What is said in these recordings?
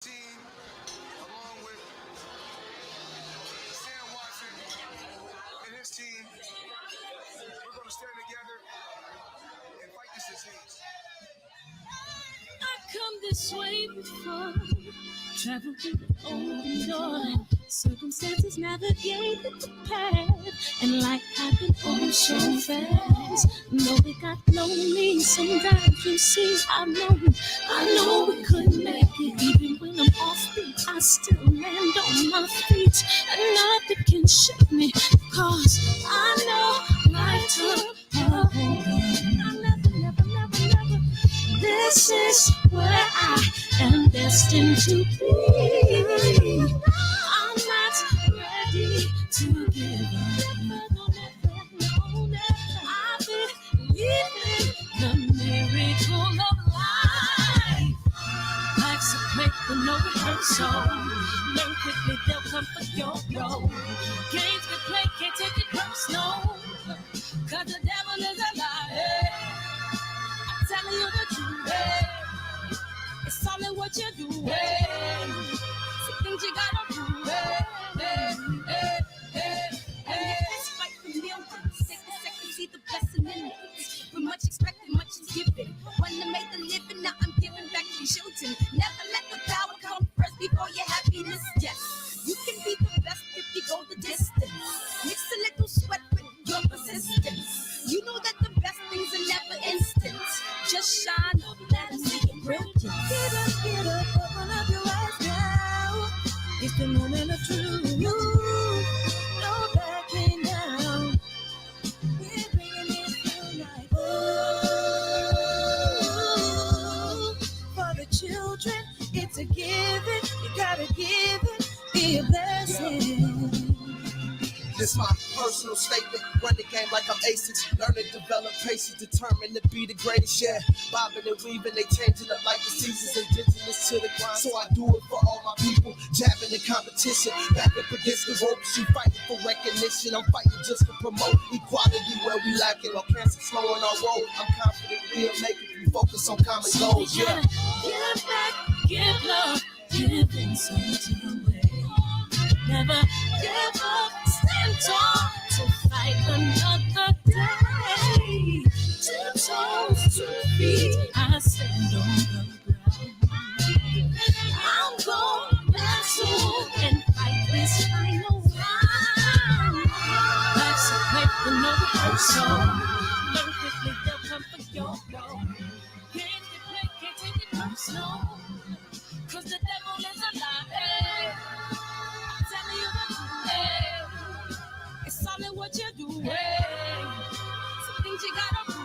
team, along with Sam Watson and his team, we're going to stand together and fight this disease. I come this way before, traveled through open door, circumstances navigated the path, and life happened all so fast. No, it got lonely sometimes, you see, I know we couldn't make it. Even when I'm off beat, I still land on my feet, and nothing can shake me, cause I know life took a hold on. I never. This is where I am destined to be. I'm not ready to give up. I believe in the miracle of life. Life's a play for no rehearsal. Learn quickly, they'll come for your role. Games can play, can't take it personal. Cause the devil is a liar. Telling you the truth, it's all in what you do, some things you gotta do, fight for millions, take a second, see the blessing in it. We're much expected, much is given. One to make the living, now I'm giving back to children. Never let the power come first before your happiness, yes. You can be the best if you go the distance. Mix a little sweat with your persistence. You know that the best things are never instant. Just shine up, let them see your brilliance. Get up, open up your eyes now. It's the moment of truth. No backing down. We're bringing it to life. Oh, for the children, it's a given. You gotta give it, be a blessing. This my personal statement. Run the game like I'm aces. Learn to develop patience, determined to be the greatest. Yeah, bobbing and weaving, they changing up like the seasons. Indigenous to the grind, so I do it for all my people. Jabbing the competition, back up against the ropes. You fighting for recognition. I'm fighting just to promote equality where we lacking. Or cancer slowing our road. I'm confident we'll make it. We focus on common goals. Yeah. Give back, give love, giving something away. Never give up, stand tall to fight another day. 2 toes, 2 feet, I stand on the ground. I'm going back soon and fight this final round. Life's a play for no rehearsal. Learn quickly, they'll come for your goal. Games they play, can't take it personal. Cause the devil is a liar. Telling you the truth, it's all in what you do, some things you gotta do,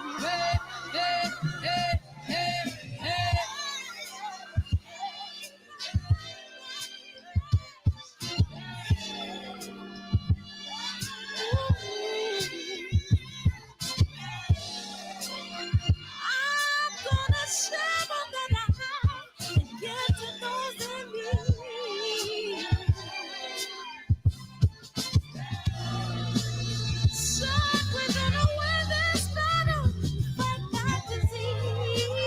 I'm gonna share all that I have and give to those in need. So we're gonna win this battle, fight that disease.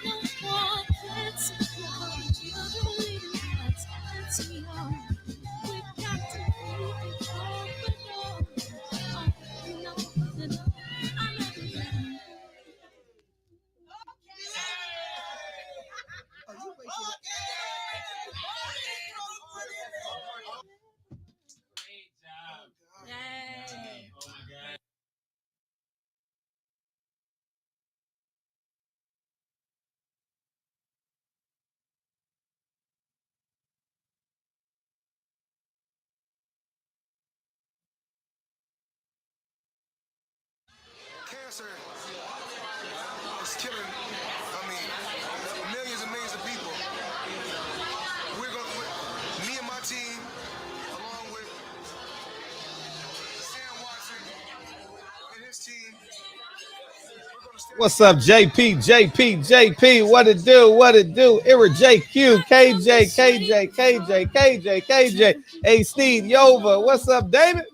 No one can support children leading hearts and young. We got to be confident. I love you. Yay. Oh my God. Cancer is killing, millions and millions of people. Me and my team, along with Sam Watson and his team, What's up, JP? What it do? Ira JQ, KJ. Hey, Steve Yova. What's up, David?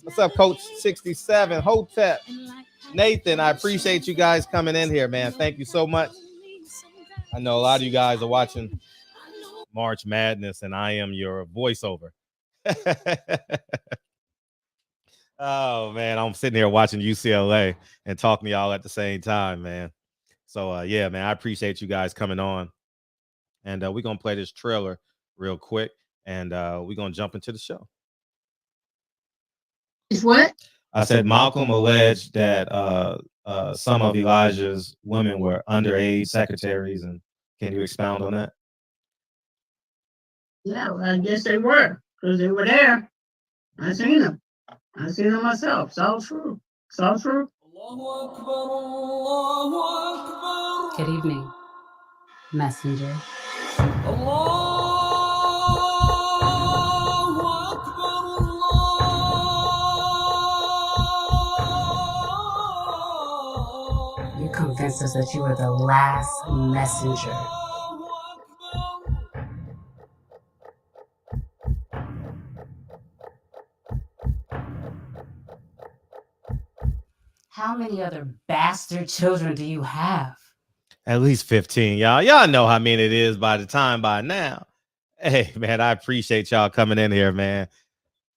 What's up, Coach 67, Hotep, Nathan? I appreciate you guys coming in here, man. Thank you so much. I know a lot of you guys are watching March Madness, and I am your voiceover. Oh man, I'm sitting here watching UCLA and talking to y'all at the same time, man. So yeah, man, I appreciate you guys coming on, and we're gonna play this trailer real quick, and we're gonna jump into the show. What? I said Malcolm alleged that some of Elijah's women were underage secretaries, and can you expound on that? Yeah, well, I guess they were, because they were there. I seen them. I seen them myself. It's all true. It's all true. Good evening, messenger. You convinced us that you were the last messenger. How many other bastard children do you have? At least 15, y'all. Y'all know how many it is by now. Hey, man, I appreciate y'all coming in here, man.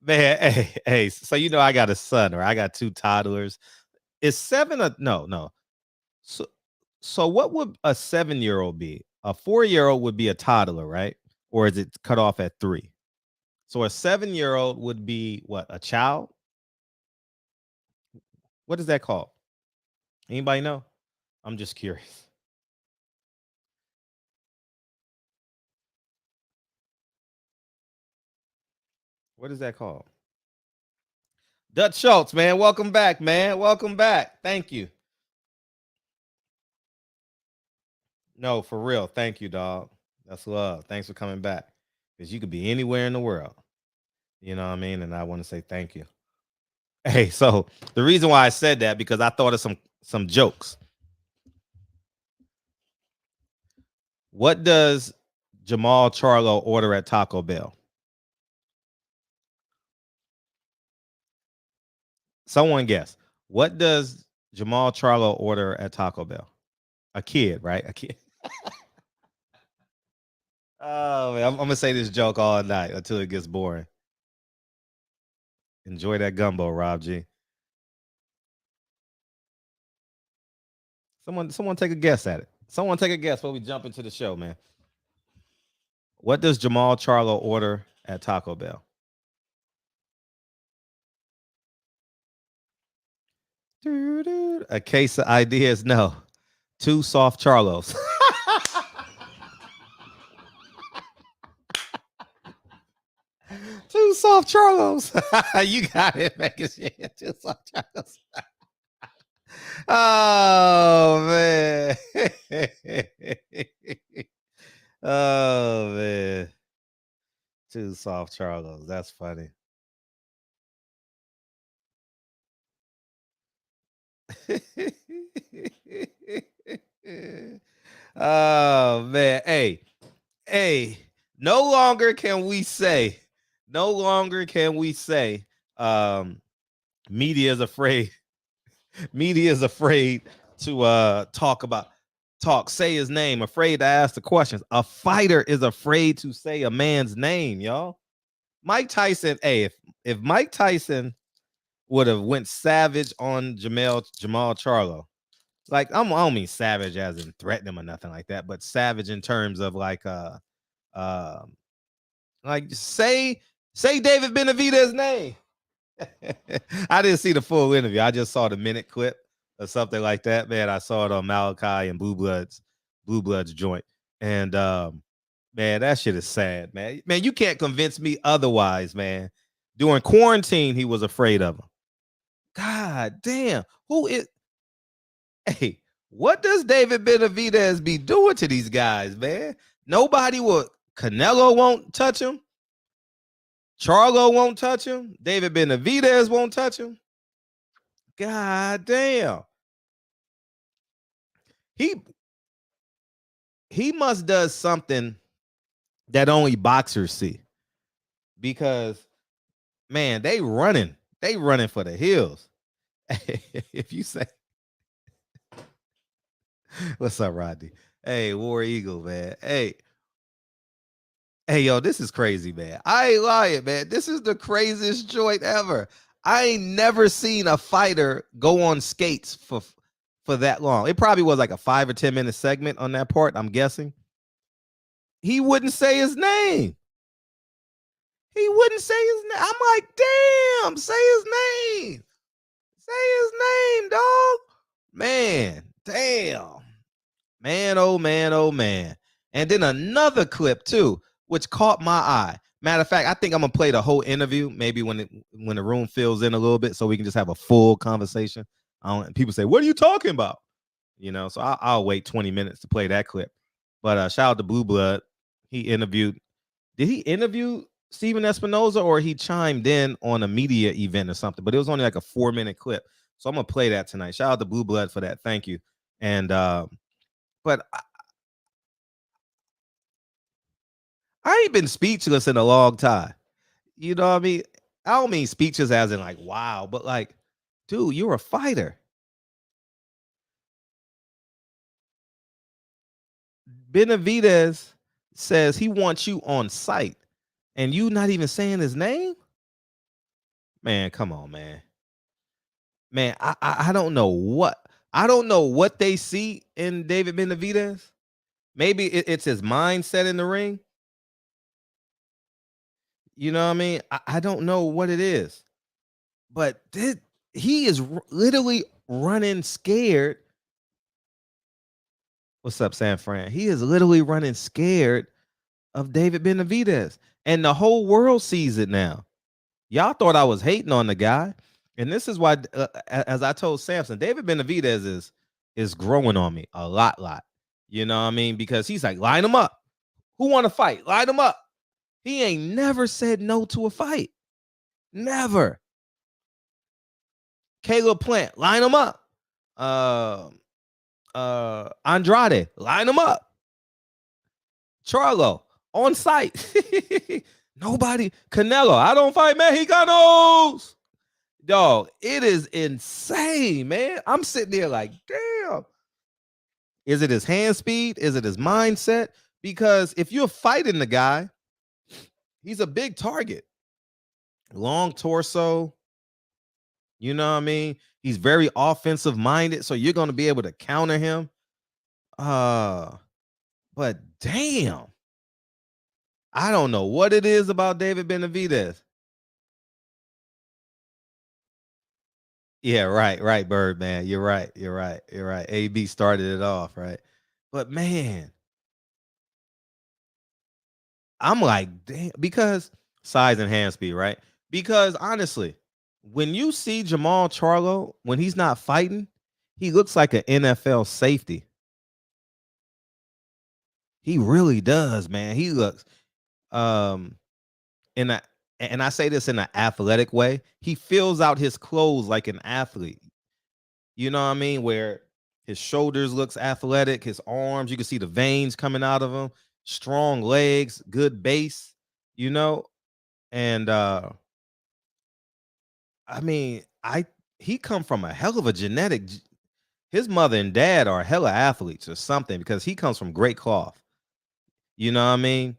Man, hey, so you know I got a son, or I got 2 toddlers. Is 7 a no. So what would a 7-year-old be? A 4-year-old would be a toddler, right? Or is it cut off at 3? So a 7-year-old would be what? A child? What is that called? Anybody know? I'm just curious. What is that called? Dutch Schultz, man. Welcome back, man. Welcome back. Thank you. No, for real. Thank you, dog. That's love. Thanks for coming back. Because you could be anywhere in the world. You know what I mean? And I want to say thank you. Hey, so the reason why I said that, because I thought of some jokes. What does Jermall Charlo order at Taco Bell? Someone guess. What does Jermall Charlo order at Taco Bell? A kid, right? A kid. Oh, man, I'm gonna say this joke all night until it gets boring. Enjoy that gumbo, Rob G. Someone take a guess at it. Someone take a guess before we jump into the show, man. What does Jermall Charlo order at Taco Bell? A case of ideas? No. 2 soft Charlos. 2 soft Charlos. You got it, Megan. 2 soft Charlos. Oh man. Oh man. 2 soft Charlos. That's funny. Oh man. Hey, no longer can we say media is afraid to say his name, afraid to ask the questions. A fighter is afraid to say a man's name, y'all. Mike Tyson, hey, if Mike Tyson would have went savage on Jermall Charlo, like I don't mean savage as in threaten him or nothing like that, but savage in terms of like say David Benavidez's name. I didn't see the full interview. I just saw the minute clip or something like that. Man, I saw it on Malachi and Blue Bloods joint. And man, that shit is sad, man. Man, you can't convince me otherwise, man. During quarantine, he was afraid of him. God damn. Hey, what does David Benavidez be doing to these guys, man? Nobody will. Canelo won't touch him. Charlo won't touch him. David Benavidez won't touch him. God damn. He must does something that only boxers see. Because man, they running for the hills. If you say what's up, Rodney? Hey, War Eagle, man. Hey, yo, this is crazy, man. I ain't lying, man. This is the craziest joint ever. I ain't never seen a fighter go on skates for that long. It probably was like a 5 or 10 minute segment on that part, I'm guessing. He wouldn't say his name. He wouldn't say his name. I'm like, damn, say his name. Say his name, dog. Man, damn. Man, oh man, oh man. And then another clip too, which caught my eye. Matter of fact, I think I'm gonna play the whole interview, maybe when the room fills in a little bit, so we can just have a full conversation. People say, "What are you talking about?" So I'll wait 20 minutes to play that clip. But shout out to Blue Blood. He interviewed. Did he interview Steven Espinoza, or he chimed in on a media event or something? But it was only like a 4-minute clip, so I'm gonna play that tonight. Shout out to Blue Blood for that. Thank you. And but I ain't been speechless in a long time. You know what I mean? I don't mean speechless as in like, wow, but like, dude, you're a fighter. Benavidez says he wants you on site, and you not even saying his name? Man, come on, man. Man, I don't know what they see in David Benavidez. Maybe it's his mindset in the ring. You know what I mean? I don't know what it is, but he is literally running scared. What's up, San Fran? He is literally running scared of David Benavidez, and the whole world sees it now. Y'all thought I was hating on the guy, and this is why, as I told Samson, David Benavidez is growing on me a lot. You know what I mean? Because he's like, line him up. Who want to fight? Line him up. He ain't never said no to a fight. Never. Caleb Plant, line him up. Andrade, line him up. Charlo, on site. Nobody. Canelo, I don't fight Mexicanos. Dog, it is insane, man. I'm sitting there like, damn. Is it his hand speed? Is it his mindset? Because if you're fighting the guy, he's a big target. Long torso. You know what I mean? He's very offensive minded, so you're going to be able to counter him. But damn. I don't know what it is about David Benavidez. Yeah, right, Birdman. You're right. AB started it off, right? But man, I'm like, damn, because size and hand speed, right? Because honestly, when you see Jermall Charlo, when he's not fighting, he looks like an NFL safety. He really does, man. He looks in a, and I say this in an athletic way, he fills out his clothes like an athlete. You know what I mean? Where his shoulders looks athletic, his arms, you can see the veins coming out of him, strong legs, good base, and I mean, he come from a hell of a genetic. His mother and dad are hella athletes or something, because he comes from great cloth. You know what I mean?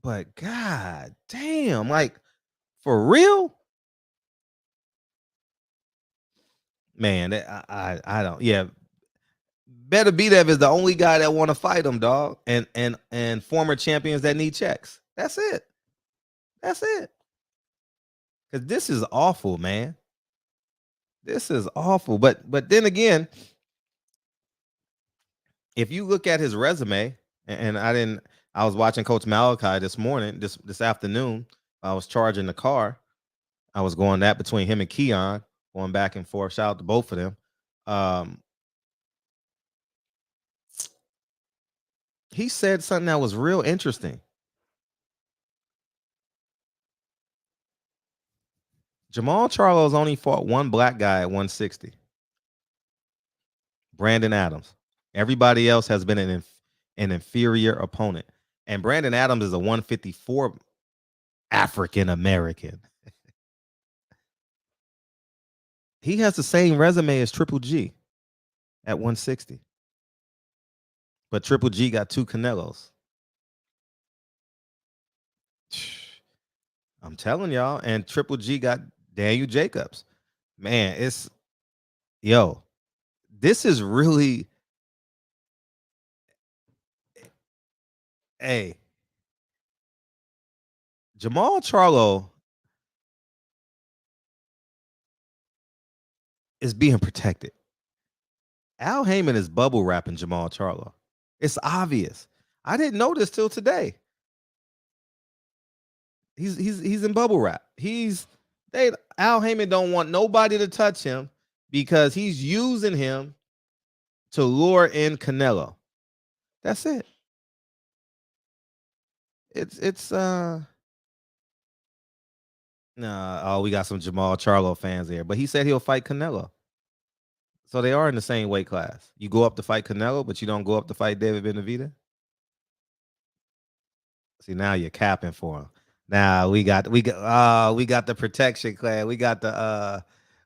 But god damn, like, for real? Man, I don't. Yeah, Benavidez is the only guy that want to fight him, dog. And former champions that need checks. That's it. Because this is awful, man. This is awful. But then again, if you look at his resume, and I was watching Coach Malachi this morning, this afternoon. I was charging the car. I was going that between him and Keon, going back and forth. Shout out to both of them. He said something that was real interesting. Jermall Charlo's only fought one black guy at 160. Brandon Adams. Everybody else has been an inferior opponent. And Brandon Adams is a 154 African American. He has the same resume as Triple G at 160. But Triple G got 2 Canelos. I'm telling y'all. And Triple G got Daniel Jacobs. Man, this is really, hey, Jermall Charlo is being protected. Al Heyman is bubble wrapping Jermall Charlo. It's obvious. I didn't know this till today. He's in bubble wrap. Al Heyman don't want nobody to touch him because he's using him to lure in Canelo. That's it. It's we got some Jermall Charlo fans here, but he said he'll fight Canelo. So they are in the same weight class. You go up to fight Canelo, but you don't go up to fight David Benavidez. See, now you're capping for him. Now we got the protection clan. We got the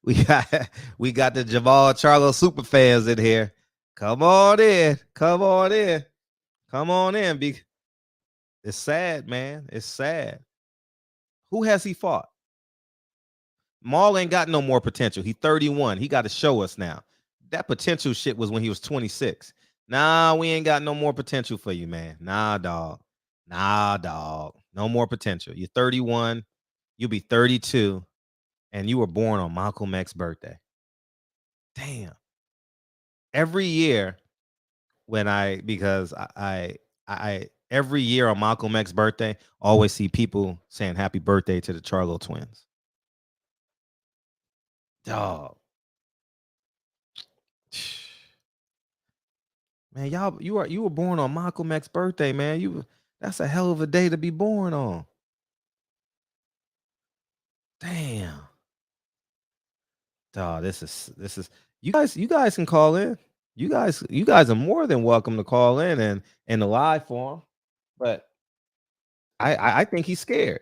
Jermall Charlo super fans in here. Come on in. It's sad, man. It's sad. Who has he fought? Maul ain't got no more potential. He 31. He got to show us now. That potential shit was when he was 26. Nah, we ain't got no more potential for you, man. Nah, dog. No more potential. You're 31. You'll be 32. And you were born on Malcolm X's birthday. Damn. Every year every year on Malcolm X's birthday, always see people saying happy birthday to the Charlo twins. Dog. Man, you were born on Malcolm X's birthday, man. That's a hell of a day to be born on. Damn. Dog, this is you guys can call in. You guys are more than welcome to call in and in the live form. But I think he's scared.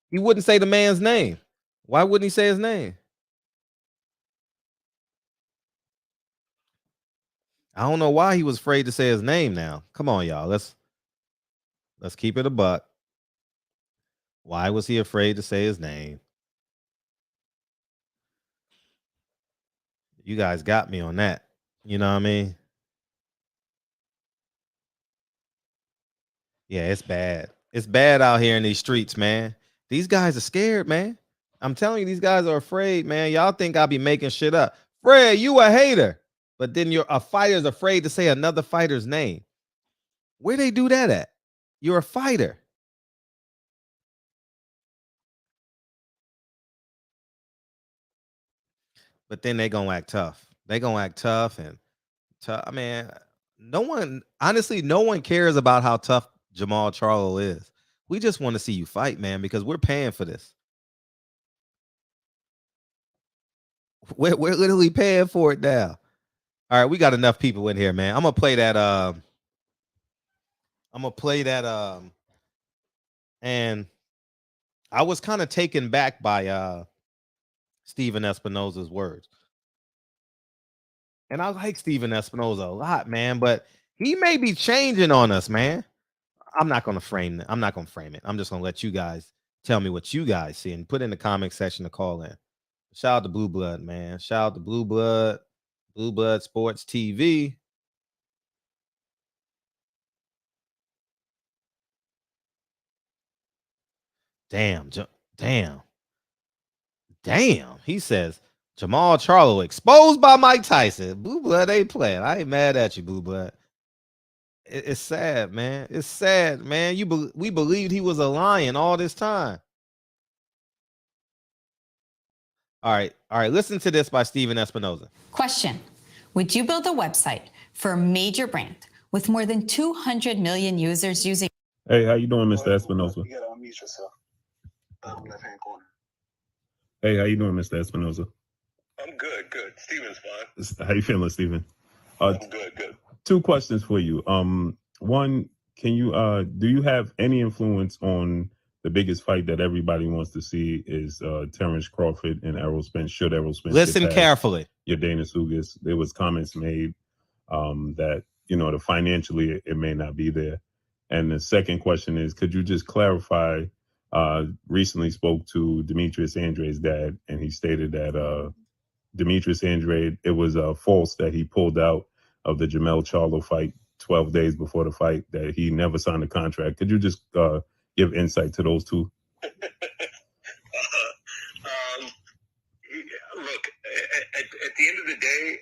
He wouldn't say the man's name. Why wouldn't he say his name? I don't know why he was afraid to say his name now. Come on, y'all. Let's keep it a buck. Why was he afraid to say his name? You guys got me on that. You know what I mean? Yeah, it's bad. It's bad out here in these streets, man. These guys are scared, man. I'm telling you, these guys are afraid, man. Y'all think I'll be making shit up. Fred, you a hater. But then a fighter's afraid to say another fighter's name. Where they do that at? You're a fighter. But then they gonna act tough. They gonna act tough and tough. I mean, no one cares about how tough Jermall Charlo is. We just want to see you fight, man, because we're paying for this. We're literally paying for it now. All right, we got enough people in here, man. I'm gonna play that. And I was kind of taken back by Steven Espinoza's words. And I like Steven Espinoza a lot, man, but he may be changing on us, man. I'm not gonna frame it. I'm just gonna let you guys tell me what you guys see and put in the comment section to call in. Shout out to Blue Blood, man. Shout out to Blue Blood Sports TV. Damn. He says Jermall Charlo exposed by Mike Tyson. Blue Blood ain't playing. I ain't mad at you, Blue Blood. It's sad, man. It's sad, man. We believed he was a lion all this time. All right. Listen to this by Steven Espinoza. Question: would you build a website for a major brand with more than 200 million users using? Hey, how you doing, Mr. Espinoza? You gotta unmute yourself. Left-hand corner. Hey, how you doing, Mr. Espinoza? I'm good. Steven's fine. How you feeling, Steven? I'm good. 2 questions for you. One, can you do you have any influence on the biggest fight that everybody wants to see is Terrence Crawford and Errol Spence? Should Errol Spence listen carefully? Your Dana Sugas. There was comments made that the financially it may not be there. And the second question is, could you just clarify? Recently spoke to Demetrius Andre's dad, and he stated that Demetrius Andre, it was false that he pulled out of the Jermall Charlo fight 12 days before the fight, that he never signed a contract. Could you just give insight to those two? Look, at the end of the day,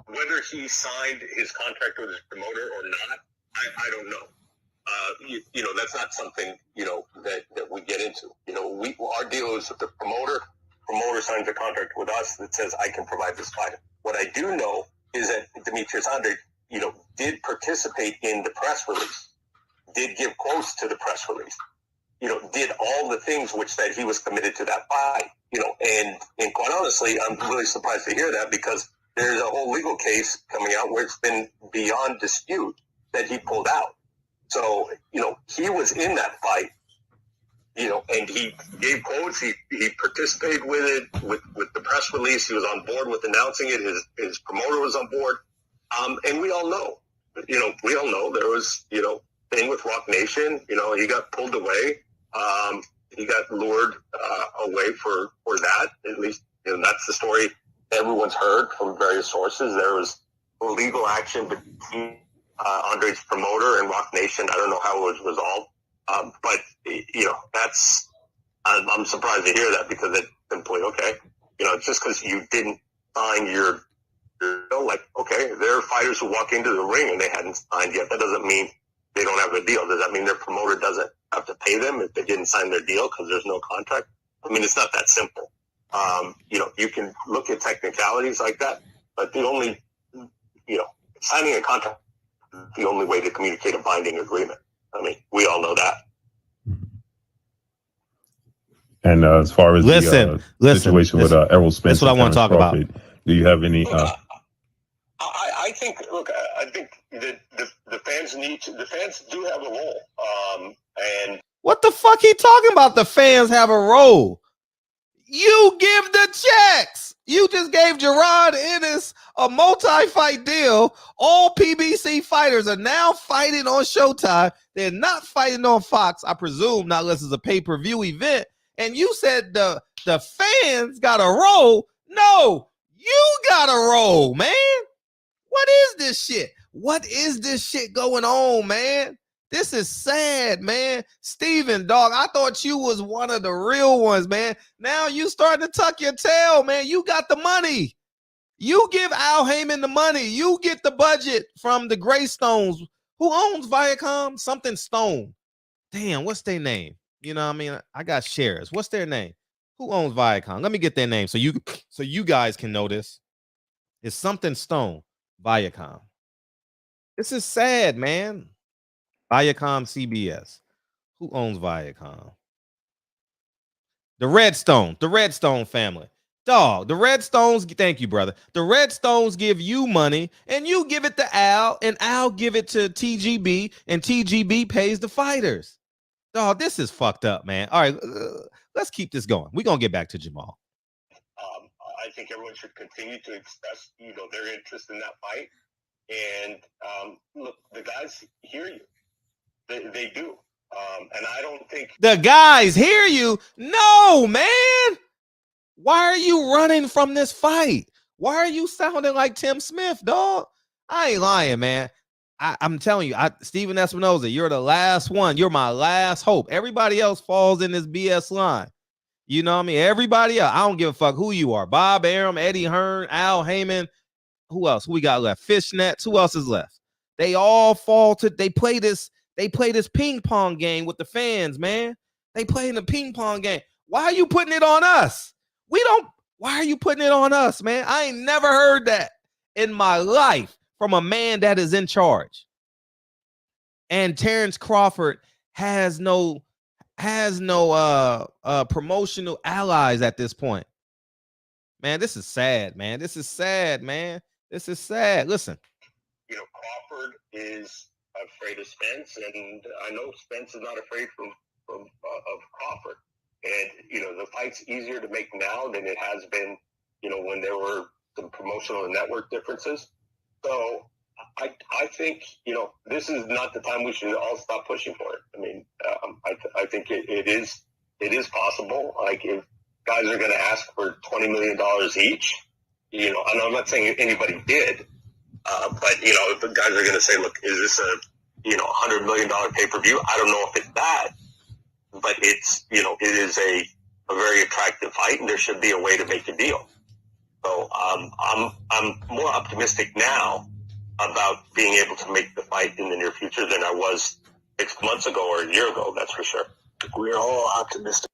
whether he signed his contract with his promoter or not, I don't know. That's not something, that we get into. Our deal is with the promoter. Promoter signs a contract with us that says I can provide this fighter. What I do know is that Demetrius Andre, did participate in the press release, did give quotes to the press release, did all the things which that he was committed to that fight, and quite honestly, I'm really surprised to hear that, because there's a whole legal case coming out where it's been beyond dispute that he pulled out. So, he was in that fight, and he gave quotes. He participated with it, with the press release. He was on board with announcing it. His promoter was on board. And we all know there was, thing with Rock Nation. He got pulled away. He got lured away for that. At least, that's the story everyone's heard from various sources. There was legal action between Andre's promoter and Rock Nation. I don't know how it was resolved. But I'm surprised to hear that, because it's simply, okay, just because you didn't sign your okay, there are fighters who walk into the ring and they hadn't signed yet. That doesn't mean they don't have a deal. Does that mean their promoter doesn't have to pay them if they didn't sign their deal because there's no contract? I mean, it's not that simple. You can look at technicalities like that, but the only, signing a contract is the only way to communicate a binding agreement. I mean, we all know that. And as far as the situation with Errol Spence, that's what I want to talk about. Do you have any? I think the fans the fans do have a role. And what the fuck he talking about? The fans have a role. You give the checks. You just gave Gerard Ennis a multi-fight deal. All PBC fighters are now fighting on Showtime. They're not fighting on Fox, I presume, not unless it's a pay-per-view event. And you said the fans got a role. No, you got a role, man. What is this shit? What is this shit going on, man? This is sad, man. Steven, dog, I thought you was one of the real ones, man. Now you starting to tuck your tail, man. You got the money. You give Al Heyman the money. You get the budget from the Greystones. Who owns Viacom? Something Stone. Damn, what's their name? You know what I mean? I got shares. What's their name? Who owns Viacom? Let me get their name so you guys can know this. It's something Stone. Viacom. This is sad, man. Viacom CBS. Who owns Viacom? The Redstone family. Dog, the Redstones, thank you, brother. The Redstones give you money, and you give it to Al, and Al give it to TGB, and TGB pays the fighters. Dog, this is fucked up, man. All right, let's keep this going. We're going to get back to Jermall. I think everyone should continue to express, their interest in that fight. And look, the guys hear you. They do. And I don't think the guys hear you. No, man. Why are you running from this fight? Why are you sounding like Tim Smith, dog? I ain't lying, man. I'm telling you, Steven Espinoza, you're the last one. You're my last hope. Everybody else falls in this BS line. You know what I mean? Everybody else, I don't give a fuck who you are. Bob Arum, Eddie Hearn, Al Heyman. Who else? Who we got left? Fishnets. Who else is left? They all fall to. They play this ping pong game with the fans, man. They playing the ping pong game. Why are you putting it on us? Why are you putting it on us, man? I ain't never heard that in my life from a man that is in charge. And Terrence Crawford has no promotional allies at this point. Man, this is sad, man. This is sad, man. This is sad. Listen. Crawford is afraid of Spence, and I know Spence is not afraid of Crawford. And, the fight's easier to make now than it has been, when there were some promotional and network differences. So I think, this is not the time we should all stop pushing for it. I mean, I think it is possible. Like, if guys are going to ask for $20 million each, and I'm not saying anybody did, but, if the guys are going to say, look, is this a, $100 million pay-per-view? I don't know if it's that, but it's, it is a very attractive fight, and there should be a way to make a deal. So I'm more optimistic now about being able to make the fight in the near future than I was 6 months ago or a year ago. That's for sure. We're all optimistic.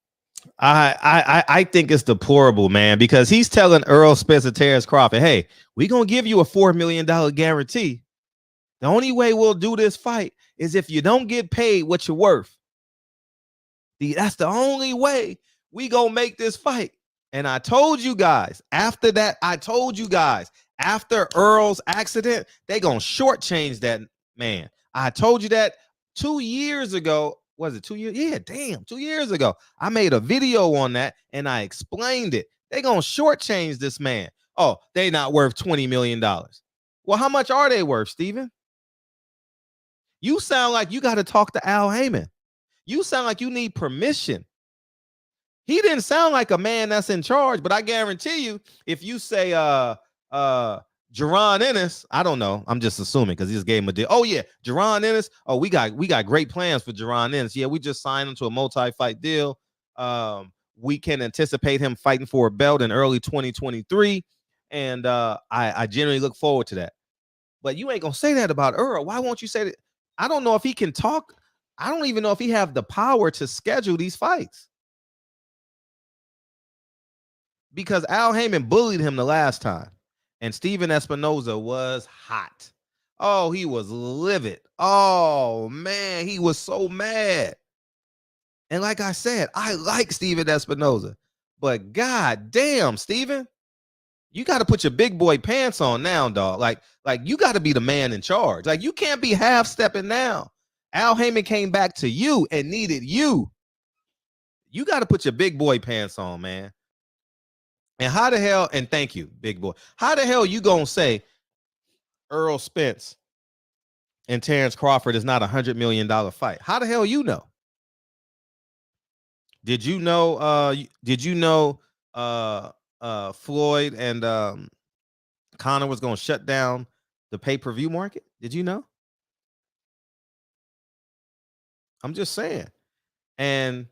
I think it's deplorable, man, because he's telling Errol Spence and Terrence Crawford, hey, we're going to give you a $4 million guarantee. The only way we'll do this fight is if you don't get paid what you're worth. That's the only way we going to make this fight. And I told you guys, after Earl's accident, they going to shortchange that man. I told you that 2 years ago. Was it 2 years? Yeah, damn, 2 years ago. I made a video on that and I explained it. They gonna shortchange this man. Oh, they not worth $20 million. Well, how much are they worth, Steven? You sound like you got to talk to Al Heyman. You sound like you need permission. He didn't sound like a man that's in charge, but I guarantee you, if you say Jerron Ennis, I don't know. I'm just assuming because he just gave him a deal. Oh yeah, Jerron Ennis. Oh, we got great plans for Jerron Ennis. Yeah, we just signed him to a multi-fight deal. We can anticipate him fighting for a belt in early 2023, and I generally look forward to that. But you ain't gonna say that about Earl. Why won't you say that? I don't know if he can talk. I don't even know if he have the power to schedule these fights because Al Heyman bullied him the last time. And Steven Espinoza was hot. Oh, he was livid. Oh, man, he was so mad. And like I said, I like Steven Espinoza. But god damn, Steven, you got to put your big boy pants on now, dog. Like you got to be the man in charge. Like, you can't be half-stepping now. Al Heyman came back to you and needed you. You got to put your big boy pants on, man. And how the hell, and thank you, big boy, how the hell you gonna say Errol Spence and Terrence Crawford is not $100 million fight? How the hell you know? Did you know Floyd and Conor was gonna shut down the pay-per-view market? Did you know? I'm just saying. And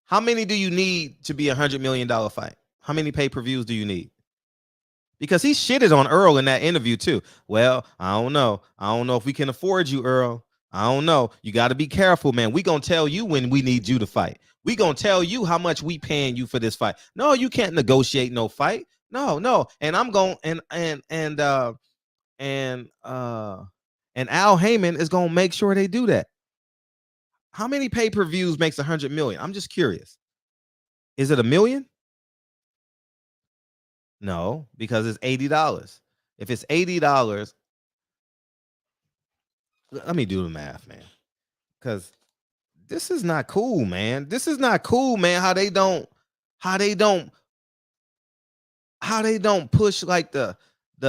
how many do you need to be $100 million fight? How many pay-per-views do you need? Because he shitted on Earl in that interview too. Well, I don't know. I don't know if we can afford you, Earl. I don't know. You got to be careful, man. We gonna tell you when we need you to fight. We gonna tell you how much we paying you for this fight. No, you can't negotiate no fight. No. And I'm going and Al Heyman is gonna make sure they do that. How many pay-per-views makes 100 million? I'm just curious. Is it $1 million? No, because it's $80. If it's $80, let me do the math, man. Because this is not cool, man. This is not cool, man. How they don't push like the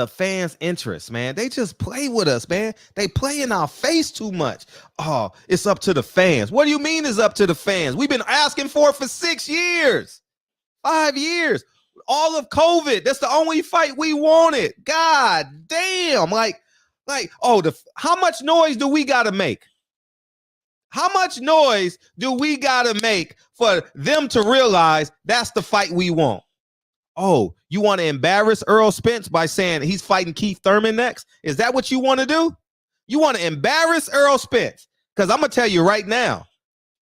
fans' interest, man. They just play with us, man. They play in our face too much. Oh, it's up to the fans. What do you mean it's up to the fans? We've been asking for it for 6 years, 5 years. All of COVID. That's the only fight we wanted. God damn. Like, how much noise do we gotta make? How much noise do we gotta make for them to realize that's the fight we want? Oh, you want to embarrass Errol Spence by saying he's fighting Keith Thurman next? Is that what you want to do? You want to embarrass Errol Spence? Because I'm gonna tell you right now,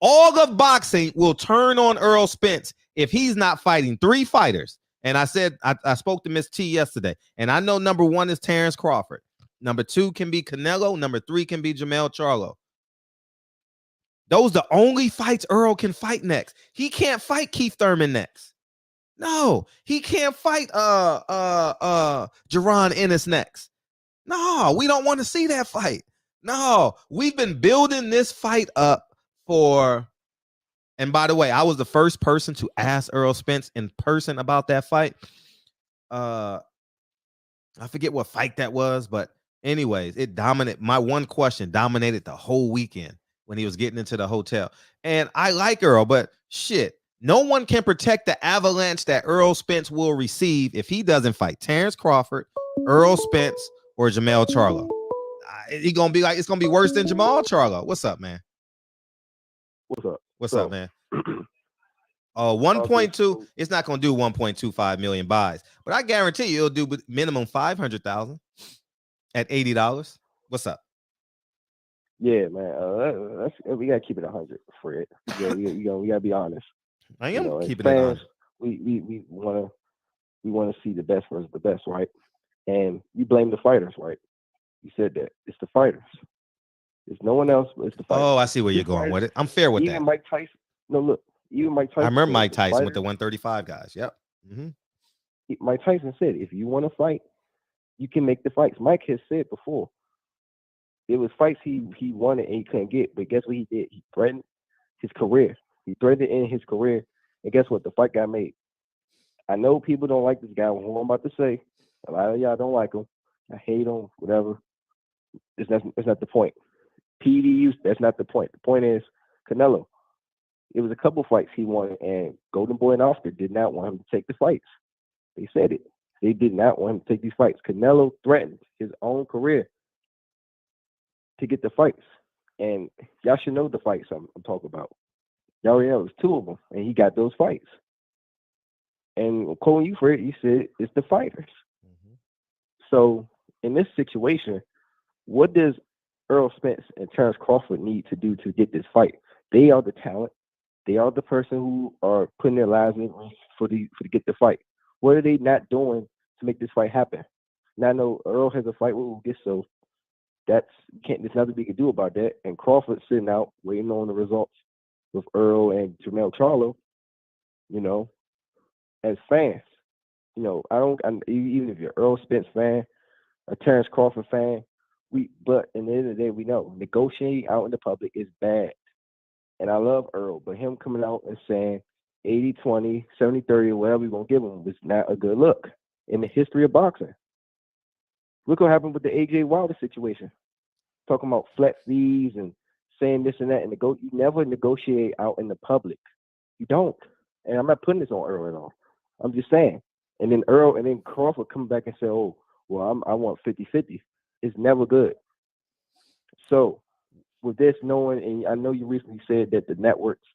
all of boxing will turn on Errol Spence if he's not fighting 3 fighters. And I said, I spoke to Miss T yesterday, and I know number 1 is Terrence Crawford. Number 2 can be Canelo. Number 3 can be Jermall Charlo. Those are the only fights Earl can fight next. He can't fight Keith Thurman next. No, he can't fight Jerron Ennis next. No, we don't want to see that fight. No, we've been building this fight up for. And by the way, I was the first person to ask Errol Spence in person about that fight. I forget what fight that was, but Anyways, it dominated. My one question dominated the whole weekend when he was getting into the hotel. And I like Earl, but shit, no one can protect the avalanche that Earl Spence will receive if he doesn't fight Terrence Crawford, Earl Spence, or Jermall Charlo. It's gonna be worse than Jermall Charlo. What's up, man? What's up? What's So, up, man? 1.2. It's not gonna do 1.25 million buys, but I guarantee you it'll do minimum 500,000 at $80. What's up? Yeah, man. We gotta keep it 100, Fred. We gotta be honest. I am as keeping fans, it on. we wanna see the best versus the best, right? And you blame the fighters, right? You said that it's the fighters. It's no one else, but it's the fighters. Oh, I see where you're going with it. I'm fair with even that. Mike Tyson. No, look, even Mike Tyson. I remember said Mike the Tyson with fighters- the 135 guys. Yep. Mike Tyson said, if you want to fight, you can make the fights. Mike has said before, it was fights he wanted and he couldn't get. But guess what he did? He threatened his career. He threatened to end his career. And guess what? The fight got made. I know people don't like this guy. What I'm about to say, a lot of y'all don't like him. I hate him, whatever. It's not the point. PDU, that's not the point. The point is Canelo. It was a couple fights he won, and Golden Boy and Oscar did not want him to take the fights. They said it. They did not want him to take these fights. Canelo threatened his own career to get the fights. And y'all should know the fights I'm talking about. Y'all already know it was two of them, and he got those fights. And quoting you, Fred, you said it's the fighters. So in this situation, what does Earl Spence and Terrence Crawford need to do to get this fight? They are the talent. They are the person who are putting their lives in to get the fight. What are they not doing to make this fight happen? Now I know Earl has a fight with Ugas, so there's nothing we can do about that. And Crawford's sitting out waiting on the results with Earl and Jermall Charlo. You know, as fans, you know, even if you're an Earl Spence fan, a Terrence Crawford fan, but in the end of the day, we know negotiating out in the public is bad. And I love Earl, but him coming out and saying 80-20, 70-30, or whatever we're going to give him was not a good look in the history of boxing. Look what happened with the AJ Wilder situation. Talking about flat fees and saying this and that. And you never negotiate out in the public. You don't. And I'm not putting this on Earl at all. I'm just saying. And then Crawford come back and say, oh, well, I want 50-50. It's never good. So with this knowing, and I know you recently said that the networks.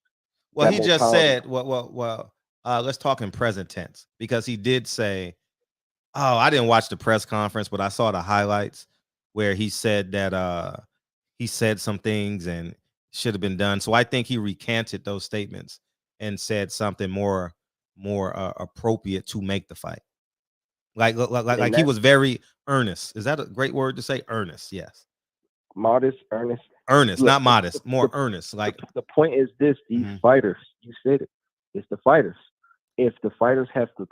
Well, he just said, let's talk in present tense, because he did say, oh, I didn't watch the press conference, but I saw the highlights where he said that he said some things and should have been done. So I think he recanted those statements and said something more appropriate to make the fight. Like he was very earnest. Is that a great word to say? Earnest, yes. Modest, earnest. Earnest, not modest, more earnest. Like the point is this: these fighters, you said it, it's the fighters. If the fighters have to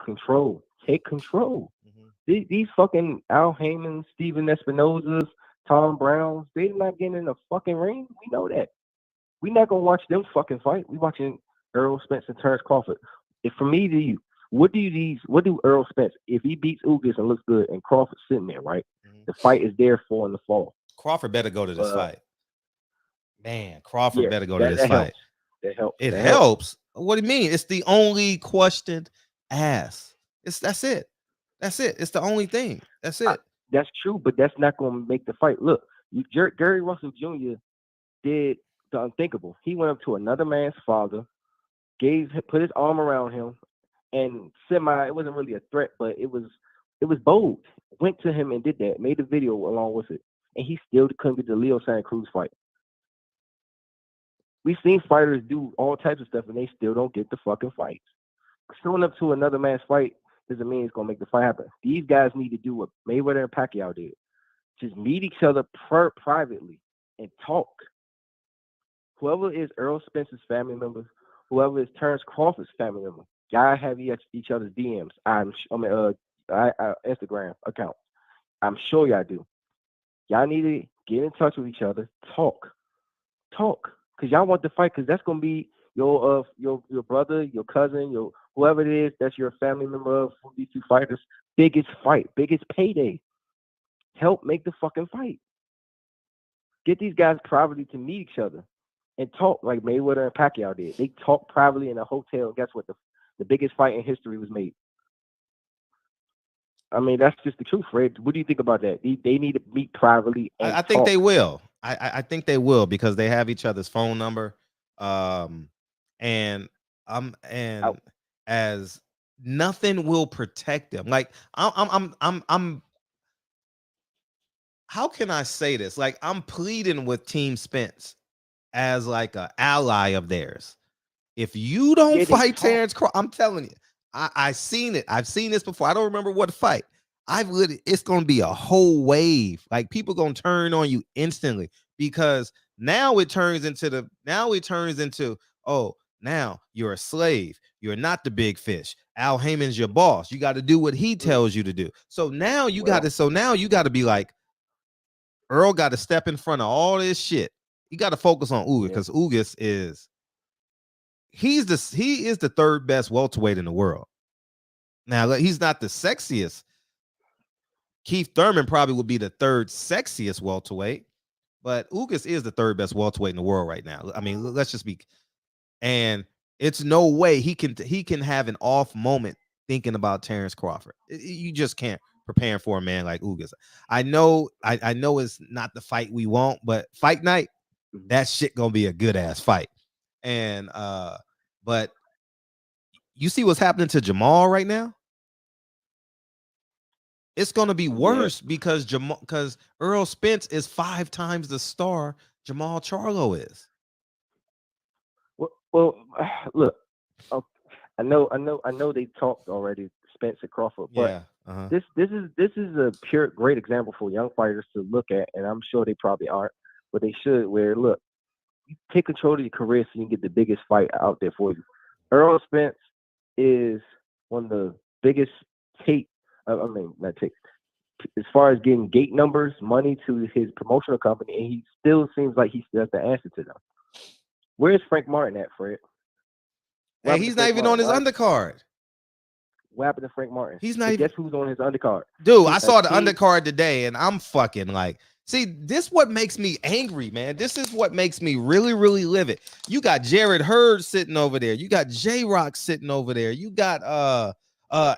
take control. These fucking Al Haymans, Steven Espinozas, Tom Browns, they're not getting in the fucking ring. We know that. We're not gonna watch them fucking fight. We watching Earl Spence and Terrence Crawford. If from me to you, what do Earl Spence, if he beats Ugas and looks good and Crawford's sitting there, right? The fight is there for in the fall. Crawford better go to this fight. Man, Crawford better go to this fight. That helps. It helps. What do you mean? It's the only question asked. That's it. That's it. It's the only thing. That's it. That's true, but that's not going to make the fight. Look, Gary Russell Jr. did the unthinkable. He went up to another man's father, put his arm around him, and it wasn't really a threat, but it was bold. Went to him and did that, made a video along with it, and he still couldn't get the Leo Santa Cruz fight. We've seen fighters do all types of stuff, and they still don't get the fucking fights. Showing up to another man's fight doesn't mean it's going to make the fight happen. These guys need to do what Mayweather and Pacquiao did. Just meet each other privately and talk. Whoever is Earl Spence's family members, whoever is Terrence Crawford's family member, y'all have each other's DMs. Instagram accounts. I'm sure y'all do. Y'all need to get in touch with each other, talk. Because y'all want the fight, because that's going to be your brother, your cousin, whoever it is, that's your family member of these two fighters. Biggest fight, biggest payday. help make the fucking fight. Get these guys privately to meet each other and talk like Mayweather and Pacquiao did. They talked privately in a hotel. And guess what? The biggest fight in history was made. I mean, that's just the truth, Fred. What do you think about that? They need to meet privately. And I think talk. they will. I think they will because they have each other's phone number. And as nothing will protect them. Like I'm how can I say this? Like I'm pleading with Team Spence as like an ally of theirs. If you don't fight Terrence Crawford, I'm telling you, I seen it. I've seen this before. I don't remember what fight. It's gonna be a whole wave. Like people gonna turn on you instantly because now it turns into oh, now you're a slave. You're not the big fish. Al Heyman's your boss. You got to do what he tells you to do. So now you got to be like, Earl got to step in front of all this shit. You got to focus on Ugas because Ugas is he is the third best welterweight in the world. Now he's not the sexiest. Keith Thurman probably would be the third sexiest welterweight, but Ugas is the third best welterweight in the world right now. I mean, let's just be. And it's no way he can have an off moment thinking about Terrence Crawford. You just can't prepare for a man like Ugas. I know it's not the fight we want, but fight night, that shit gonna be a good ass fight. And but you see what's happening to Jermall right now? It's gonna be worse because Earl Spence is 5 times the star Jermall Charlo is. Well, look, I know they talked already, Spence and Crawford, but this is a pure great example for young fighters to look at, and I'm sure they probably aren't, but they should. Where look, you take control of your career so you can get the biggest fight out there for you. Earl Spence is one of the biggest as far as getting gate numbers, money to his promotional company, and he still seems like he still has the answer to them. Where's Frank Martin at, Fred? Hey, he's not even on his undercard. What happened to Frank Martin? He's not even. Guess who's on his undercard? Dude, I saw the undercard today, and I'm fucking like, see, this what makes me angry, man. This is what makes me really, really livid. You got Jared Hurd sitting over there. You got J-Rock sitting over there. You got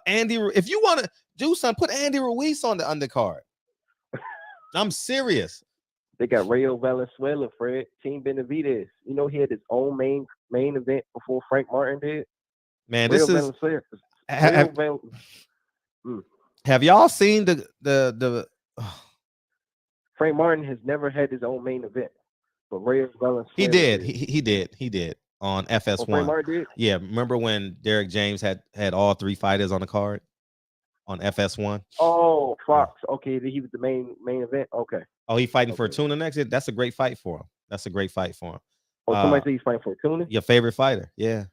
Andy. If you want to do something, put Andy Ruiz on the undercard. I'm serious. They got Rayo Valenzuela, Fred, Team Benavidez. You know, he had his own main event before Frank Martin did. Man, this is. Have y'all seen the? Frank Martin has never had his own main event, but Rayo Valenzuela. He did. He did on FS1. Frank Martin did? Yeah, remember when Derek James had all 3 fighters on the card on FS1? Oh, Fox. Okay, he was the main event. Okay. Oh, he fighting for Tuna next? That's a great fight for him. Oh, somebody said he's fighting for Tuna? Your favorite fighter? Yeah.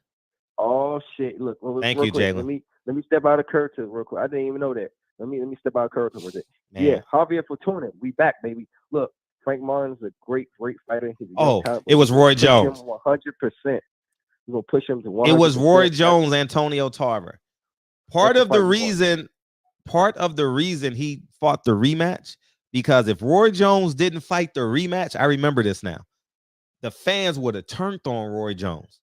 Oh shit! Look, thank you, Jalen. Let me step out of character real quick. I didn't even know that. Let me step out of character with it. Man. Yeah, Javier Fortuna, we back, baby. Look, Frank Martin's a great fighter. It was Roy Jones. 100%. We're gonna push him to 100%. It was Roy Jones, Antonio Tarver. Part of the reason he fought the rematch, because if Roy Jones didn't fight the rematch, I remember this now, the fans would have turned on Roy Jones.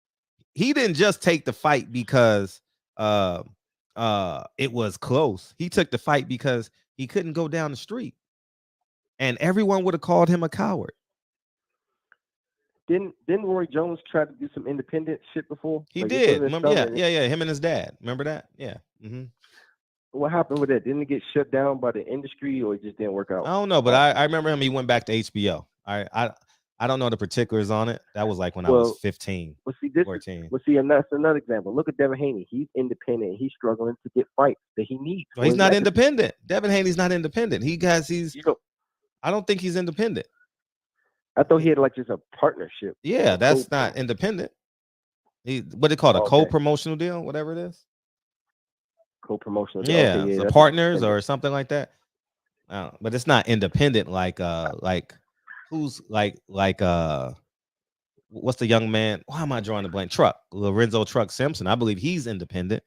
He didn't just take the fight because it was close. He took the fight because he couldn't go down the street, and everyone would have called him a coward. Didn't Roy Jones try to do some independent shit before? He did. Remember, yeah. Him and his dad. Remember that? Yeah. Mm-hmm. What happened with that? Didn't it get shut down by the industry, or it just didn't work out? I don't know, but I remember him. He went back to HBO. I don't know the particulars on it. That was like when I was 15, 14. And that's another example. Look at Devin Haney. He's independent. He's struggling to get fights that he needs. Well, he's not independent. Devin Haney's not independent. I don't think he's independent. I thought he had like just a partnership. Yeah, that's not independent. What they call it, a co-promotional deal, whatever it is. Co-promotional deal. Yeah, okay, the partners or something like that. But it's not independent like who's like what's the young man? Why am I drawing the blank? Lorenzo Truck Simpson. I believe he's independent,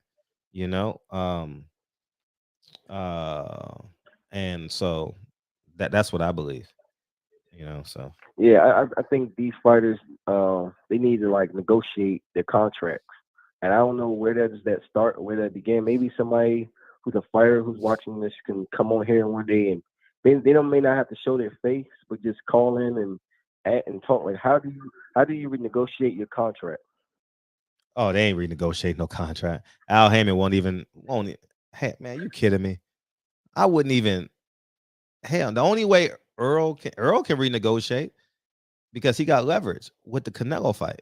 you know. And so That's what I believe. So Yeah, I think these fighters, they need to like negotiate their contracts, and I don't know where does that start or where that begin. Maybe somebody who's a fighter who's watching this can come on here one day and they don't may not have to show their face, but just call in and talk. Like, how do you renegotiate your contract? oh, they ain't renegotiating no contract. Al Heyman won't. Hey, man, you kidding me? I wouldn't even. Hell, the only way Earl can renegotiate because he got leverage with the Canelo fight.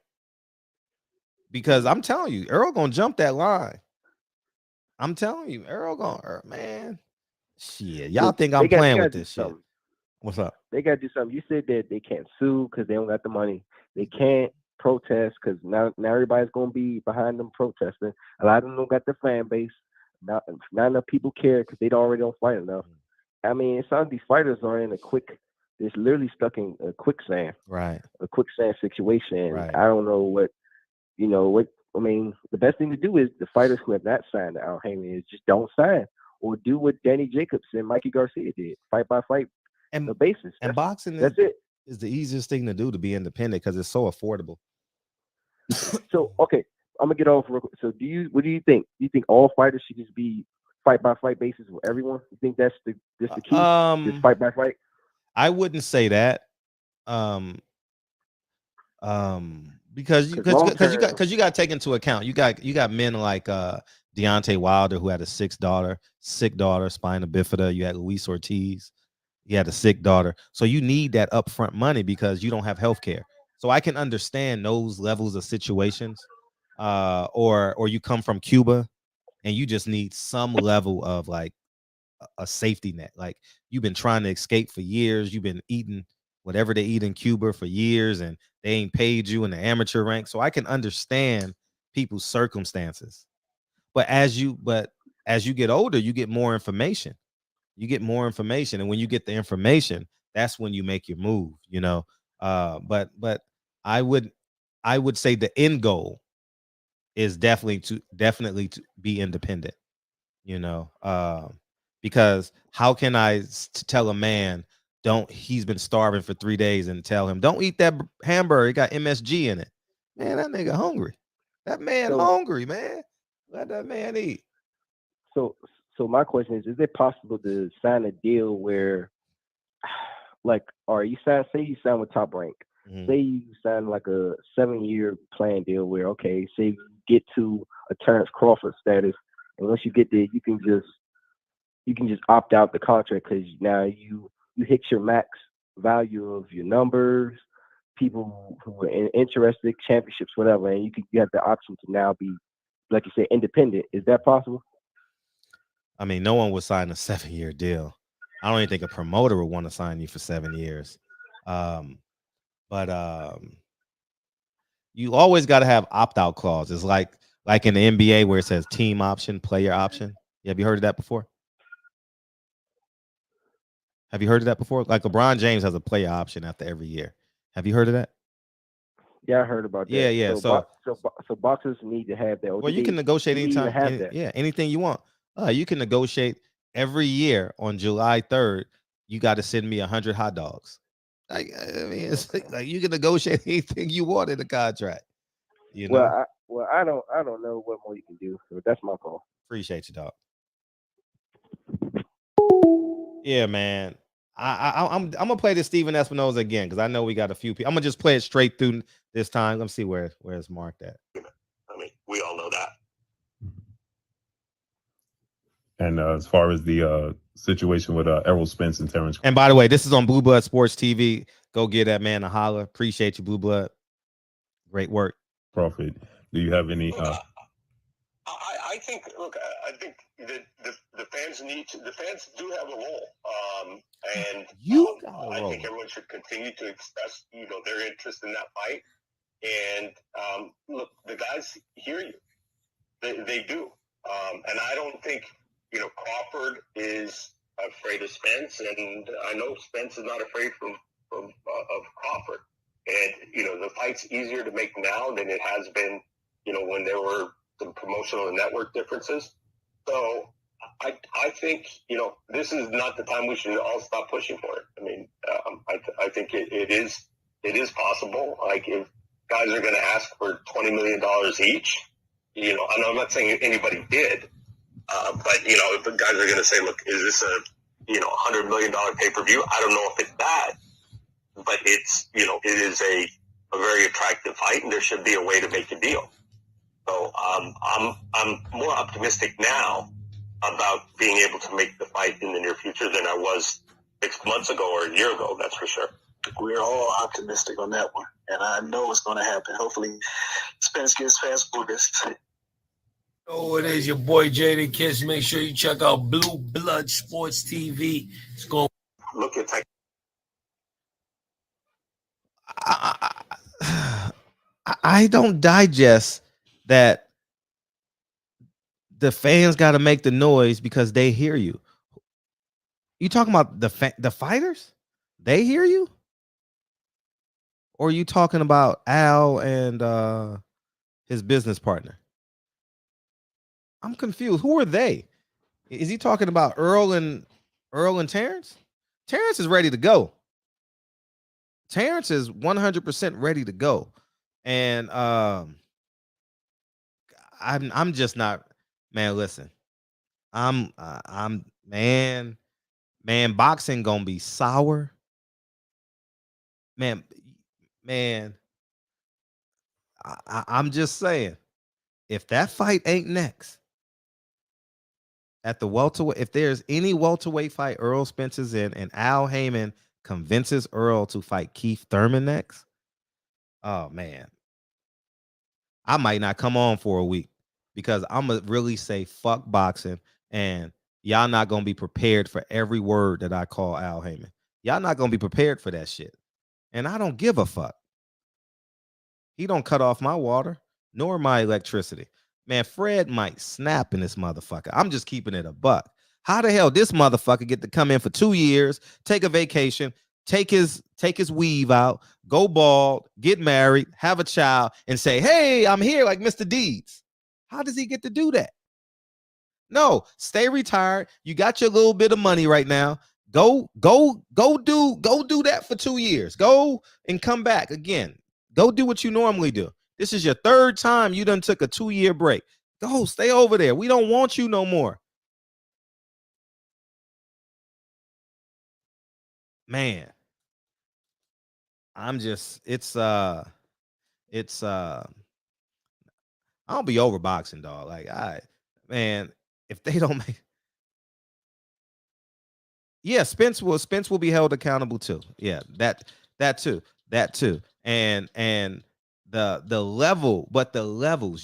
Because I'm telling you, Earl gonna jump that line. I'm telling you, man. Shit, y'all think I'm playing with this shit? What's up? They got to do something. You said that they can't sue because they don't got the money. They can't protest because now everybody's gonna be behind them protesting. A lot of them don't got the fan base. Not enough people care because they already don't fight enough. I mean, some of these fighters are in they're literally stuck in a quicksand. Right. A quicksand situation. Right. I don't know what I mean, the best thing to do is the fighters who have not signed to Al Heyman is just don't sign or do what Danny Jacobs and Mikey Garcia did, fight by fight, and the basis. And boxing that's it. Is the easiest thing to do to be independent because it's so affordable. So, okay, I'm gonna get off real quick. So what do you think? Do you think all fighters should just be fight by fight basis with everyone? You think that's the key? Just fight by fight? I wouldn't say that. Because you got to take into account you got men like Deontay Wilder who had a sick daughter, spina bifida. You had Luis Ortiz, he had a sick daughter. So you need that upfront money because you don't have health care. So I can understand those levels of situations. Or you come from Cuba and you just need some level of like a safety net. Like you've been trying to escape for years. You've been eating whatever they eat in Cuba for years and they ain't paid you in the amateur rank. So I can understand people's circumstances. But as you get older, you get more information. And when you get the information, that's when you make your move, But I would say the end goal is definitely to be independent, because how can I tell a man he's been starving for 3 days and tell him don't eat that hamburger, it got MSG in it? Man, that nigga hungry. That man hungry, man. Let that man eat. So my question is it possible to sign a deal where, like, or say you sign with Top Rank, say you sign like a 7-year plan deal where, okay, say you get to a Terrence Crawford status, and once you get there, you can just opt out the contract because now you hit your max value of your numbers, people who are interested, championships, whatever, and you have the option to now be, like you say, independent. Is that possible? I mean, no one would sign a 7-year deal. I don't even think a promoter would want to sign you for 7 years. But you always got to have opt-out clauses, like in the NBA where it says team option, player option. Have you heard of that before? Like LeBron James has a player option after every year. Have you heard of that? Yeah, I heard about that. Yeah. So boxers need to have that. Well, you can negotiate anytime. Anything you want. You can negotiate every year on July 3rd. You got to send me 100 hot dogs. Like, I mean, it's like you can negotiate anything you want in the contract. Well, I don't know what more you can do. So that's my call. Appreciate you, dog. Yeah, man. I'm gonna play this Steven Espinoza again because I know we got a few people. I'm gonna just play it straight through this time. Let's see where it's marked at. I mean, we all know that. And as far as the situation with Errol Spence and Terrence. And by the way, this is on Blue Blood Sports TV. Go give that man a holler. Appreciate you, Blue Blood. Great work. Crawford, do you have any? I think. Look, I think the fans the fans do have a role, and I think everyone should continue to express, their interest in that fight. And look, the guys hear you. They do, and I don't think Crawford is afraid of Spence, and I know Spence is not afraid of Crawford. And the fight's easier to make now than it has been, when there were some promotional and network differences. So I think, this is not the time we should all stop pushing for it. I mean, I think it is possible. Like, if guys are going to ask for $20 million each, and I'm not saying anybody did, but, if the guys are going to say, look, is this a, $100 million pay-per-view? I don't know if it's that, but it's, it is a very attractive fight, and there should be a way to make a deal. So I'm more optimistic now about being able to make the fight in the near future than I was 6 months ago or a year ago. That's for sure. We're all optimistic on that one, and I know it's going to happen. Hopefully, Spence gets past Lucas. Oh, it is your boy Jaden Kiss. Make sure you check out Blue Blood Sports TV. It's going. Look at I don't digest that the fans got to make the noise because they hear you. You talking about the fighters? They hear you? Or are you talking about Al and his business partner? I'm confused. Who are they? Is he talking about Earl and Terrence? Terrence is ready to go. Terrence is 100% ready to go. And I'm just not, man, listen. I'm man, boxing gonna be sour. Man, I'm just saying, if that fight ain't next at the welterweight, if there's any welterweight fight Earl Spence is in and Al Heyman convinces Earl to fight Keith Thurman next, oh man, I might not come on for a week because I'm gonna really say fuck boxing, and y'all not gonna be prepared for every word that I call Al Heyman. Y'all not gonna be prepared for that shit. And I don't give a fuck. He don't cut off my water nor my electricity. Man, Fred might snap in this motherfucker. I'm just keeping it a buck. How the hell this motherfucker get to come in for 2 years, take a vacation, take his weave out, go bald, get married, have a child, and say, hey, I'm here like Mr. Deeds? How does he get to do that? No, stay retired. You got your little bit of money right now. Go do that for 2 years. Go and come back again. Go do what you normally do. This is your third time you done took a 2-year break. Go stay over there. We don't want you no more. Man, I'm just, I don't be over boxing, dog. Like, man, if they don't make, yeah, Spence will be held accountable too. Yeah, that too. And the level, but the levels,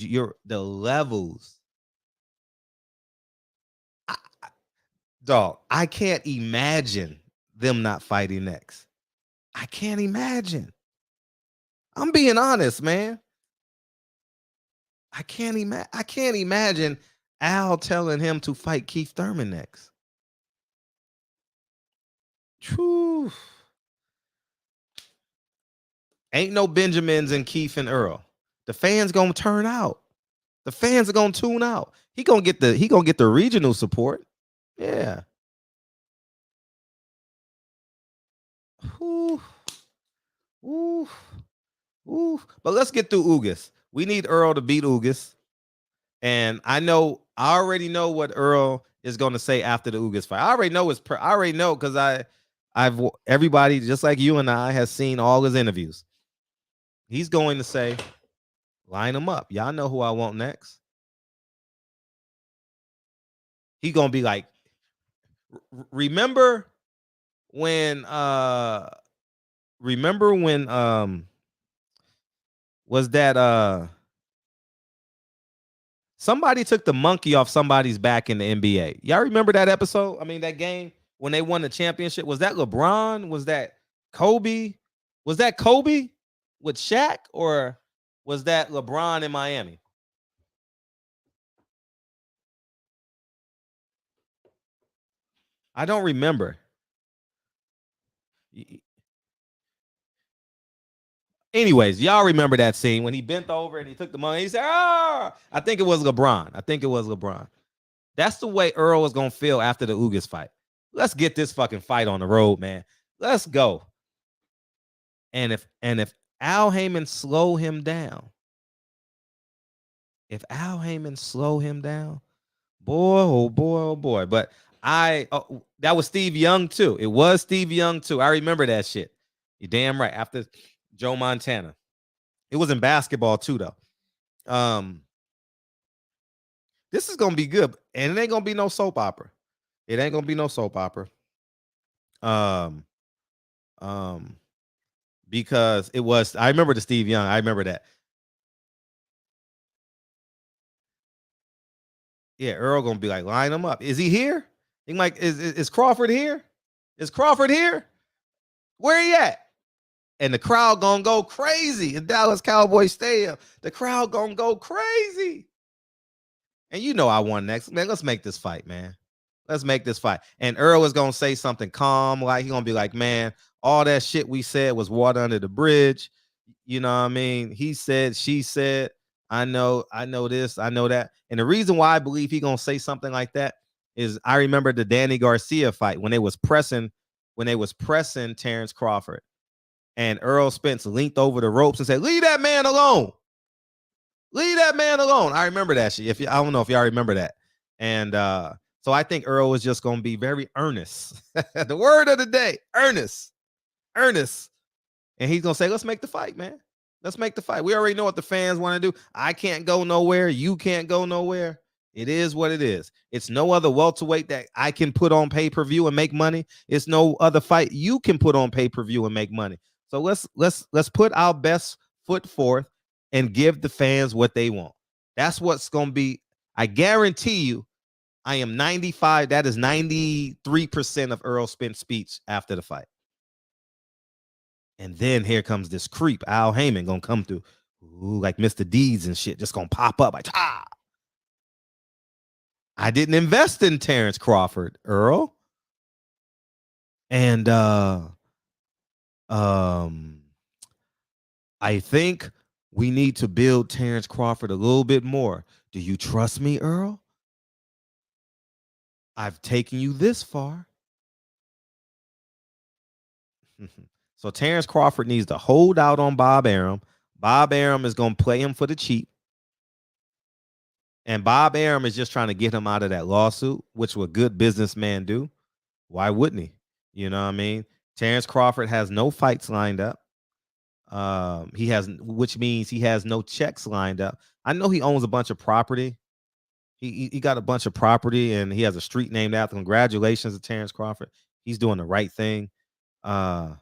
dog, I can't imagine them not fighting next. I can't imagine. I'm being honest, man. I can't imagine Al telling him to fight Keith Thurman next. Whew. Ain't no Benjamins and Keith and Earl. The fans gonna turn out. The fans are gonna tune out. He gonna get the regional support. Yeah. Ooh. Ooh. Ooh. But let's get through Ugas. We need Earl to beat Ugas. And I already know what Earl is going to say after the Ugas fight. I already know because I've everybody just like you and I has seen all his interviews. He's going to say, line them up. Y'all know who I want next. He's going to be like, remember when was that somebody took the monkey off somebody's back in the NBA? Y'all remember that episode? I mean, that game when they won the championship. Was that LeBron? Was that Kobe? Was that Kobe with Shaq, or was that LeBron in Miami? I don't remember. Anyways, y'all remember that scene when he bent over and he took the money. He said, "Ah!" I think it was LeBron. That's the way Earl was gonna feel after the Ugas fight. Let's get this fucking fight on the road, man. Let's go. And if Al Heyman slow him down, boy, oh boy, oh boy. But that was Steve Young too. It was Steve Young too. I remember that shit. You're damn right. After Joe Montana. It was in basketball too, though. This is gonna be good, and it ain't gonna be no soap opera. It ain't gonna be no soap opera. Because it was. I remember the Steve Young. I remember that. Yeah, Earl gonna be like, line him up. Is he here? He like, is Crawford here? Is Crawford here? Where he at? And the crowd gonna go crazy in Dallas Cowboys Stadium. The crowd gonna go crazy. And you know I won next. Man, let's make this fight, man. Let's make this fight. And Earl is gonna say something calm, like he gonna be like, man, all that shit we said was water under the bridge. You know what I mean? He said, she said, I know this, I know that. And the reason why I believe he gonna say something like that is I remember the Danny Garcia fight when they was pressing Terrence Crawford. And Earl Spence leaned over the ropes and said, leave that man alone. Leave that man alone. I remember that shit. I don't know if y'all remember that. And so I think Earl was just gonna be very earnest. The word of the day, earnest. And he's gonna say, let's make the fight, man. Let's make the fight. We already know what the fans want to do. I can't go nowhere. You can't go nowhere. It is what it is. It's no other welterweight that I can put on pay-per-view and make money. It's no other fight you can put on pay-per-view and make money. So let's put our best foot forth and give the fans what they want. That's what's gonna be. I guarantee you, I am 95. That is 93% of Earl Spence's speech after the fight. And then here comes this creep, Al Heyman, gonna come through, like Mr. Deeds and shit, just gonna pop up like, ah. I didn't invest in Terrence Crawford, Earl. And I think we need to build Terrence Crawford a little bit more. Do you trust me, Earl? I've taken you this far. So Terrence Crawford needs to hold out on Bob Arum. Bob Arum is going to play him for the cheap. And Bob Arum is just trying to get him out of that lawsuit, which would a good businessman do. Why wouldn't he? You know what I mean? Terrence Crawford has no fights lined up. Which means he has no checks lined up. I know he owns a bunch of property. He got a bunch of property and he has a street named after him. Congratulations to Terrence Crawford. He's doing the right thing. But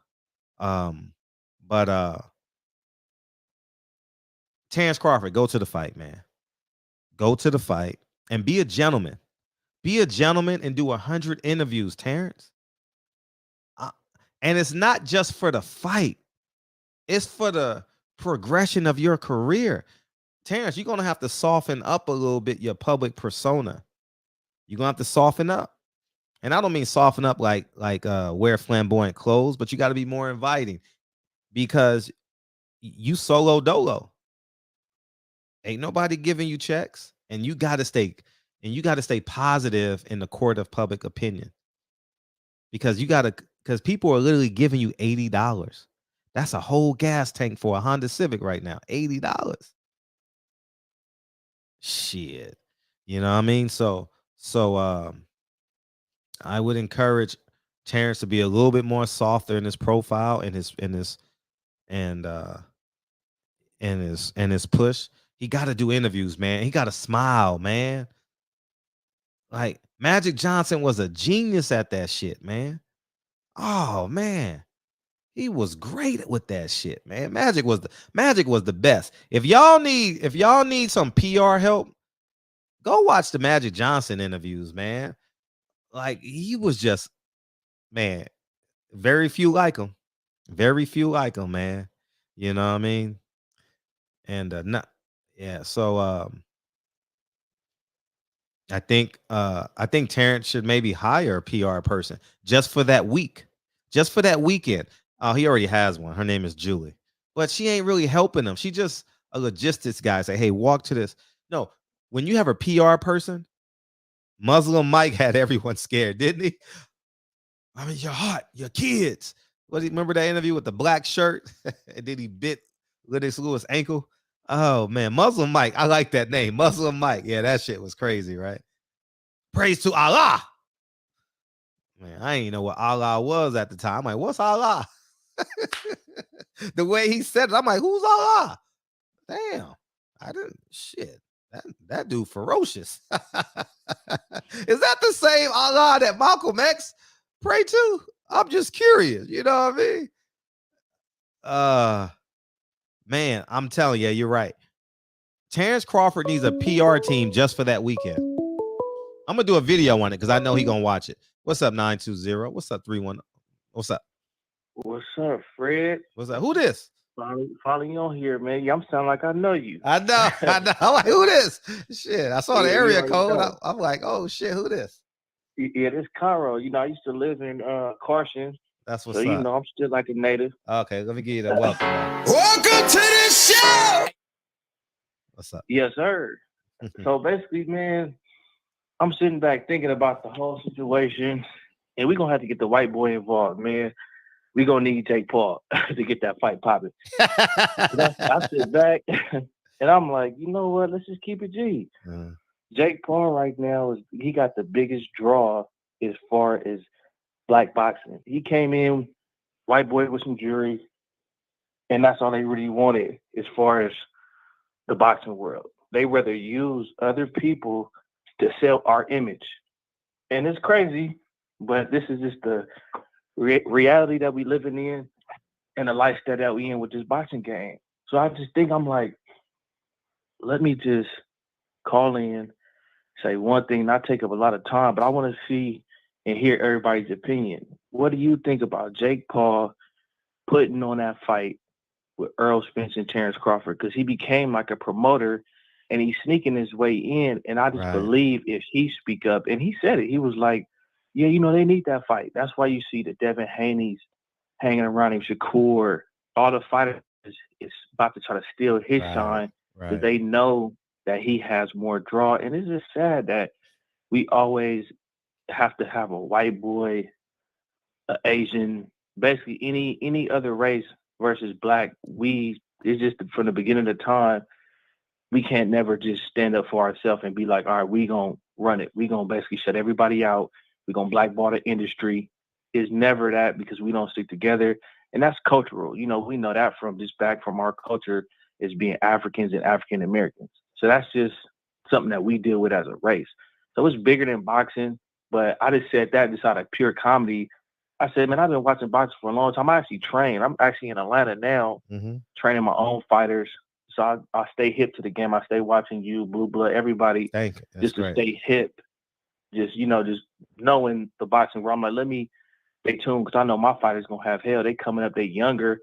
Terrence Crawford, go to the fight, man. Go to the fight and be a gentleman. Be a gentleman and do 100 interviews, Terrence. And it's not just for the fight. It's for the progression of your career. Terrence, you're going to have to soften up a little bit your public persona. You're going to have to soften up. And I don't mean soften up like wear flamboyant clothes, but you got to be more inviting because you solo dolo. Ain't nobody giving you checks, and you got to stay positive in the court of public opinion. Because people are literally giving you $80. That's a whole gas tank for a Honda Civic right now. $80. Shit. You know what I mean? So I would encourage Terrence to be a little bit more softer in his profile and his push. He got to do interviews, man. He got to smile, man. Like Magic Johnson was a genius at that shit, man. Oh man, he was great with that shit, man. Magic was the best. If y'all need some PR help, go watch the Magic Johnson interviews, man. Like he was just, man, very few like him. Very few like him, man. You know what I mean? And so I think Terrence should maybe hire a PR person just for that week. Just for that weekend. Oh, he already has one. Her name is Julie. But she ain't really helping him. She just a logistics guy. Say, hey, walk to this. No, when you have a PR person, Muslim Mike had everyone scared, didn't he? I mean, your heart, your kids. Remember that interview with the black shirt? And then he bit Lennox Lewis' ankle. Oh man, Muslim Mike. I like that name, Muslim Mike. Yeah, that shit was crazy, right? Praise to Allah. Man, I didn't know what Allah was at the time. I'm like, what's Allah? The way he said it, I'm like, who's Allah? Damn, I didn't shit. That dude ferocious. Is that the same Allah that Malcolm X pray to? I'm just curious. You know what I mean? Man, I'm telling you, you're right. Terrence Crawford needs a PR team just for that weekend. I'm gonna do a video on it because I know he gonna watch it. What's up, 920? What's up, 31? What's up? What's up, Fred? What's up? Who this? Following you on here, man. I'm sound like I know you. I know. I'm like, who this? Shit. I saw the area code. I'm like, oh shit, who this? Yeah, this Cairo. I used to live in Carson. That's what's up. So I'm still like a native. Okay, let me give you the welcome. Welcome to the show. What's up? Yes, sir. So basically, man, I'm sitting back thinking about the whole situation, and we're gonna have to get the white boy involved, man. We're gonna need Jake Paul to get that fight popping. I sit back and I'm like, you know what? Let's just keep it G. Jake Paul right now he got the biggest draw as far as black boxing. He came in, white boy with some jury, and that's all they really wanted as far as the boxing world. They rather use other people to sell our image. And it's crazy, but this is just the reality that we living in and the lifestyle that we in with this boxing game. So I just think I'm like, let me just call in, say one thing, not take up a lot of time, but I want to see and hear everybody's opinion. What do you think about Jake Paul putting on that fight with Errol Spence and Terrence Crawford? Because he became like a promoter and he's sneaking his way in. And I just believe if he speak up, and he said it, he was like, yeah, they need that fight. That's why you see the Devin Haney's hanging around him, Shakur, all the fighters is about to try to steal his shine because they know that he has more draw. And it's just sad that we always have to have a white boy, an Asian, basically any other race versus black. It's just from the beginning of the time, we can't never just stand up for ourselves and be like, all right, we gonna run it. We gonna basically shut everybody out. We're going to blackball the industry. It's never that because we don't stick together. And that's cultural. We know that from just back from our culture as being Africans and African Americans. So that's just something that we deal with as a race. So it's bigger than boxing. But I just said that just out of pure comedy. I said, man, I've been watching boxing for a long time. I actually train. I'm actually in Atlanta now, training my own fighters. So I stay hip to the game. I stay watching you, Blue Blood, everybody, just to stay hip. Just knowing the boxing where I'm like, let me stay tuned because I know my fighters gonna have hell. They coming up, they younger,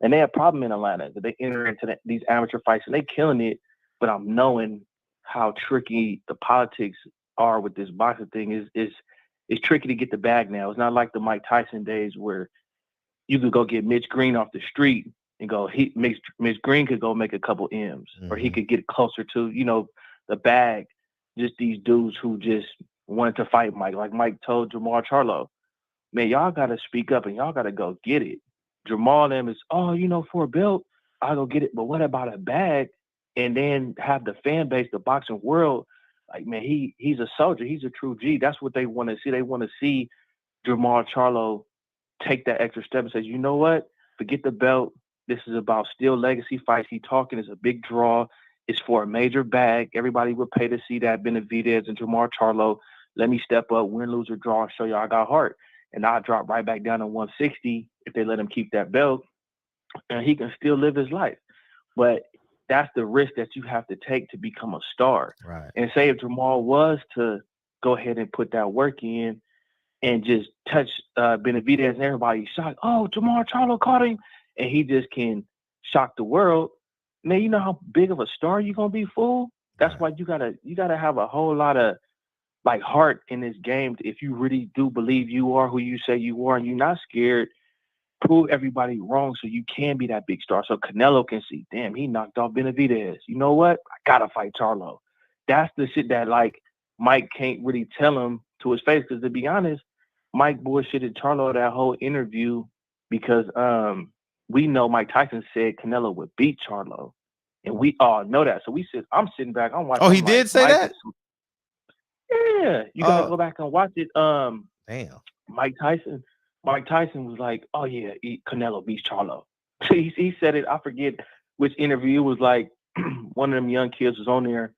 and they have a problem in Atlanta. They enter into these amateur fights and they killing it. But I'm knowing how tricky the politics are with this boxing thing. It's tricky to get the bag now. It's not like the Mike Tyson days where you could go get Mitch Green off the street and go. Mitch Green could go make a couple M's, or he could get closer to the bag. Just these dudes who just wanted to fight Mike. Like Mike told Jermall Charlo, man, y'all got to speak up and y'all got to go get it. Jermall them is, for a belt, I'll go get it. But what about a bag? And then have the fan base, the boxing world, like, man, he's a soldier. He's a true G. That's what they want to see. They want to see Jermall Charlo take that extra step and say, you know what? Forget the belt. This is about still legacy fights. He talking is a big draw. It's for a major bag. Everybody would pay to see that. Benavidez and Jermall Charlo. Let me step up, win, lose, or draw, and show you I got heart. And I'll drop right back down to 160 if they let him keep that belt. And he can still live his life. But that's the risk that you have to take to become a star. Right. And say if Jermall was to go ahead and put that work in and just touch Benavidez and everybody shocked, oh, Jermall Charlo caught him, and he just can shock the world. Man, you know how big of a star you're gonna be, fool? That's why you gotta have a whole lot of like heart in this game. If you really do believe you are who you say you are and you're not scared, prove everybody wrong so you can be that big star. So Canelo can see, damn, he knocked off Benavidez. You know what? I gotta fight Charlo. That's the shit that like Mike can't really tell him to his face because, to be honest, Mike bullshitted Charlo that whole interview because we know Mike Tyson said Canelo would beat Charlo, and we all know that. So I'm sitting back, I'm watching. Oh, he did say that? Yeah, you gotta go back and watch it. Damn. Mike Tyson was like, "Oh yeah, Canelo beats Charlo." he said it. I forget which interview. It was like one of them young kids was on there,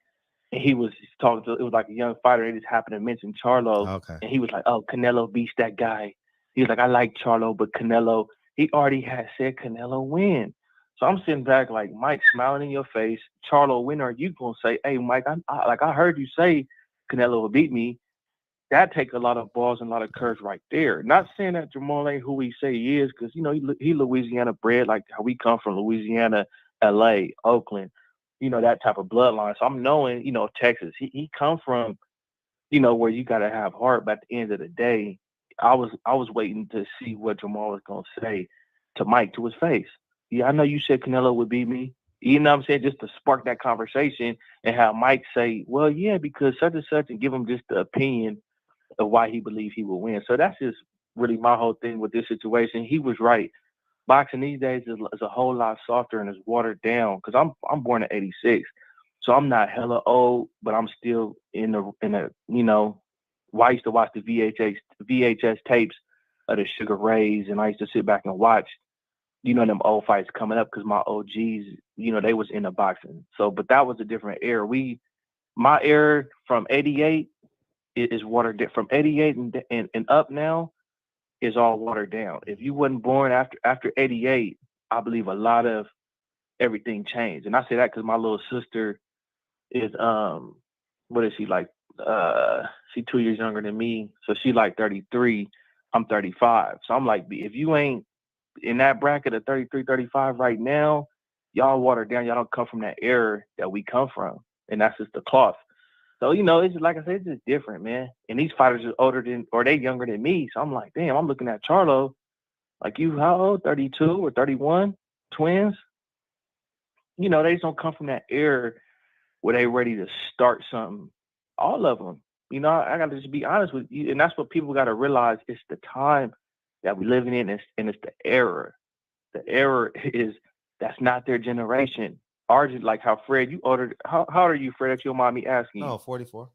and he was talking to. It was like a young fighter. They just happened to mention Charlo, Okay. and he was like, "Oh, Canelo beats that guy." He was like, "I like Charlo, but Canelo." He already had said Canelo win. So I'm sitting back like, Mike, smiling in your face. Charlo, when are you gonna say, "Hey, Mike, I heard you say Canelo will beat me"? That take a lot of balls and a lot of courage right there. Not saying that Jermall ain't who he say he is, because he Louisiana bred, like how we come from Louisiana, LA, Oakland, that type of bloodline. So I'm knowing, Texas. He come from, where you gotta have heart. But at the end of the day, I was waiting to see what Jermall was gonna say to Mike to his face. Yeah, I know you said Canelo would beat me. You know what I'm saying? Just to spark that conversation and have Mike say, well, yeah, because such and such, and give him just the opinion of why he believed he would win. So that's just really my whole thing with this situation. He was right. Boxing these days is a whole lot softer and is watered down, because I'm born in '86, so I'm not hella old, but I'm still in a I used to watch the VHS tapes of the Sugar Rays, and I used to sit back and watch them old fights coming up, because my OGs, they was into boxing. So, but that was a different era. My era from '88 is watered down. From '88 and up now is all watered down. If you wasn't born after '88, I believe a lot of everything changed. And I say that because my little sister is what is she like? She 2 years younger than me, so she like 33. I'm 35. So I'm like, if you ain't in that bracket of 33, 35 right now, y'all watered down. Y'all don't come from that era that we come from, and that's just the cloth. So, it's like I said, it's just different, man. And these fighters are older than, or they younger than me. So I'm like, damn, I'm looking at Charlo. Like, you how old? 32 or 31? Twins? They just don't come from that era where they ready to start something. All of them. I got to just be honest with you. And that's what people got to realize. It's the time that we're living in, and it's the era. The era is, that's not their generation. Arjun, like how Fred, you ordered. How old are you, Fred? If you don't mind me asking. No, 44.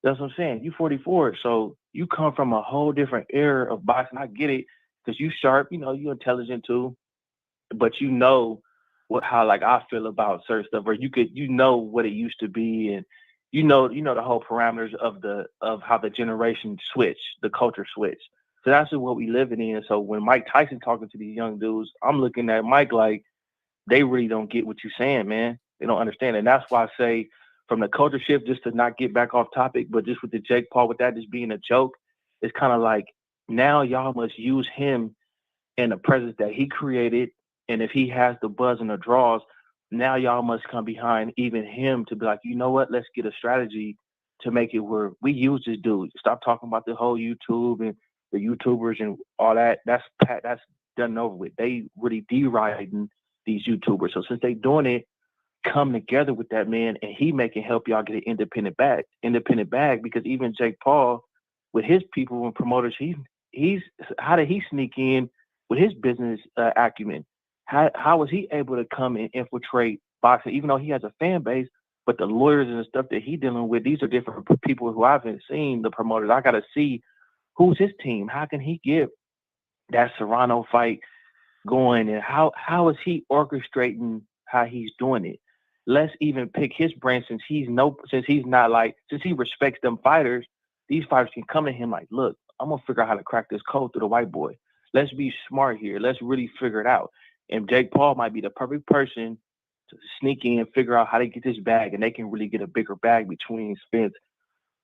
That's what I'm saying. You 44, so you come from a whole different era of boxing. I get it, because you sharp. You intelligent too, but how like I feel about certain stuff, or you know what it used to be, and you know the whole parameters of how the generation switch, the culture switch. So that's just what we living in. So when Mike Tyson talking to these young dudes, I'm looking at Mike like, they really don't get what you're saying, man. They don't understand. And that's why I say, from the culture shift, just to not get back off topic, but just with the Jake Paul, with that just being a joke, it's kind of like, now y'all must use him and the presence that he created. And if he has the buzz and the draws, now y'all must come behind even him to be like, you know what, let's get a strategy to make it where we use this dude. Stop talking about the whole YouTube and the YouTubers and all that. That's done and over with. They really deriding these YouTubers. So since they doing it, come together with that man, and he making help y'all get an independent bag, because even Jake Paul with his people and promoters, he's how did he sneak in with his business acumen? How was he able to come and infiltrate boxing, even though he has a fan base? But the lawyers and the stuff that he dealing with, these are different people who I haven't seen. The promoters, I got to see who's his team. How can he get that Serrano fight going, and how is he orchestrating how he's doing it? Let's even pick his brain, since he respects them fighters. These fighters can come to him like, look, I'm gonna figure out how to crack this code through the white boy. Let's be smart here. Let's really figure it out. And Jake Paul might be the perfect person to sneak in and figure out how to get this bag, and they can really get a bigger bag between Spence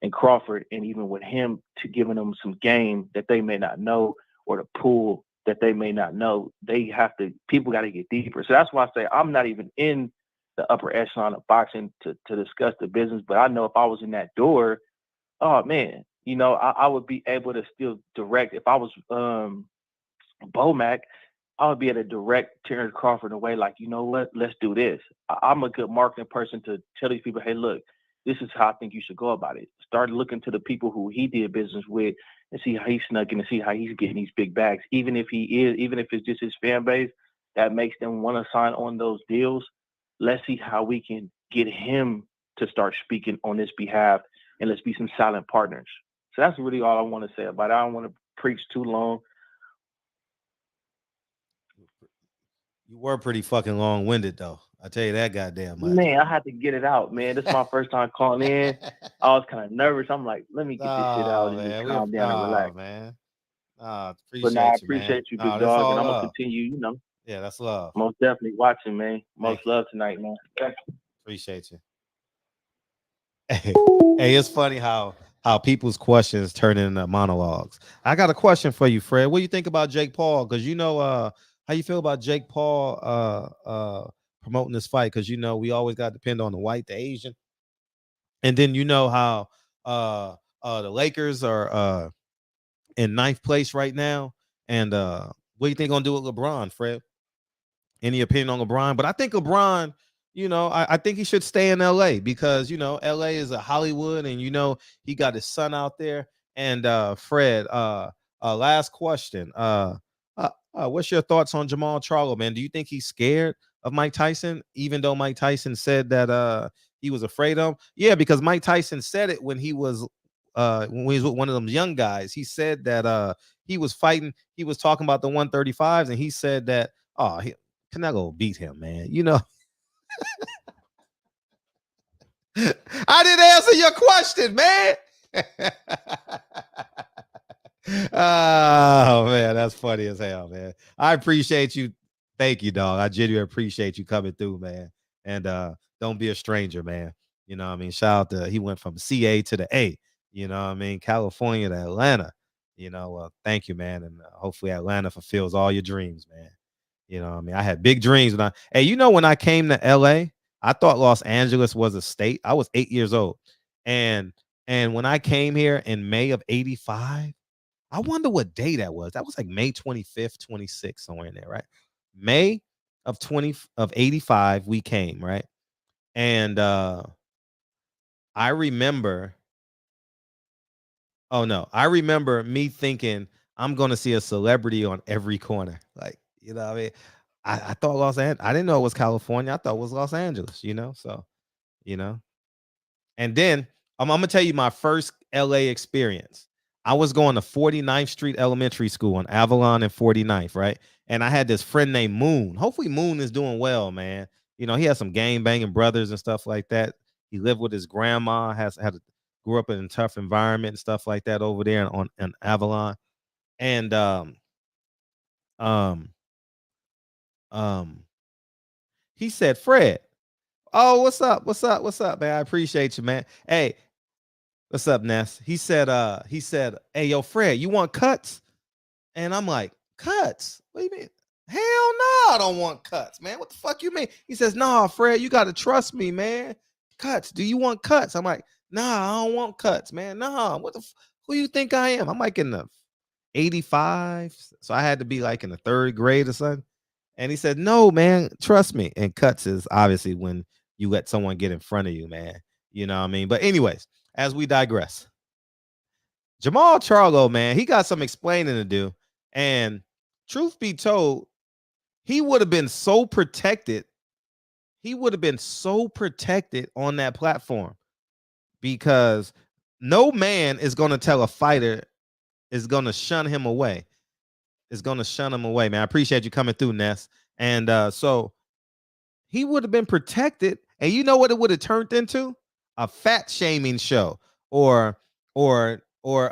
and Crawford, and even with him, to giving them some game that they may not know, or the pool that they may not know. People got to get deeper. So that's why I say I'm not even in the upper echelon of boxing to discuss the business. But I know if I was in that door, oh man, I would be able to still direct. If I was Bomac, I would be able to direct Terrence Crawford in a way like, you know what, let's do this. I'm a good marketing person to tell these people, hey, look, this is how I think you should go about it. Start looking to the people who he did business with and see how he's snuck in and see how he's getting these big bags. Even if it's just his fan base that makes them want to sign on those deals, let's see how we can get him to start speaking on this behalf, and let's be some silent partners. So that's really all I want to say about it. I don't want to preach too long. You were pretty fucking long-winded, though. I tell you that goddamn much. Man, I had to get it out, man. This is my first time calling in. I was kind of nervous. I'm like, let me get this shit out and just calm down and relax. Man. But no, I appreciate you, big dog, and I'm gonna continue. You know. Yeah, that's love. Most definitely watching, man. Most love tonight, man. Thank you. Appreciate you. Hey, it's funny how people's questions turn into monologues. I got a question for you, Fred. What do you think about Jake Paul? Because you know, how you feel about Jake Paul promoting this fight? Because you know we always got to depend on the white, the Asian, and then you know how the Lakers are in ninth place right now. And what do you think gonna do with LeBron, Fred? Any opinion on LeBron? But I think LeBron, you know, I think he should stay in LA because, you know, LA is a Hollywood and, you know, he got his son out there. And Fred, last question. What's your thoughts on Jermall Charlo, man? Do you think he's scared of Mike Tyson, even though Mike Tyson said that he was afraid of him? Yeah, because Mike Tyson said it when he was with one of them young guys. He said that he was fighting, he was talking about the 135s, and he said that, Canelo beat him, man. You know, I didn't answer your question, man. Oh, man, that's funny as hell, man. I appreciate you. Thank you, dog. I genuinely appreciate you coming through, man. And don't be a stranger, man. You know what I mean? Shout out to, he went from CA to the A, you know what I mean? California to Atlanta. You know, thank you, man. And hopefully Atlanta fulfills all your dreams, man. You know what I mean? I had big dreams when when I came to LA, I thought Los Angeles was a state. I was 8 years old. And when I came here in May of 85, I wonder what day that was. That was like May 25th, 26th, somewhere in there, right? May of 85, we came, right? And I remember me thinking I'm gonna see a celebrity on every corner. Like, you know what I mean? I thought Los Angeles, I didn't know it was California. I thought it was Los Angeles, you know? So, you know. And then I'm gonna tell you my first LA experience. I was going to 49th Street Elementary School on Avalon and 49th, right? And I had this friend named Moon. Hopefully Moon is doing well, man. You know, he has some gang banging brothers and stuff like that. He lived with his grandma, grew up in a tough environment and stuff like that over there on Avalon. And he said, Fred, oh, what's up, man? I appreciate you, man. Hey, what's up, Ness? He said, hey, yo, Fred, you want cuts? And I'm like, cuts? What do you mean? Hell no, I don't want cuts, man. What the fuck you mean? He says, nah, Fred, you got to trust me, man. Cuts. Do you want cuts? I'm like, nah, I don't want cuts, man. Nah, who you think I am? I'm like in the 85. So I had to be like in the 3rd grade or something. And he said, no, man, trust me. And cuts is obviously when you let someone get in front of you, man. You know what I mean? But anyways, as we digress, Jermall Charlo, man, he got some explaining to do. And truth be told, he would have been so protected. He would have been so protected on that platform because no man is going to tell a fighter is going to shun him away. Is going to shun him away, man. I appreciate you coming through, Ness. And so he would have been protected. And you know what it would have turned into? A fat shaming show. Or for real,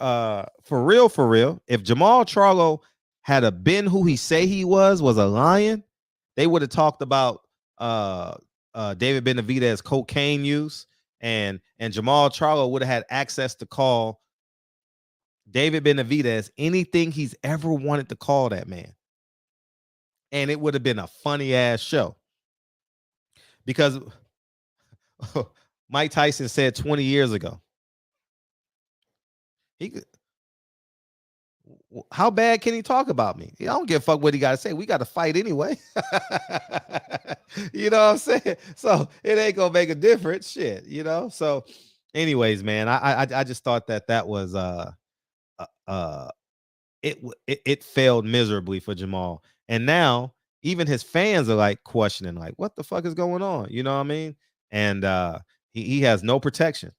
if Jermall Charlo had a been who he say he was a lion, they would have talked about David Benavidez cocaine use, and Jermall Charlo would have had access to call David Benavidez anything he's ever wanted to call that man. And it would have been a funny ass show. Because Mike Tyson said 20 years ago, How bad can he talk about me? I don't give a fuck what he got to say. We got to fight anyway. You know what I'm saying? So it ain't gonna make a difference. Shit, you know. So, anyways, man, I just thought that was it failed miserably for Jermall, and now even his fans are like questioning, like, what the fuck is going on? You know what I mean? And he has no protection.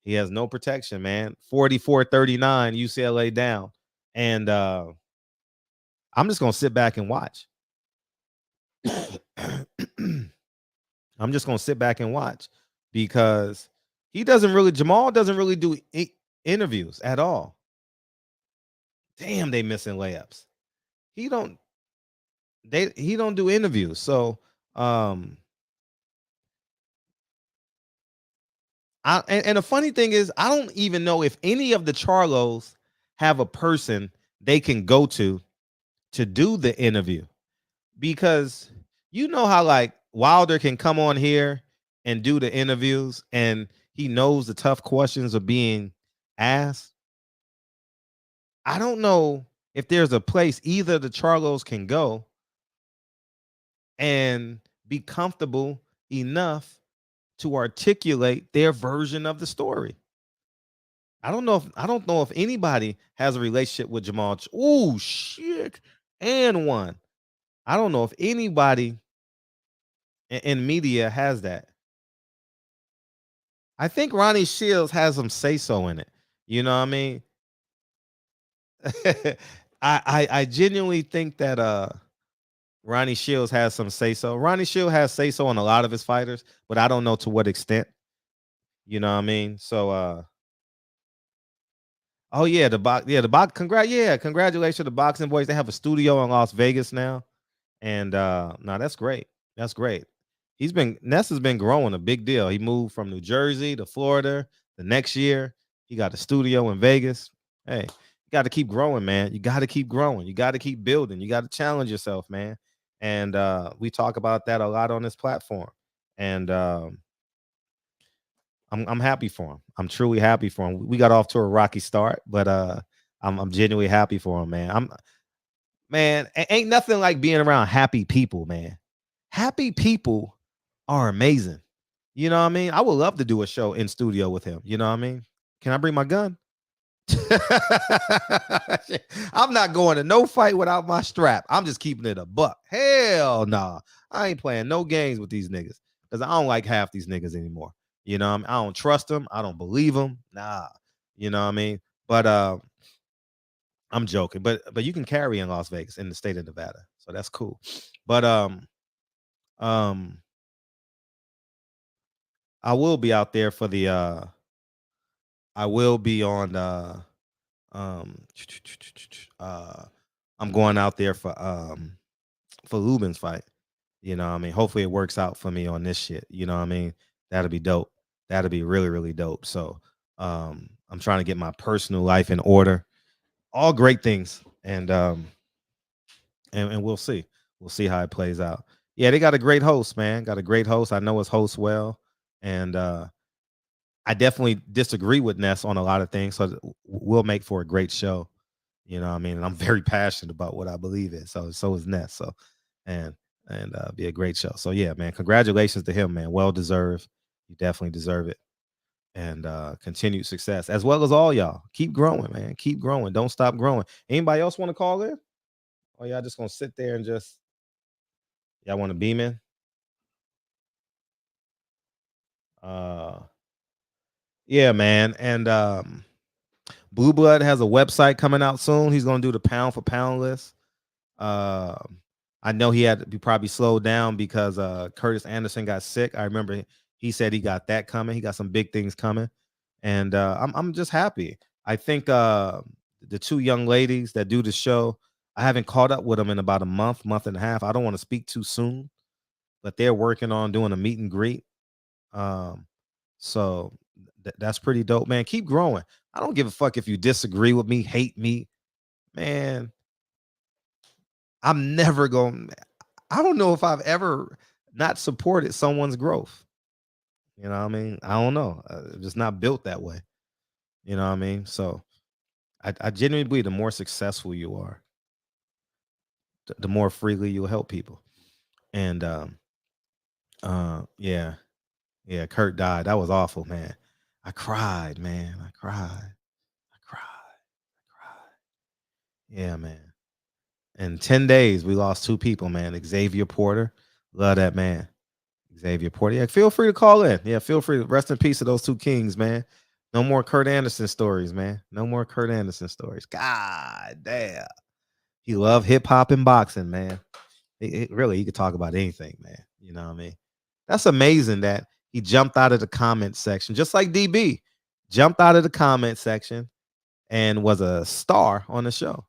He has no protection, man. 44-39, UCLA down. And I'm just gonna sit back and watch. I'm just gonna sit back and watch because Jermall doesn't really do interviews at all. Damn, they missing layups. He don't do interviews. So and the funny thing is, I don't even know if any of the Charlos have a person they can go to do the interview, because you know how like Wilder can come on here and do the interviews and he knows the tough questions are being asked. I don't know if there's a place either the Charlos can go and be comfortable enough to articulate their version of the story. I don't know if anybody has a relationship with Jermall. Oh shit. And one. I don't know if anybody in media has that. I think Ronnie Shields has some say-so in it. You know what I mean? I genuinely think that Ronnie Shields has some say-so. Ronnie Shields has say-so on a lot of his fighters, but I don't know to what extent. You know what I mean? So oh yeah, congratulations to the Boxing Boys. They have a studio in Las Vegas now. And no, that's great. That's great. Ness has been growing, a big deal. He moved from New Jersey to Florida. The next year, he got a studio in Vegas. Hey, you got to keep growing, man. You got to keep growing. You got to keep building. You got to challenge yourself, man. And we talk about that a lot on this platform. And I'm happy for him. I'm truly happy for him. We got off to a rocky start, but I'm genuinely happy for him, man. Man, ain't nothing like being around happy people, man. Happy people are amazing. You know what I mean? I would love to do a show in studio with him. You know what I mean? Can I bring my gun? I'm not going to no fight without my strap. I'm just keeping it a buck. Hell nah. I ain't playing no games with these niggas because I don't like half these niggas anymore. You know what I mean? I don't trust them. I don't believe them. Nah. You know what I mean? But I'm joking. But you can carry in Las Vegas, in the state of Nevada. So that's cool. But I will be out there for the I will be on I'm going out there for Lubin's fight. You know what I mean? Hopefully it works out for me on this shit. You know what I mean? That'll be dope. That'll be really, really dope. So I'm trying to get my personal life in order. All great things. And we'll see. We'll see how it plays out. Yeah, they got a great host, man. Got a great host. I know his host well. And I definitely disagree with Ness on a lot of things. So we'll make for a great show. You know what I mean? And I'm very passionate about what I believe in. So is Ness. So and be a great show. So yeah, man, congratulations to him, man. Well deserved. You definitely deserve it. And continued success, as well as all y'all. Keep growing, man. Keep growing. Don't stop growing. Anybody else want to call in? Or y'all just gonna sit there and just y'all want to beam in? Yeah, man. And Blue Blood has a website coming out soon. He's gonna do the pound for pound list. I know he had to be probably slowed down because Curtis Anderson got sick. I remember he said he got that coming. He got some big things coming. And I'm just happy. I think the two young ladies that do the show, I haven't caught up with them in about a month and a half. I don't want to speak too soon, but they're working on doing a meet and greet. So that's pretty dope, man. Keep growing. I don't give a fuck if you disagree with me, hate me, man. I'm never going. I don't know if I've ever not supported someone's growth. You know what I mean? I don't know. I'm just not built that way. You know what I mean? So I genuinely believe the more successful you are, the more freely you'll help people. And yeah, Kurt died. That was awful, man. I cried, man. I cried. Yeah, man. In 10 days, we lost 2 people, man. Xavier Porter. Love that man. Xavier Porter. Yeah, feel free to call in. Yeah, feel free to rest in peace to those 2 kings, man. No more Kurt Anderson stories, man. No more Kurt Anderson stories. God damn. He loved hip hop and boxing, man. Really, he could talk about anything, man. You know what I mean? That's amazing that he jumped out of the comment section, just like DB jumped out of the comment section and was a star on the show.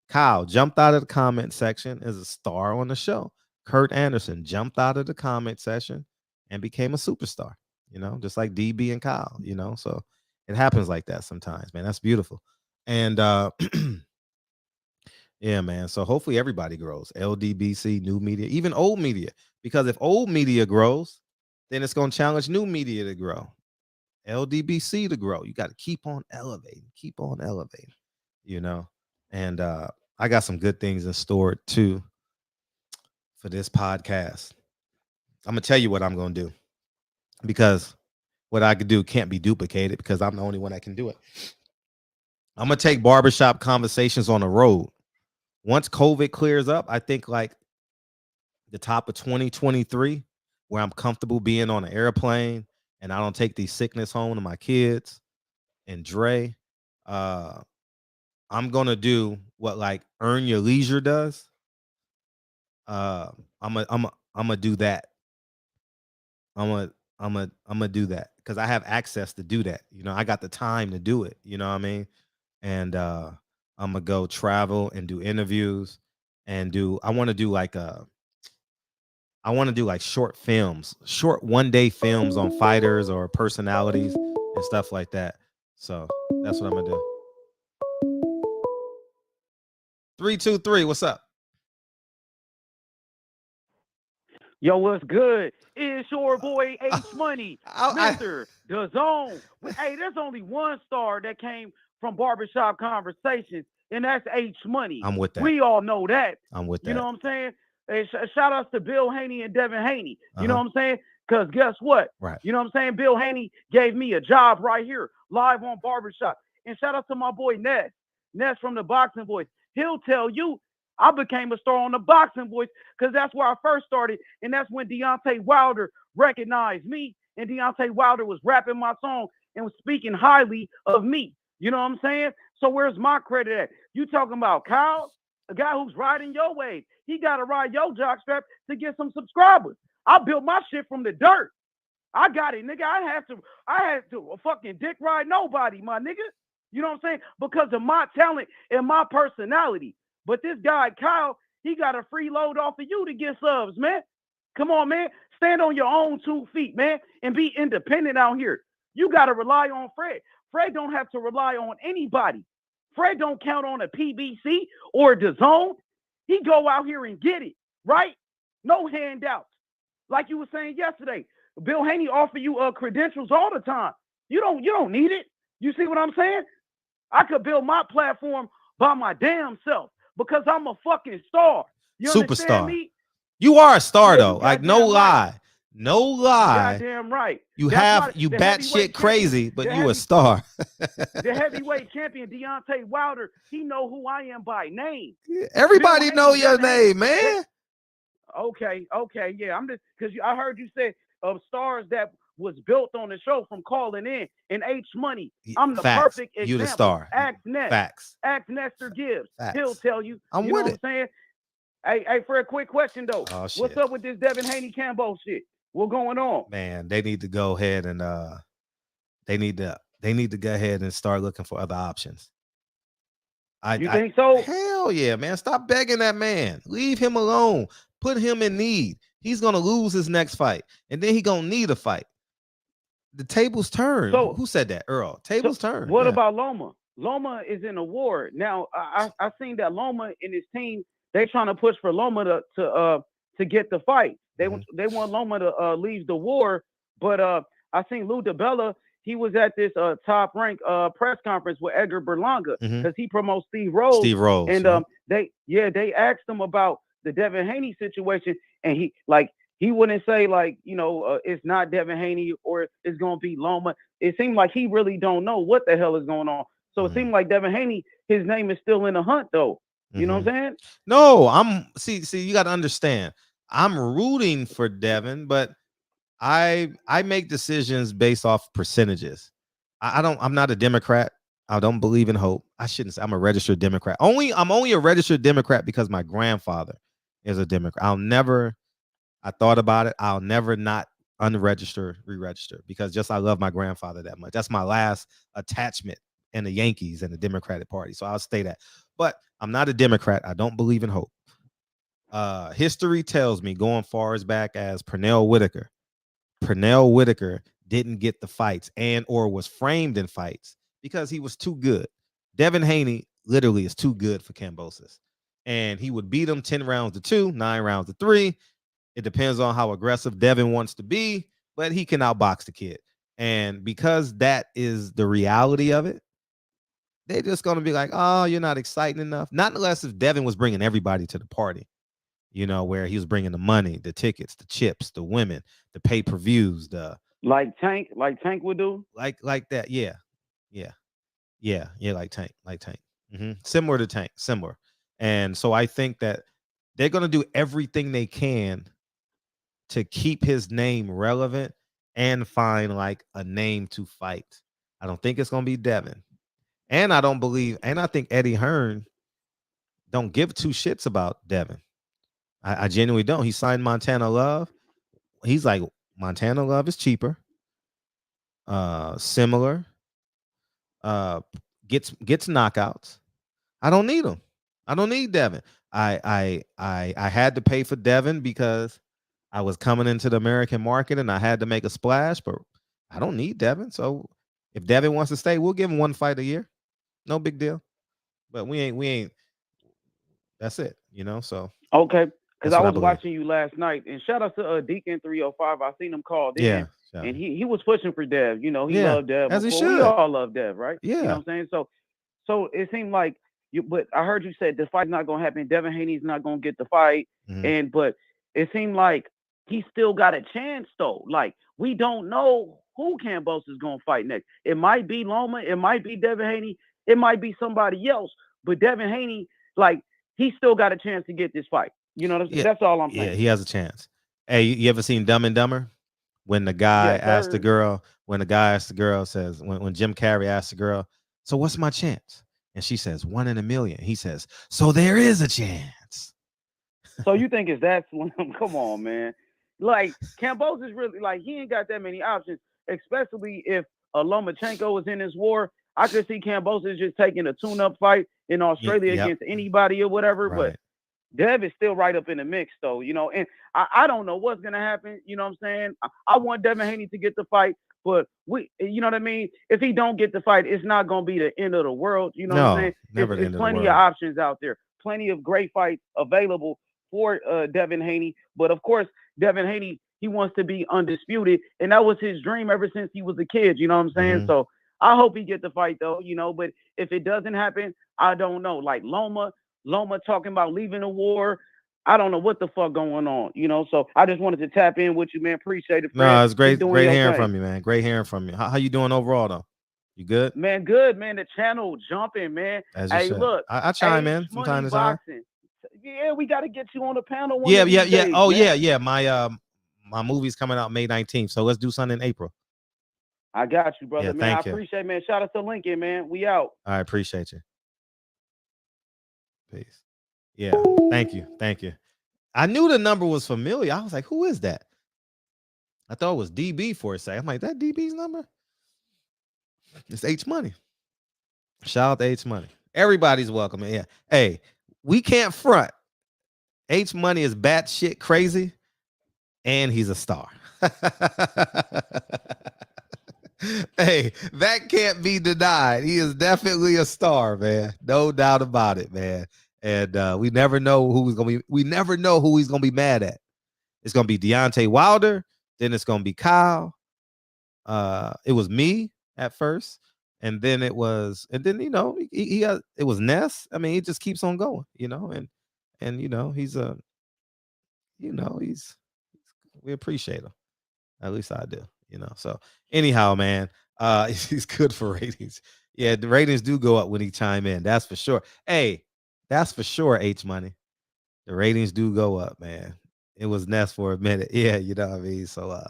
Kyle jumped out of the comment section as a star on the show. Kurt Anderson jumped out of the comment section and became a superstar, you know, just like DB and Kyle, you know. So it happens like that sometimes, man. That's beautiful. And yeah, man. So hopefully everybody grows. LDBC, new media, even old media. Because if old media grows, then it's going to challenge new media to grow. LDBC to grow. You got to keep on elevating, you know. And I got some good things in store too for this podcast. I'm gonna tell you what I'm gonna do, because what I could do can't be duplicated, because I'm the only one that can do it. I'm gonna take barbershop conversations on the road. Once COVID clears up, I think like the top of 2023, where I'm comfortable being on an airplane and I don't take the sickness home to my kids and Dre. I'm gonna do what like Earn Your Leisure does. I'm gonna do that. I'm gonna do that because I have access to do that. You know, I got the time to do it. You know what I mean? And I'm gonna go travel and do interviews and I want to do like short films, short 1-day films on fighters or personalities and stuff like that. So that's what I'm gonna do. 323, what's up? Yo, what's good? It's your boy H Money, Mr. The Zone. Hey, there's only one star that came from Barbershop Conversations, and that's H Money. I'm with that. We all know that. I'm with that. You know what I'm saying? Hey, shout outs to Bill Haney and Devin Haney. You know what I'm saying? Because guess what? Right. You know what I'm saying? Bill Haney gave me a job right here, live on Barbershop. And shout out to my boy Ness from the Boxing Voice. He'll tell you I became a star on the Boxing Voice because that's where I first started. And that's when Deontay Wilder recognized me. And Deontay Wilder was rapping my song and was speaking highly of me. You know what I'm saying? So where's my credit at? You talking about Kyle, a guy who's riding your wave. He got to ride your jockstrap to get some subscribers. I built my shit from the dirt. I got it, nigga. I had to fucking dick ride nobody, my nigga. You know what I'm saying? Because of my talent and my personality. But this guy, Kyle, he got a free load off of you to get subs, man. Come on, man. Stand on your own 2 feet, man, and be independent out here. You got to rely on Fred. Fred don't have to rely on anybody. Fred don't count on a PBC or a DAZN. He go out here and get it, right? No handouts. Like you were saying yesterday, Bill Haney offer you credentials all the time. You don't need it. You see what I'm saying? I could build my platform by my damn self because I'm a fucking star. You understand me? You are a star, though. Like, no lie. Right. No lie. Goddamn right. You batshit crazy, but you a star. The heavyweight champion, Deontay Wilder, he know who I am by name. Everybody know your name, man. Okay, yeah. I'm just because I heard you say of stars that was built on the show from calling in and H Money. I'm the perfect example. You the star. Ask Ness. Facts. Ask Nestor Gibbs. Facts. He'll tell you. I'm you with know it. What I'm saying? Hey, for a quick question though. Oh, shit. What's up with this Devin Haney Cambo shit? What going on? Man, they need to go ahead and they need to go ahead and start looking for other options. You think so? Hell yeah, man. Stop begging that man. Leave him alone. Put him in need. He's gonna lose his next fight, and then he gonna need a fight. The tables turn. So, who said that? Earl. Tables turn. What about Loma? Loma is in a war. Now I seen that Loma and his team, they trying to push for Loma to get the fight. They want Loma to leave the war, but I seen Lou DiBella, he was at this top rank press conference with Edgar Berlanga because he promotes Steve Rose. Steve Rose. And they asked him about the Devin Haney situation, and he wouldn't say it's not Devin Haney or it's gonna be Loma. It seemed like he really don't know what the hell is going on. So it seemed like Devin Haney, his name is still in the hunt though. You know what I'm saying? No, I'm see, you got to understand. I'm rooting for Devin, but I make decisions based off percentages. I'm not a Democrat. I don't believe in hope. I shouldn't say I'm a registered Democrat. I'm only a registered Democrat because my grandfather is a Democrat. I thought about it. I'll never not unregister, re-register because just I love my grandfather that much. That's my last attachment in the Yankees and the Democratic Party. So I'll stay that. But I'm not a Democrat. I don't believe in hope. History tells me going far as back as Pernell Whitaker didn't get the fights and or was framed in fights because he was too good. Devin Haney literally is too good for Kambosos. And he would beat him 10 rounds to 2, 9 rounds to 3. It depends on how aggressive Devin wants to be, but he can outbox the kid. And because that is the reality of it, they're just going to be like, oh, you're not exciting enough. Not unless if Devin was bringing everybody to the party, where he was bringing the money, the tickets, the chips, the women, the pay-per-views, like Tank would do, like that. Yeah, like Tank. Similar to Tank, similar. And so I think that they're going to do everything they can to keep his name relevant and find like a name to fight. I don't think it's going to be Devin. And I think Eddie Hearn don't give two shits about Devin. I genuinely don't. He signed Montana Love. He's like, Montana Love is cheaper, similar, gets knockouts. I don't need him. I don't need Devin. I had to pay for Devin because I was coming into the American market and I had to make a splash, but I don't need Devin. So if Devin wants to stay, we'll give him one fight a year. No big deal. But we ain't. That's it, So okay, because I was watching you last night, and shout out to Deacon 305. I seen him called in, and he was pushing for Dev. He loved Dev. As he should. We all love Dev, right? Yeah. You know what I'm saying? So it seemed like but I heard you said the fight's not gonna happen. Devin Haney's not gonna get the fight, but it seemed like he still got a chance though. Like we don't know who Kambosos is gonna fight next. It might be Loma. It might be Devin Haney. It might be somebody else, but Devin Haney, he still got a chance to get this fight. You know what I'm saying? That's all I'm saying. Yeah, he has a chance. Hey, you ever seen Dumb and Dumber? When the guy asked the girl, says, when Jim Carrey asked the girl, so what's my chance? And she says, 1 in a million. He says, so there is a chance. So you think it's that slim? Come on, man. Like, Kambosos is really, he ain't got that many options, especially if Lomachenko is in this war. I could see Kambosos just taking a tune-up fight in Australia against anybody or whatever, right. But Dev is still right up in the mix, though, and I don't know what's going to happen, you know what I'm saying? I want Devin Haney to get the fight, but you know what I mean? If he don't get the fight, it's not going to be the end of the world, you know what I'm saying? There's plenty of options out there, plenty of great fights available for Devin Haney, but of course, Devin Haney, he wants to be undisputed, and that was his dream ever since he was a kid, you know what I'm saying? So I hope he get the fight though, but if it doesn't happen, I don't know. Like Loma talking about leaving the war. I don't know what the fuck going on, So I just wanted to tap in with you, man. Appreciate it. No, it's great hearing from you, man. Great hearing from you. How you doing overall though? You good? Man, good, man. The channel jumping, man. Hey, look, I chime in from time to time. Yeah, we got to get you on the panel. Yeah. Days, oh, man. yeah. My movie's coming out May 19th, so let's do something in April. I got you, brother. Yeah, man, I you. appreciate it, man. Shout out to Lincoln, man. We out. I appreciate you. Peace. Yeah, thank you. I knew the number was familiar. I was like, who is that? I thought it was DB for a second. I'm like, that DB's number? It's H Money. Shout out to H Money. Everybody's welcome. Yeah. Hey, we can't front. H Money is batshit crazy, and he's a star. Hey, that can't be denied. He is definitely a star, man. No doubt about it, man. And we never know who he's gonna be mad at. It's gonna be Deontay Wilder, then it's gonna be Kyle. It was me, at first, and then it was, and then he it was Ness. I mean, he just keeps on going, and he's he's we appreciate him. At least I do, So anyhow, man, he's good for ratings. Yeah, the ratings do go up when he chime in. That's for sure. Hey, that's for sure. H Money, the ratings do go up, man. It was Ness for a minute. Yeah, you know what I mean. So,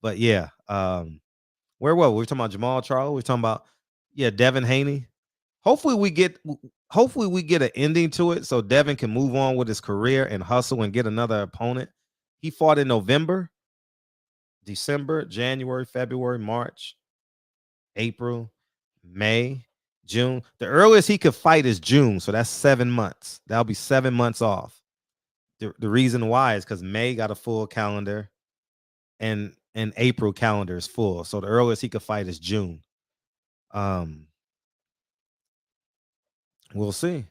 but yeah, where were we? We're talking about Jermall Charlo. We're talking about Devin Haney. Hopefully we get an ending to it so Devin can move on with his career and hustle and get another opponent. He fought in November, December, January, February, March, April, May, June. The earliest he could fight is June, so that's 7 months. That'll be 7 months off. The reason why is because May got a full calendar, and April calendar is full. So the earliest he could fight is June. We'll see.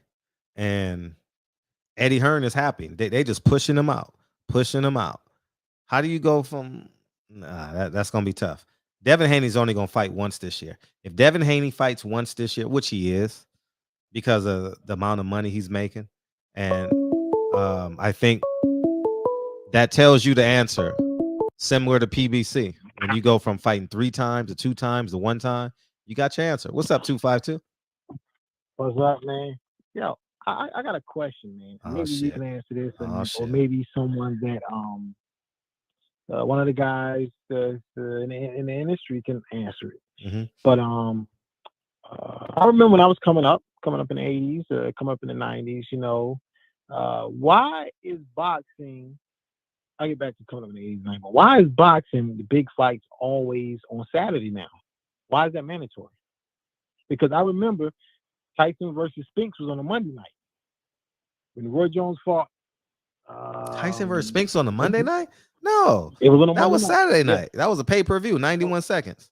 And Eddie Hearn is happy. They just pushing him out. How do you go from? That's gonna be tough. Devin Haney's only gonna fight once this year. If Devin Haney fights once this year, which he is, because of the amount of money he's making, and I think that tells you the answer. Similar to PBC, when you go from fighting 3 times to 2 times to 1 time, you got your answer. What's up, 252? What's up, man? Yo, I got a question, man. Maybe you can answer this, or maybe someone that one of the guys in the industry can answer it. Mm-hmm. But I remember when I was coming up in the 80s, coming up in the 90s. Why is boxing? I'll get back to coming up in the 80s. But why is boxing, the big fights, always on Saturday now? Why is that mandatory? Because I remember Tyson versus Spence was on a Monday night. When Roy Jones fought. Tyson versus Spence on a Monday night? No. It was on a Monday That was Saturday night. night. That was a pay-per-view, 91 seconds.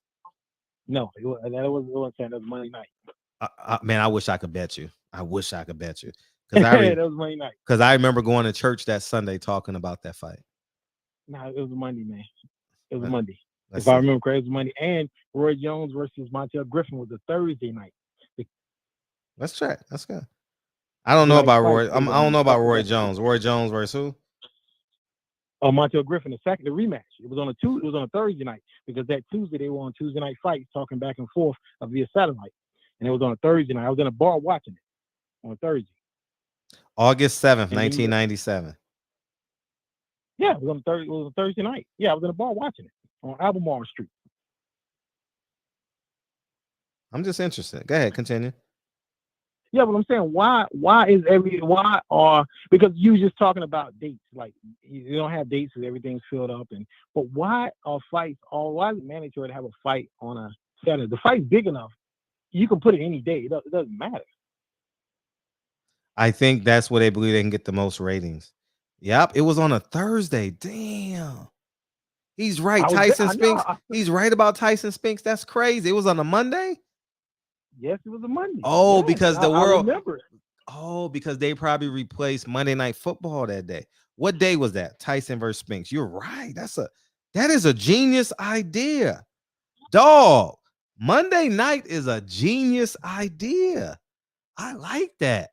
No, it wasn't Saturday. It was Monday night. Man, I wish I could bet you. That was Monday night. Because I remember going to church that Sunday talking about that fight. No, it was a Monday, man. It was Monday. If I remember correctly, it was Monday. And Roy Jones versus Montel Griffin was a Thursday night. Let's check. That's good. I don't know about Roy. I don't know about Roy Jones. Roy Jones versus who? Montel Griffin, the rematch. It was on a Thursday night, because that Tuesday they were on Tuesday night fights, talking back and forth via satellite, and it was on a Thursday night. I was in a bar watching it on a Thursday. August 7th, 1997. Yeah, it was on a Thursday night. Yeah, I was in a bar watching it on Albemarle Street. I'm just interested. Go ahead, continue. Yeah, but I'm saying why because you just talking about dates, like you don't have dates because everything's filled up, but why are fights why is it mandatory to have a fight on a Saturday? The fight's big enough, you can put it any day. It doesn't matter. I think that's where they believe they can get the most ratings. Yep, it was on a Thursday. Damn. He's right. Tyson Spinks. He's right about Tyson Spinks. That's crazy. It was on a Monday? Yes, it was a Monday. Oh, yes, because I remember it. Oh, because they probably replaced Monday Night Football that day. What day was that? Tyson versus Spinks. You're right. That is a genius idea. Dog. Monday night is a genius idea. I like that.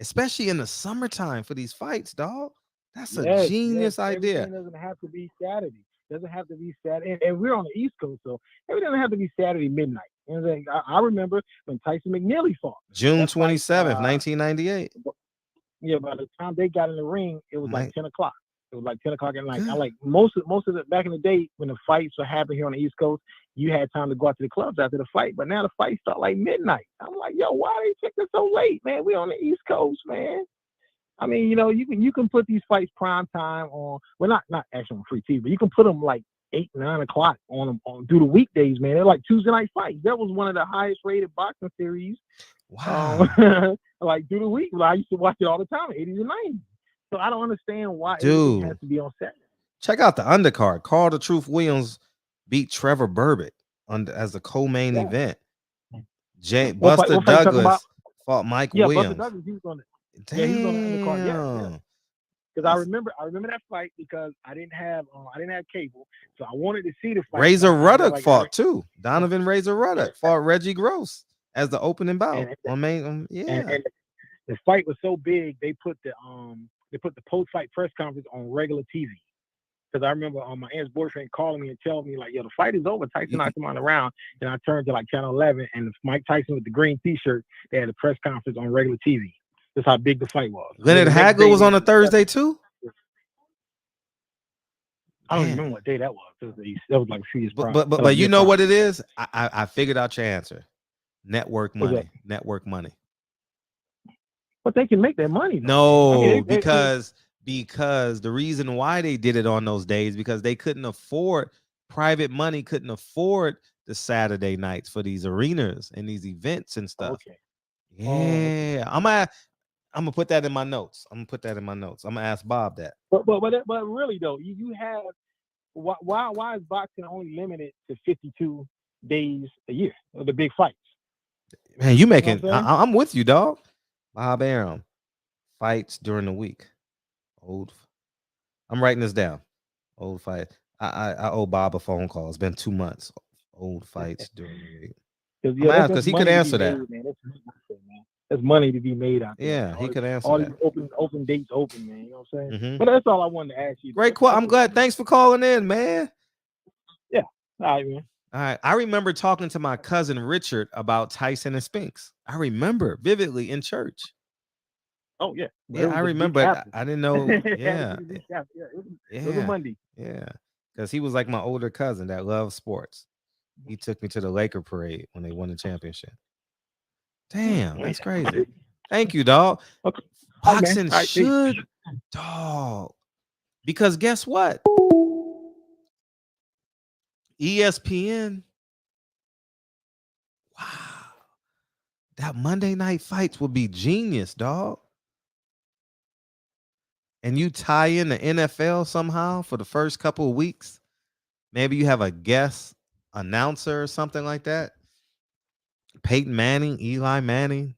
Especially in the summertime for these fights, dog. That's a genius idea. Everything doesn't have to be Saturday. Doesn't have to be Saturday. And we're on the East Coast, so everything doesn't have to be Saturday midnight. And I remember when Tyson McNeely fought. June 27th, 1998. Yeah, by the time they got in the ring, it was like 10 o'clock. It was like 10 o'clock at night. I like most of it back in the day when the fights were happening here on the East Coast, you had time to go out to the clubs after the fight. But now the fights start like midnight. I'm like, yo, why are they taking so late, man? We on the East Coast, man. I mean, you can put these fights prime time on. Well, not actually on free TV, but you can put them like 8, 9 o'clock on through the weekdays, man. They're like Tuesday night fights. That was one of the highest rated boxing series. Wow. Like through the week. Well, I used to watch it all the time, 80s and 90s. So I don't understand why it has to be on Saturday. Check out the undercard. Carl the Truth Williams beat Trevor Burbick as the co-main event. Buster Douglas fought Mike Williams. Buster Douglas, he was on the undercard. Yeah. because I remember that fight because I didn't have cable, so I wanted to see the fight. Razor but Ruddock like, fought too. Donovan Razor Ruddock fought Reggie Gross as the opening bout. and the fight was so big they put the post fight press conference on regular TV. Because I remember my aunt's boyfriend calling me and telling me like, "Yo, the fight is over. Tyson knocked him on the round." And I turned to like channel 11, and Mike Tyson with the green T-shirt. They had a press conference on regular TV. That's how big the fight was. Leonard Hagler was on a Thursday too. I don't remember what day that was. That was like a few years prior. But you know what it is? I figured out your answer. Network What's money. that? Network money. But they can make that money. No, I mean, because the reason why they did it on those days because they couldn't afford private money, couldn't afford the Saturday nights for these arenas and these events and stuff. Okay. Yeah, I'm gonna put that in my notes. I'm gonna ask Bob that. But really though, you have why is boxing only limited to 52 days a year of the big fights? Man, you making? You know what I'm saying? I'm with you, dog. Bob Arum fights during the week. I'm writing this down. Old fight. I owe Bob a phone call. It's been 2 months. Old fights during the week. Because he could answer that. There's money to be made out there. Yeah, he could answer all that. These open dates open, man. You know what I'm saying? Mhm. But that's all I wanted to ask you. Great quote. I'm glad. Thanks for calling in, man. Yeah. All right, man. All right. I remember talking to my cousin Richard about Tyson and Spence. I remember vividly in church. Oh yeah. Yeah, I remember. I didn't know. Yeah. It was a Monday. Yeah. Because he was like my older cousin that loved sports. He took me to the Laker parade when they won the championship. Damn, that's crazy. Thank you, dog. Okay. Boxing should, dog. Because guess what? ESPN. Wow. That Monday night fights would be genius, dog. And you tie in the NFL somehow for the first couple of weeks. Maybe you have a guest announcer or something like that. Peyton Manning, Eli Manning.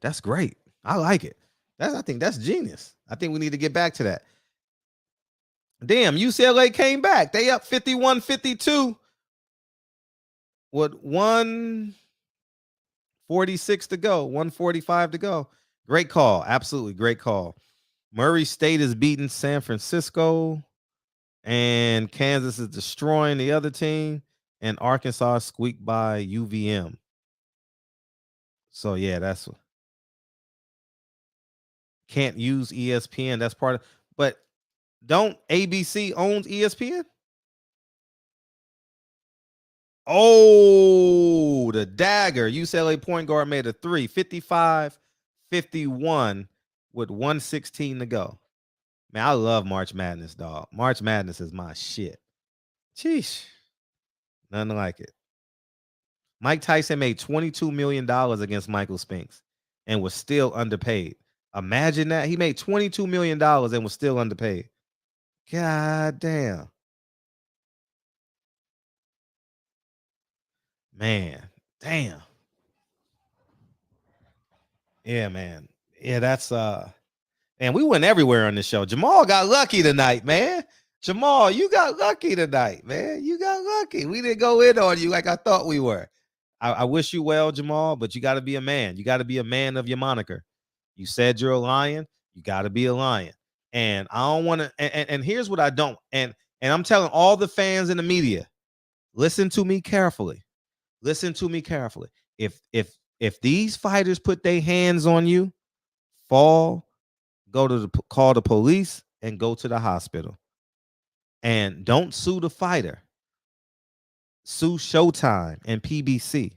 That's great. I like it. I think that's genius. I think we need to get back to that. Damn, UCLA came back. They up 51-52 with 1:46 to go, 1:45 to go. Great call. Absolutely great call. Murray State is beating San Francisco, and Kansas is destroying the other team, and Arkansas squeaked by UVM. So yeah, that's can't use ESPN. That's part of, but don't ABC owns ESPN? Oh, the dagger. UCLA point guard made a 3, 55-51 with 1:16 to go. Man, I love March Madness, dog. March Madness is my shit. Sheesh. Nothing like it. Mike Tyson made $22 million against Michael Spence and was still underpaid. Imagine that. He made $22 million and was still underpaid. God damn. Man, damn. Yeah, man. Yeah, that's and we went everywhere on this show. Jermall got lucky tonight, man. Jermall, you got lucky tonight, man. You got lucky. We didn't go in on you like I thought we were. I wish you well, Jermall, but you got to be a man. You got to be a man of your moniker. You said you're a lion. You got to be a lion. And I don't want to. And here's what I don't. And I'm telling all the fans in the media, listen to me carefully. Listen to me carefully. If these fighters put their hands on you, fall, call the police and go to the hospital. And don't sue the fighter. Sue Showtime and PBC.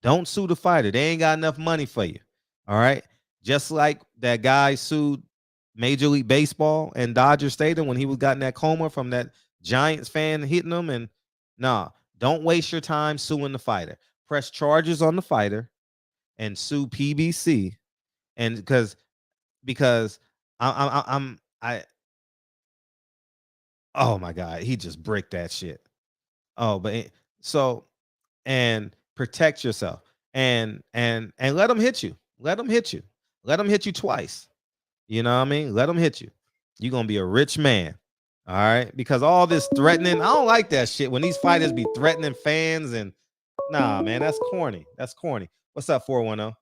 Don't sue the fighter. They ain't got enough money for you. All right. Just like that guy sued Major League Baseball and Dodger Stadium when he was got in that coma from that Giants fan hitting him. And don't waste your time suing the fighter. Press charges on the fighter and sue PBC. And because oh my God, he just bricked that shit. Oh, but so, and protect yourself, and let them hit you. Let them hit you. Let them hit you twice. You know what I mean? Let them hit you. You're gonna be a rich man. All right, because all this threatening, I don't like that shit. When these fighters be threatening fans, and nah, man, that's corny. That's corny. What's up, 410?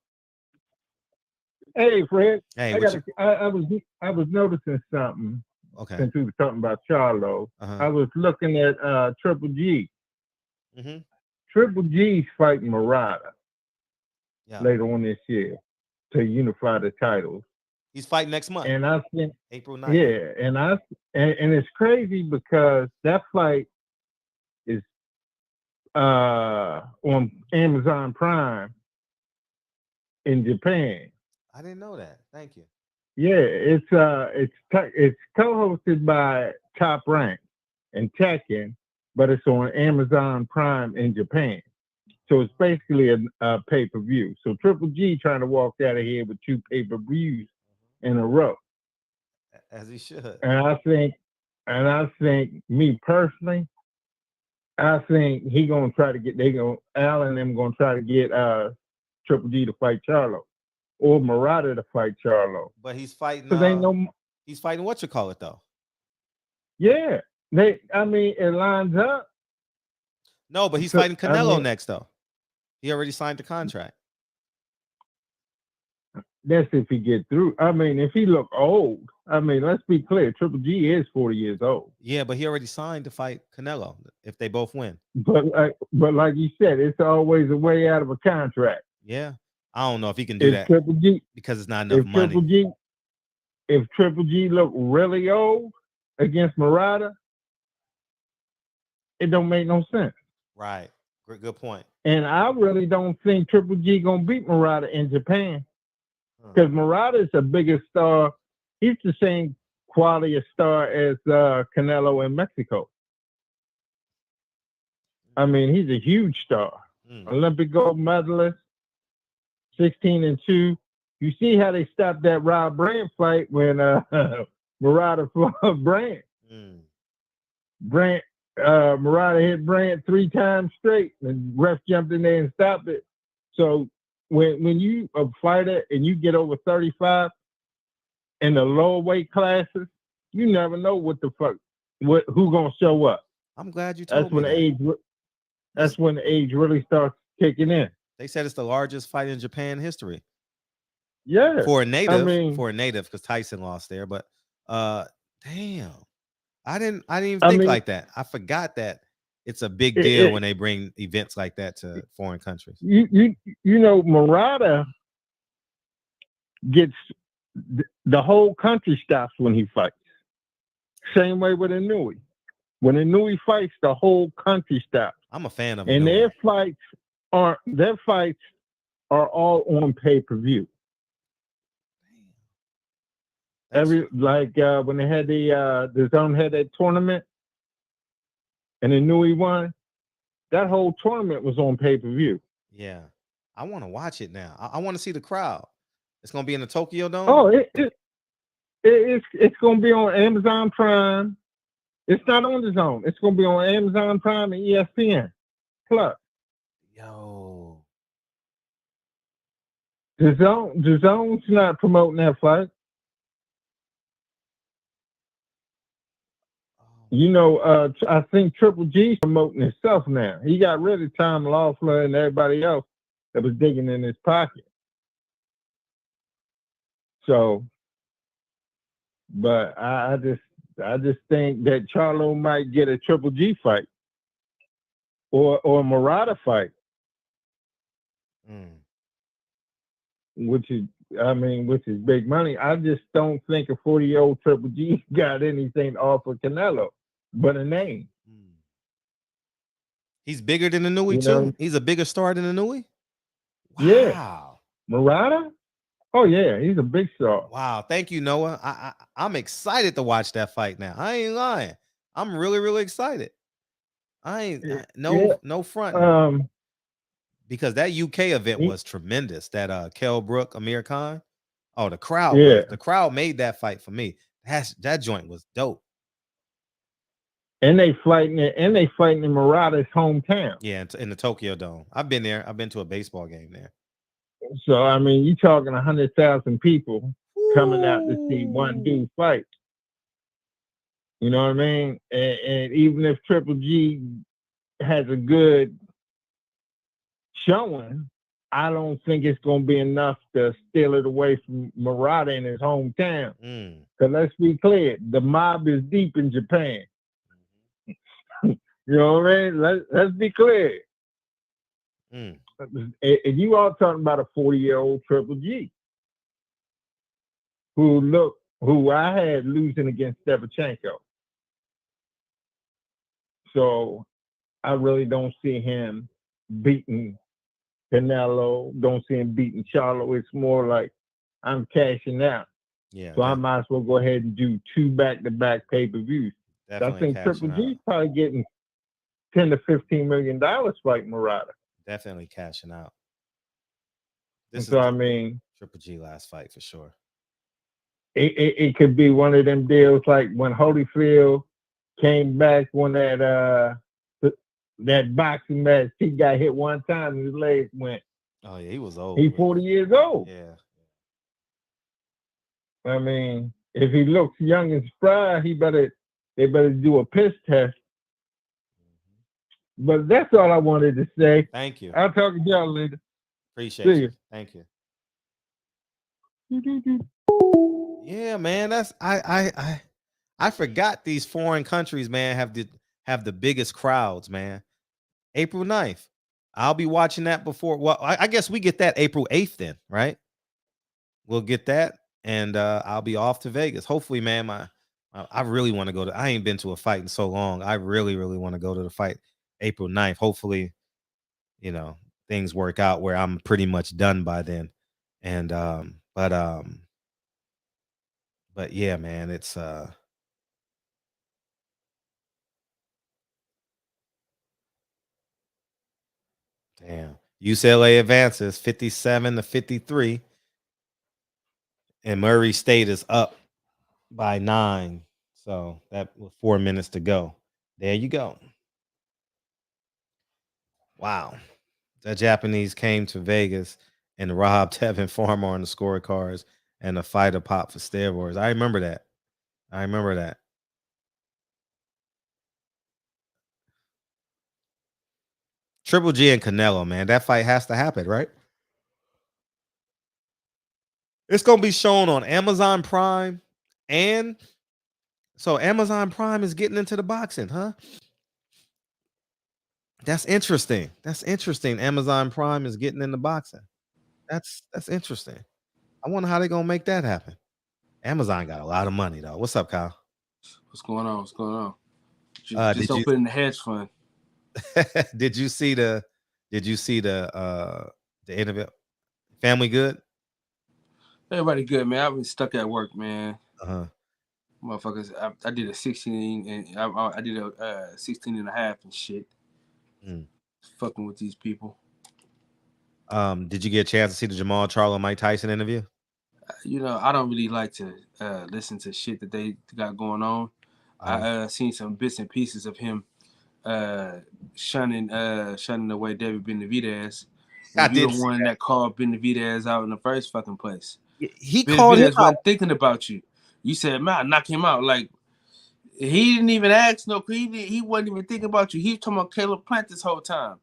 Hey, Fred. Hey, I was noticing something. Okay. Since we were talking about Charlo, Uh-huh. I was looking at Triple G. Mm-hmm. Triple G's fighting Murata Yeah. later on this year to unify the titles. He's fighting next month. And I think April 9th. Yeah, and it's crazy because that fight is on Amazon Prime in Japan. I didn't know that. Thank you. Yeah, it's co-hosted by Top Rank and Tekken, but it's on Amazon Prime in Japan. So it's basically a pay-per-view. So Triple G trying to walk out of here with 2 pay-per-views in a row. As he should. And I think me personally, I think Al and them gonna try to get Triple G to fight Charlo, or Murata to fight Charlo. But he's fighting. He's fighting what you call it though. Yeah, it lines up. No, but he's fighting Canelo next though. He already signed the contract. That's if he get through. If he look old, let's be clear. Triple G is 40 years old. Yeah, but he already signed to fight Canelo if they both win. But like you said, it's always a way out of a contract. Yeah, I don't know if he can do that Triple G, because it's not enough money. If Triple G look really old against Murata, it don't make no sense. Right. Good point. And I really don't think Triple G gonna beat Murata in Japan. Because Murata is a bigger star. He's the same quality of star as Canelo in Mexico. He's a huge star. Olympic gold medalist, 16-2. You see how they stopped that Rob Brandt fight when Murata fought Brandt. Murata hit Brandt 3 times straight, and ref jumped in there and stopped it. So when you a fighter and you get over 35 in the lower weight classes, you never know who gonna show up. I'm glad you told me That's when the age really starts kicking in. They said it's the largest fight in Japan history. Yeah, for a native, because Tyson lost there. But damn, I didn't even think like that. I forgot that it's a big deal when they bring events like that to foreign countries. You know, Murata gets the whole country stops when he fights. Same way with Inouye. When Inouye fights, the whole country stops. I'm a fan of and Inouye. their fights are all on pay-per-view. When they had the Zone had that tournament and Inouye won, that whole tournament was on pay-per-view. Yeah, I want to watch it now. I want to see the crowd. It's gonna be in the Tokyo Dome. Oh, it's gonna be on Amazon Prime. It's not on the Zone. It's gonna be on Amazon Prime and ESPN Plus. Yo, the Zone's not promoting that fight. You know, I think Triple G's promoting himself now. He got rid of Tom Loeffler and everybody else that was digging in his pocket. So, but I just think that Charlo might get a Triple G fight or a Murata fight, which is big money. I just don't think a 40-year-old Triple G got anything to offer Canelo but a name. He's bigger than Inouye too. He's a bigger star than Inouye. Wow. Yeah, Murata. Oh yeah, he's a big star. Wow, thank you, Noah. I'm excited to watch that fight now. I ain't lying. I'm really, really excited. No front. Because that UK event was tremendous. That Kell Brook, Amir Khan. Oh, the crowd. Yeah. The crowd made that fight for me. That joint was dope. And they fighting in Murata's hometown. Yeah, in the Tokyo Dome. I've been there. I've been to a baseball game there. So I mean, you talking 100,000 people coming out to see one dude fight. You know what I mean? And even if Triple G has a good showing, I don't think it's going to be enough to steal it away from Murata in his hometown. Because let's be clear, the mob is deep in Japan. You know what I mean? Let's be clear. And you all talking about a 40-year-old Triple G who I had losing against Shevchenko. So I really don't see him beating Canelo, don't see him beating Charlo. It's more like I'm cashing out. Yeah. So I might as well go ahead and do 2 back-to-back pay-per-views. I think Triple G's probably getting $10 to $15 million fighting Murata. Definitely cashing out. I mean, Triple G last fight for sure. It could be one of them deals like when Holyfield came back when that boxing match, he got hit one time and his legs went. Oh yeah, he was old. He's 40 years old. Yeah. I mean, if he looks young and spry, they better do a piss test. But that's all I wanted to say. Thank you. I'll talk to y'all later. Appreciate See you. you. Thank you. Yeah, man. That's I forgot these foreign countries, man, have the biggest crowds, man. April 9th. I'll be watching that before. Well, I guess we get that April 8th then, right? We'll get that, and I'll be off to Vegas. Hopefully, man, I really want to go to. I ain't been to a fight in so long. I really, really want to go to the fight April 9th. Hopefully, things work out where I'm pretty much done by then. And but yeah, man, it's damn. UCLA advances 57 to 53. And Murray State is up by 9. So that was 4 minutes to go. There you go. Wow. The Japanese came to Vegas and robbed Tevin Farmer on the scorecards and a fighter pop for steroids. I remember that. Triple G and Canelo, man. That fight has to happen, right? It's going to be shown on Amazon Prime. And so Amazon Prime is getting into the boxing, huh? That's interesting. Amazon Prime is getting into boxing. That's interesting. I wonder how they're going to make that happen. Amazon got a lot of money, though. What's up, Kyle? What's going on? Just don't put it in the hedge fund. Did you see the interview? Family good? Everybody good, man. I've been stuck at work, man. Motherfuckers, I did a 16 and I did a 16 and a half and shit. Fucking with these people. Did you get a chance to see the Jermall Charlo Mike Tyson interview? I don't really like to listen to shit that they got going on. I seen some bits and pieces of him shunning away David Benavidez. You're the one that called Benavidez out in the first fucking place. He called him out. Wasn't thinking about you. You said, "Man, knock him out." Like he didn't even ask. No, he wasn't even thinking about you. He was talking about Caleb Plant this whole time.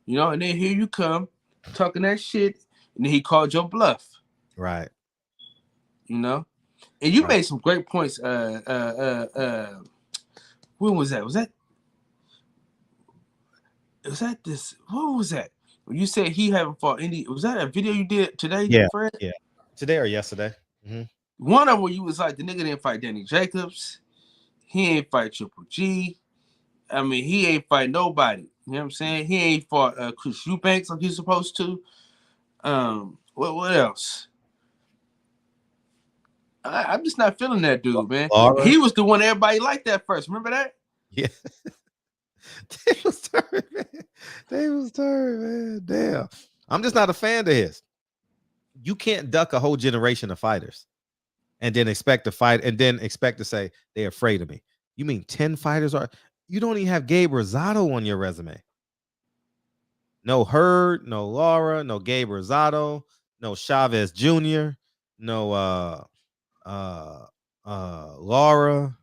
And then here you come talking that shit, and then he called your bluff. Right. And you made some great points. When was that? Was that this? What was that? When you said he haven't fought any? Was that a video you did today? Yeah. Fred? Yeah. Today or yesterday? Mm-hmm. One of them where you was like, the nigga didn't fight Danny Jacobs. He ain't fight Triple G. I mean, he ain't fight nobody. You know what I'm saying? He ain't fought Chris Eubanks like he's supposed to. What else? I'm just not feeling that dude, man. He was the one everybody liked that first. Remember that? Yeah. They was turned, man. Damn. I'm just not a fan of his. You can't duck a whole generation of fighters and then expect to fight and then expect to say they're afraid of me. You mean 10 fighters are? You don't even have Gabe Rosado on your resume. No Hurd, no Laura, no Gabe Rosado, no Chavez Jr., no Laura,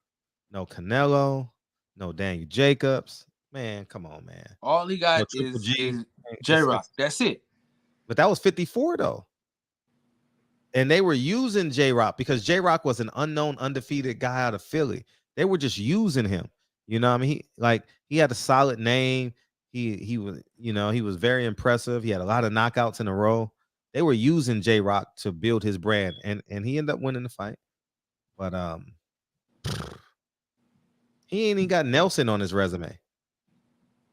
no Canelo, no Daniel Jacobs. Man, come on, man. All he No got Triple is G. J-Rock. That's it. But that was 54 though. And they were using J-Rock because J-Rock was an unknown, undefeated guy out of Philly. They were just using him. You know what I mean? He had a solid name. He was, he was very impressive. He had a lot of knockouts in a row. They were using J-Rock to build his brand, and he ended up winning the fight. But he ain't even got Nelson on his resume.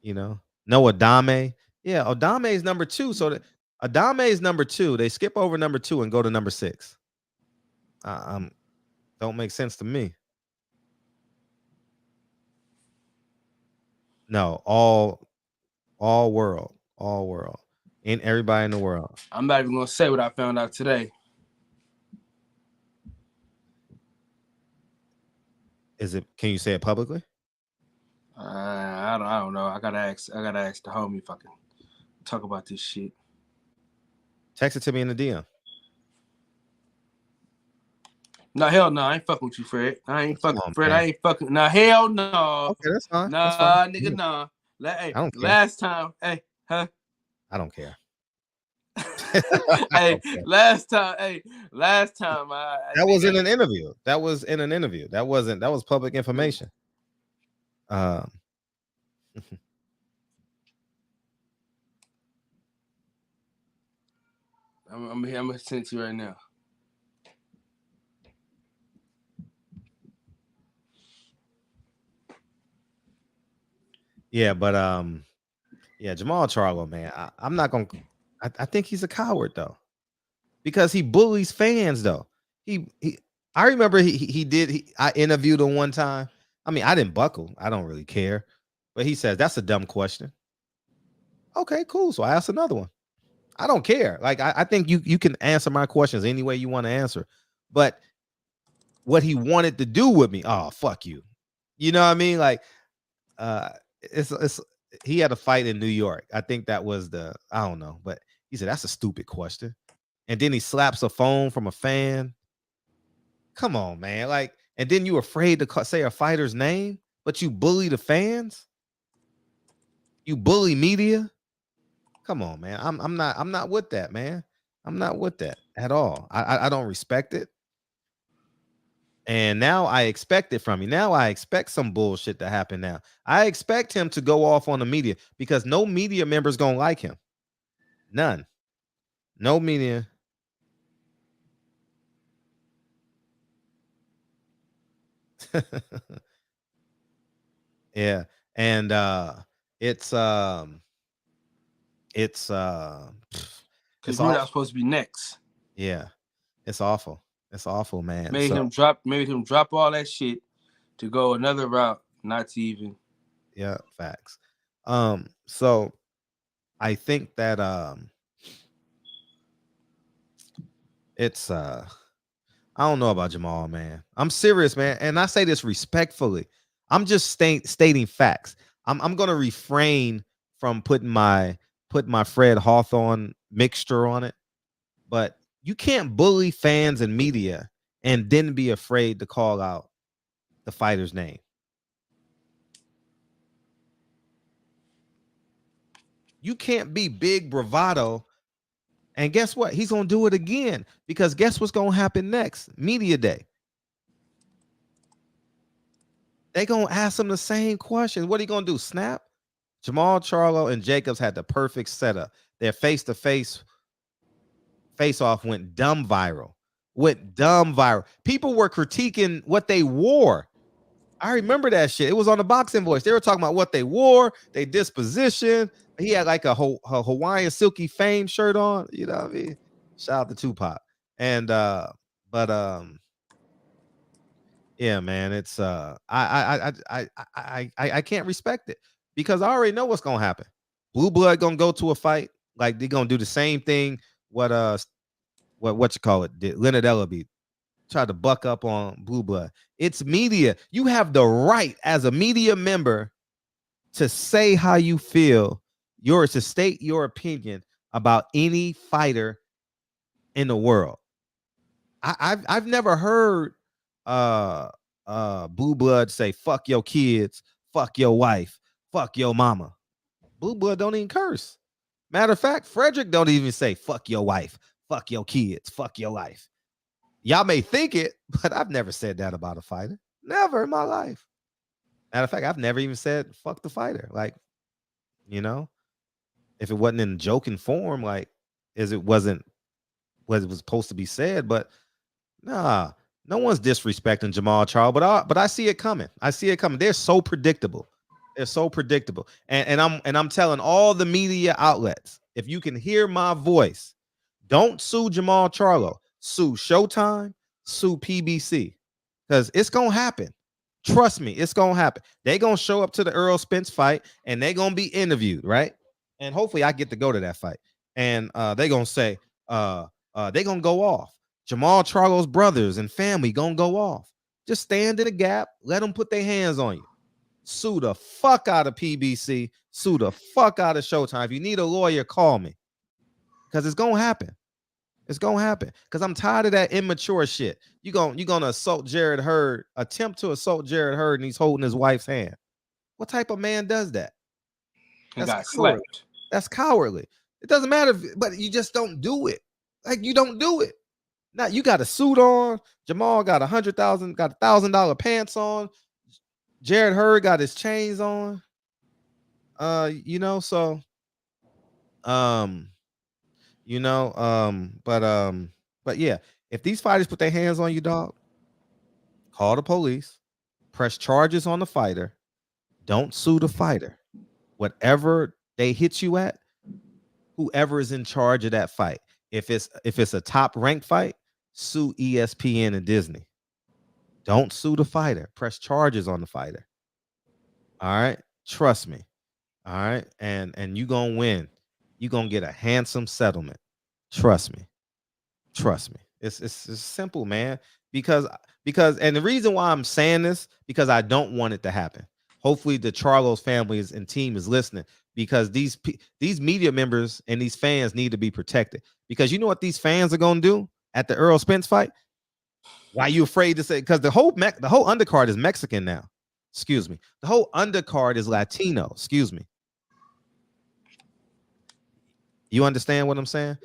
No Adame. Yeah, Adame is number 2. So Adame is number 2. They skip over number 2 and go to number 6. Don't make sense to me. No, all world, and everybody in the world. I'm not even gonna say what I found out today. Is it? Can you say it publicly? I don't know. I gotta ask the homie if I can talk about this shit. Text it to me in the DM. No, hell no. I ain't fucking with you, Fred. I ain't fucking Fred. Man. I ain't fucking. No, hell no. Okay, that's fine. Nah, that's fine. nigga, nah. I don't care. Last time, hey, huh? I don't care. Hey, last time. That was in an interview. That was in an interview. That was public information. I'm gonna send it to you right now. Yeah, but Jermall Charlo, man. I'm not gonna. I think he's a coward though, because he bullies fans though. I remember I interviewed him one time. I mean, I didn't buckle. I don't really care, but he says that's a dumb question. Okay, cool. So I asked another one. I don't care. Like I think you can answer my questions any way you want to answer, but what he wanted to do with me, oh fuck you. You know what I mean? Like it's he had a fight in New York. I think that was I don't know, but he said that's a stupid question. And then he slaps a phone from a fan. Come on, man. Like, and then you afraid to say a fighter's name, but you bully the fans? You bully media? Come on, man. I'm not with that, man. I'm not with that at all. I don't respect it. And now I expect it from you. Now I expect some bullshit to happen now. I expect him to go off on the media because no media member's going to like him. None. No media. Yeah. And it's because we're not supposed to be next. Yeah. It's awful. It's awful, man. Made him drop all that shit to go another route, not to even. Yeah, facts. So I think that it's I don't know about Jermall, man. I'm serious, man, and I say this respectfully. I'm just stating facts. I'm gonna refrain from putting my Fred Hawthorne mixture on it, but you can't bully fans and media and then be afraid to call out the fighter's name. You can't be big bravado. And guess what? He's going to do it again because guess what's going to happen next? Media day. They're going to ask him the same question. What are you going to do? Snap? Jermall Charlo and Jacobs had the perfect setup. Their face-to-face face-off went dumb viral. People were critiquing what they wore. I remember that shit. It was on the Boxing Voice. They were talking about what they wore, their disposition. He had like a Hawaiian Silky Fame shirt on. You know what I mean? Shout out to Tupac. And yeah, man, it's I can't respect it because I already know what's gonna happen. Blue Blood gonna go to a fight, like they're gonna do the same thing. What you call it? Did Leonard Ellaby tried to buck up on Blue Blood? It's media. You have the right as a media member to say how you feel, to state your opinion about any fighter in the world. I've never heard Blue Blood say fuck your kids, fuck your wife, fuck your mama. Blue Blood don't even curse. Matter of fact, Frederick don't even say fuck your wife, fuck your kids, fuck your life. Y'all may think it, but I've never said that about a fighter. Never in my life. Matter of fact, I've never even said fuck the fighter. Like, you know, if it wasn't in joking form, like as it wasn't what it was supposed to be said, but nah, no one's disrespecting Jermall Charlo, but I see it coming. I see it coming. They're so predictable. They're so predictable. And I'm telling all the media outlets, if you can hear my voice, don't sue Jermall Charlo. Sue Showtime, sue PBC. Because it's gonna happen. Trust me, it's gonna happen. They're gonna show up to the Earl Spence fight and they're gonna be interviewed, right? And hopefully I get to go to that fight. And they're gonna say, they're gonna go off. Jermall Charlo's brothers and family gonna go off. Just stand in the gap, let them put their hands on you. Sue the fuck out of PBC, sue the fuck out of Showtime. If you need a lawyer, call me. Because it's gonna happen. It's gonna happen. Because I'm tired of that immature shit. You're gonna assault Jared Hurd, attempt to assault Jared Hurd, and he's holding his wife's hand. What type of man does that? Got slapped. That's cowardly. It doesn't matter, but you just don't do it. Like, you don't do it. Now you got a suit on. Jermall got $1,000 pants on. Jared Hurd got his chains on. But yeah, if these fighters put their hands on you, dog, call the police, press charges on the fighter. Don't sue the fighter. Whatever they hit you at, whoever is in charge of that fight. If it's a top ranked fight, sue ESPN and Disney. Don't sue the fighter. Press charges on the fighter. All right. Trust me. All right. And you're gonna win. You're gonna get a handsome settlement. Trust me. Trust me. It's simple, man. Because and the reason why I'm saying this, because I don't want it to happen. Hopefully the Charlo's families and team is listening, because these media members and these fans need to be protected. Because you know what these fans are gonna do at the Earl Spence fight? Why are you afraid to say? Because the whole undercard is Mexican now. Excuse me. The whole undercard is Latino. Excuse me. You understand what I'm saying?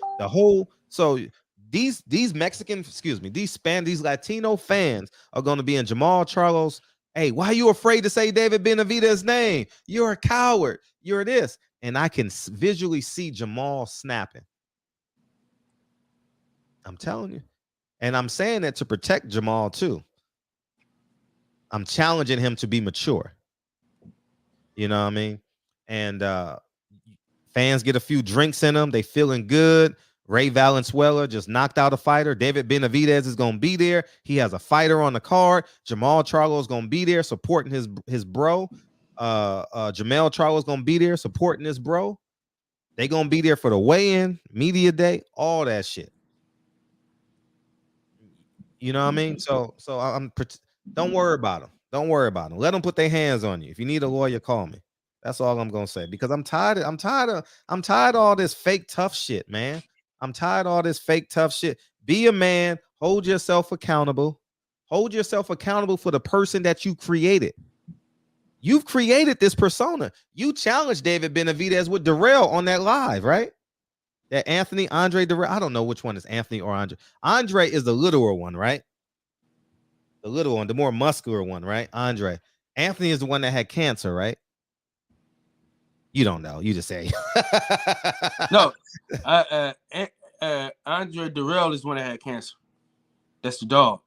These Mexican, these Latino fans are going to be in Jermall Charlo's. Hey, why are you afraid to say David Benavidez's name? You're a coward. You're this. And I can visually see Jermall snapping. I'm telling you. And I'm saying that to protect Jermall too. I'm challenging him to be mature. You know what I mean? And fans get a few drinks in them. They feeling good. Ray Valenzuela just knocked out a fighter. David Benavidez is going to be there. He has a fighter on the card. Jermall Charlo is going to be there supporting his bro. Jermall Charlo is going to be there supporting his bro. They going to be there for the weigh-in, media day, all that shit. You know what I mean? So don't worry about them. Don't worry about them. Let them put their hands on you. If you need a lawyer, call me. That's all I'm gonna say, because I'm tired of all this fake tough shit, man. I'm tired of all this fake tough shit. Be a man. Hold yourself accountable. Hold yourself accountable for the person that you created. You've created this persona. You challenged David Benavidez with Darrell on that live, right? That Andre Darrell. I don't know which one is Anthony or Andre. Andre is the littler one, right? The little one, the more muscular one, right? Andre. Anthony is the one that had cancer, right? You don't know. You just say. No. Andre Darrell is the one that had cancer. That's the dog.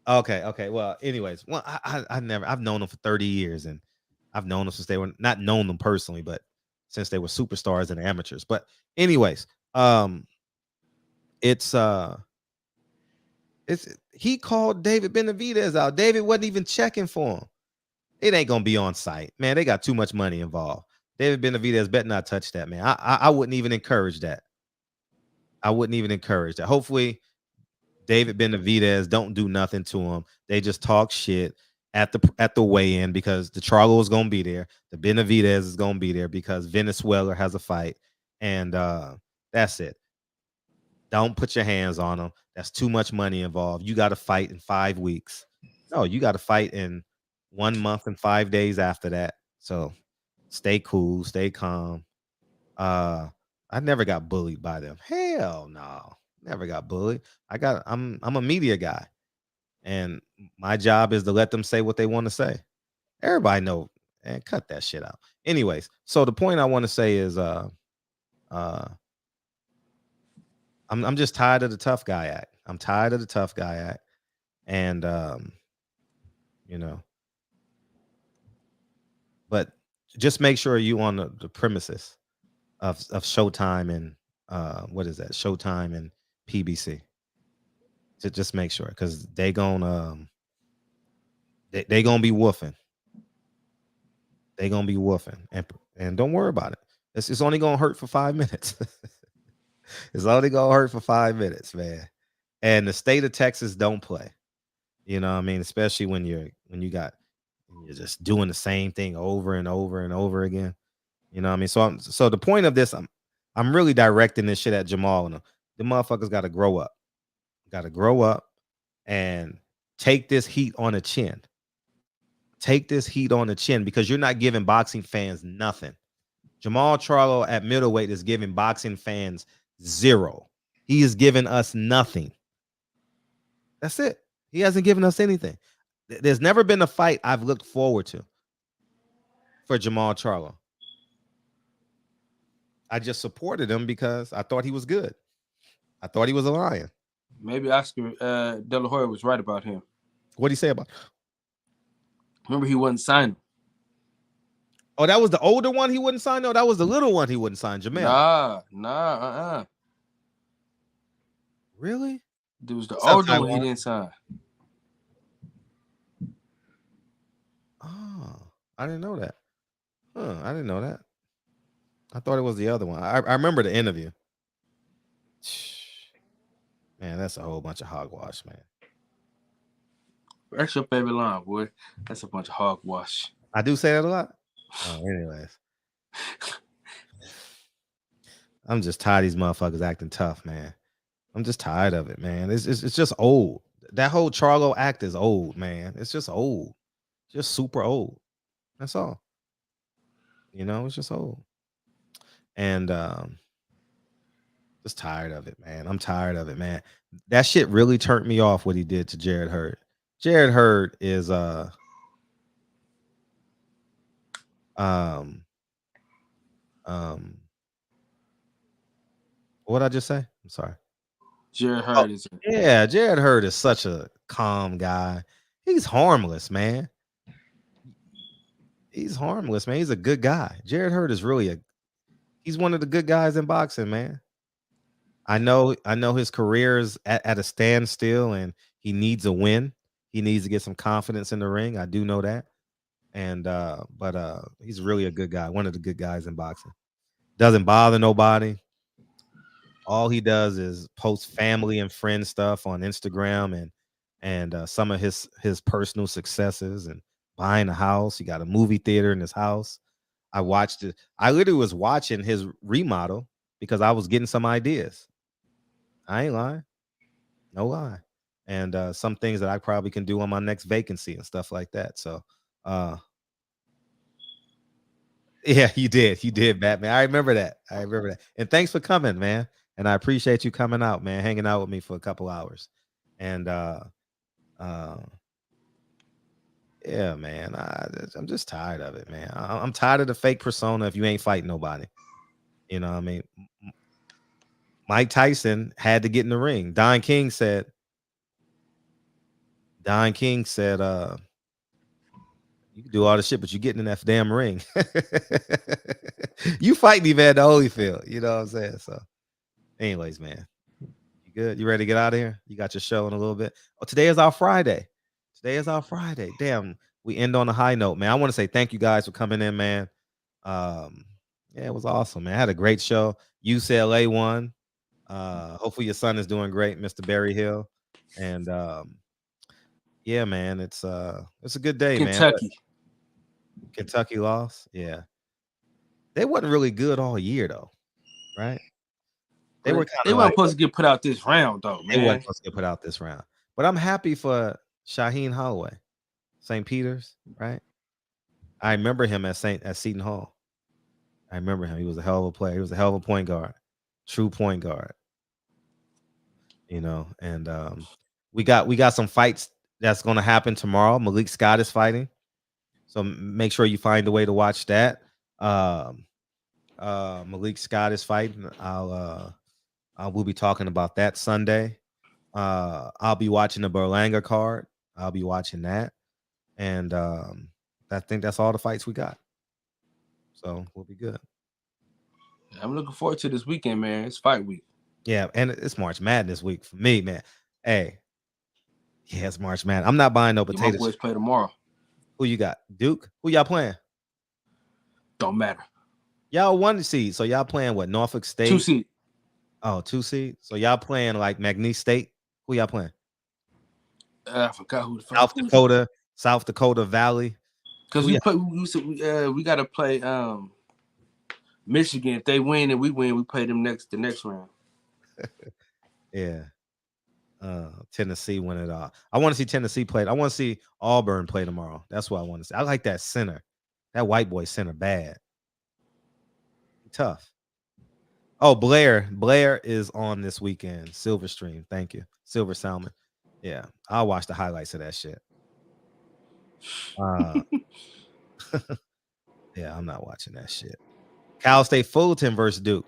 Okay. Well, anyways, I've known them for 30 years, and I've known them since they were not known them personally, but since they were superstars and amateurs. But anyways, he called David Benavidez out. David wasn't even checking for him. It ain't gonna be on site, man. They got too much money involved. David Benavidez better not touch that, man. I wouldn't even encourage that. I wouldn't even encourage that. Hopefully, David Benavidez don't do nothing to him. They just talk shit, at the weigh-in because the Charlo is gonna be there. The Benavidez is gonna be there because Venezuela has a fight, and that's it. Don't put your hands on them. That's too much money involved. You got to fight in 5 weeks. No, you got to fight in 1 month and 5 days after that. So stay cool, stay calm. I never got bullied by them. Hell no, never got bullied. I'm a media guy, and my job is to let them say what they want to say. Everybody know, and cut that shit out. Anyways, so the point I want to say is, I'm just tired of the tough guy act. I'm tired of the tough guy act, and you know, but just make sure you on the premises of Showtime and what is that? Showtime and PBC. Just make sure, because they gonna be woofing. They gonna be woofing, and don't worry about it. It's only gonna hurt for 5 minutes. It's only gonna hurt for 5 minutes, man. And the state of Texas don't play. You know what I mean? Especially when you're just doing the same thing over and over and over again. You know what I mean? So the point of this, I'm really directing this shit at Jermall and them. The motherfuckers gotta grow up. Gotta grow up and take this heat on the chin. Take this heat on the chin, because you're not giving boxing fans nothing. Jermall Charlo at middleweight is giving boxing fans zero. He is giving us nothing. That's it. He hasn't given us anything. There's never been a fight I've looked forward to for Jermall Charlo. I just supported him because I thought he was good. I thought he was a lion. Maybe Oscar De La Hoya was right about him. What did he say about him? Remember, he wasn't signed. Oh, that was the older one he wouldn't sign? No, that was the little one he wouldn't sign, Jermall. Nah. Really? There was the older one he didn't sign. Oh, I didn't know that. I didn't know that. I thought it was the other one. I remember the interview. Man, that's a whole bunch of hogwash, man. That's your favorite line, boy. That's a bunch of hogwash. I do say that a lot. Oh, anyways. I'm just tired of these motherfuckers acting tough, man. I'm just tired of it, man. It's just old. That whole Charlo act is old, man. It's just old. Just super old. That's all. You know, it's just old. And just tired of it, man. I'm tired of it, man. That shit really turned me off, what he did to Jared Hurd. Jared Hurd is what did I just say? I'm sorry. Jared Hurd Jared Hurd is such a calm guy. He's harmless, man. He's harmless, man. He's a good guy. Jared Hurd is really he's one of the good guys in boxing, man. I know his career is at a standstill and he needs a win. He needs to get some confidence in the ring. I do know that. And but he's really a good guy, one of the good guys in boxing. Doesn't bother nobody. All he does is post family and friend stuff on Instagram and some of his personal successes and buying a house. He got a movie theater in his house. I watched it. I literally was watching his remodel because I was getting some ideas. I ain't lying. No lie. And some things that I probably can do on my next vacancy and stuff like that. So yeah, you did, Batman. I remember that. And thanks for coming, man. And I appreciate you coming out, man, hanging out with me for a couple hours. And yeah, man, I'm just tired of it, man. I'm tired of the fake persona if you ain't fighting nobody. You know what I mean? Mike Tyson had to get in the ring. Don King said, you can do all the shit, but you getting in that damn ring. You fighting him at the Holyfield. You know what I'm saying? So anyways, man, you good? You ready to get out of here? You got your show in a little bit. Oh, today is our Friday. Damn, we end on a high note, man. I want to say thank you guys for coming in, man. Yeah, it was awesome, man. I had a great show. UCLA won. Hopefully your son is doing great, Mr. Berry Hill. And Yeah, man. It's a good day, Kentucky. man. Kentucky lost. Yeah. They wasn't really good all year though, right? They were kind They of weren't like supposed to get put out this round though, they weren't man. supposed to get put out this round. But I'm happy for Shaheen Holloway, St. Peter's, right? I remember him at Seton Hall. I remember him. He was a hell of a player. He was a hell of a point guard, true point guard. You know, and we got some fights that's going to happen tomorrow. Malik Scott is fighting, so make sure you find a way to watch that. Malik Scott is fighting. We'll be talking about that Sunday. I'll be watching the Berlanga card. I'll be watching that, and I think that's all the fights we got. So we'll be good. I'm looking forward to this weekend, man. It's fight week. Yeah, and it's March Madness week for me, man. Hey, yeah, it's March Madness. I'm not buying no potatoes. My boys play tomorrow. Who you got? Duke? Who y'all playing? Don't matter. Y'all 1 seed, so y'all playing what? Norfolk State? 2 seed. Oh, 2 seed. So y'all playing like McNeese State? Who y'all playing? I forgot who the fuck. South Dakota Valley. Because we got to play Michigan. If they win and we win, we play them the next round. Yeah. Tennessee win it all. I want to see Tennessee play. I want to see Auburn play tomorrow. That's what I want to see. I like that center. That white boy center bad. Tough. Oh, Blair is on this weekend. Silver Stream. Thank you. Silver Salmon. Yeah. I'll watch the highlights of that shit. Yeah, I'm not watching that shit. Cal State Fullerton versus Duke.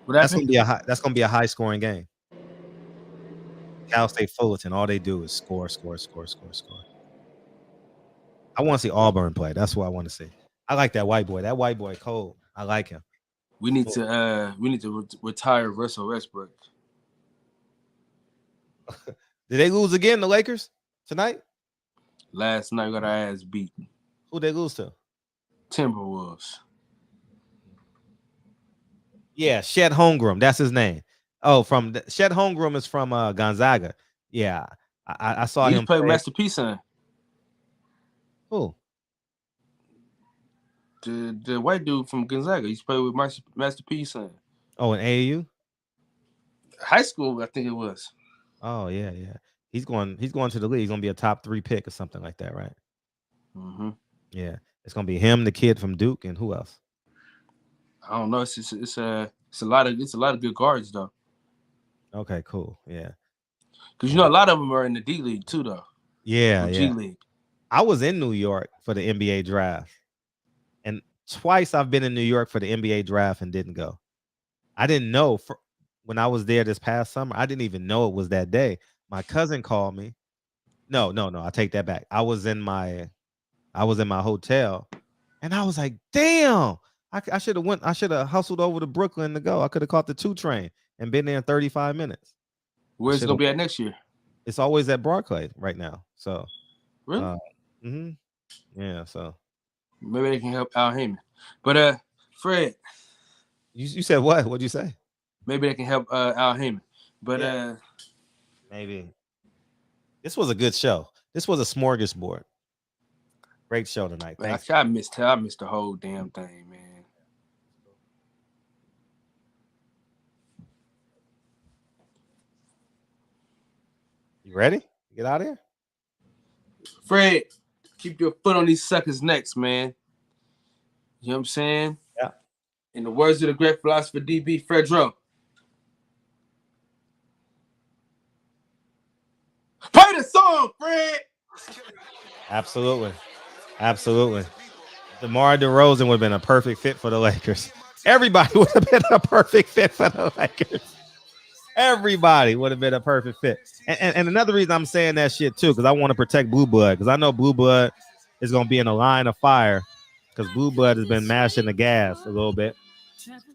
That's gonna be a high scoring game. Cal State Fullerton, all they do is score. I want to see Auburn play. That's what I want to see. I like that white boy. That white boy cold. I like him. We need to retire Russell Westbrook. Did they lose again, the Lakers, tonight? Last night got our ass beat. Who they lose to? Timberwolves. Yeah, Chet Holmgren. That's his name. Oh, Chet Holmgren is from Gonzaga. Yeah, I saw him play Master P son. Who? The white dude from Gonzaga. He's played with Master P son. Oh, in AAU? High school, I think it was. Oh, yeah. He's going to the league. He's gonna be a top 3 pick or something like that, right? Mm-hmm. Yeah. It's gonna be him, the kid from Duke, and who else? I don't know. It's a lot of good guards though. Okay, cool. Yeah. Because a lot of them are in the D League too, though. Yeah, G League. I was in New York for the NBA draft, and twice I've been in New York for the NBA draft and didn't go. I didn't know when I was there this past summer. I didn't even know it was that day. My cousin called me. No. I take that back. I was in my hotel, and I was like, "Damn! I should have hustled over to Brooklyn to go. I could have caught the 2 train and been there in 35 minutes." Where's it gonna be at next year? It's always at Barclays right now. So, really? Yeah. So maybe they can help Al Heyman. But Fred, you said what? What'd you say? Maybe they can help Al Heyman. But maybe. This was a good show. This was a smorgasbord. Great show tonight. I missed the whole damn thing, man. You ready? Get out of here? Fred, keep your foot on these suckers' necks, man. You know what I'm saying? Yeah. In the words of the great philosopher DB Fredro. Play the song, Fred! Absolutely. DeMar DeRozan would have been a perfect fit for the Lakers. Everybody would have been a perfect fit for the Lakers. Everybody would have been a perfect fit. And another reason I'm saying that shit too, because I want to protect Blue Blood, because I know Blue Blood is going to be in a line of fire, because Blue Blood has been mashing the gas a little bit.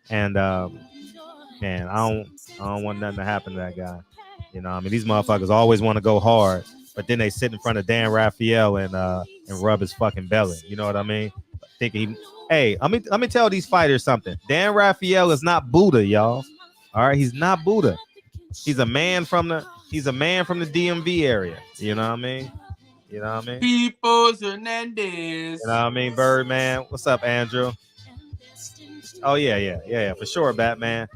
And man, I don't want nothing to happen to that guy. You know, I mean, these motherfuckers always want to go hard, but then they sit in front of Dan Raphael and rub his fucking belly. You know what I mean? Thinking let me tell these fighters something. Dan Raphael is not Buddha, y'all. All right, he's not Buddha. He's a man from the He's a man from the DMV area. You know what I mean? You know what I mean? Peoples Hernandez. You know what I mean, Birdman? What's up, Andrew? Oh, yeah, for sure, Batman.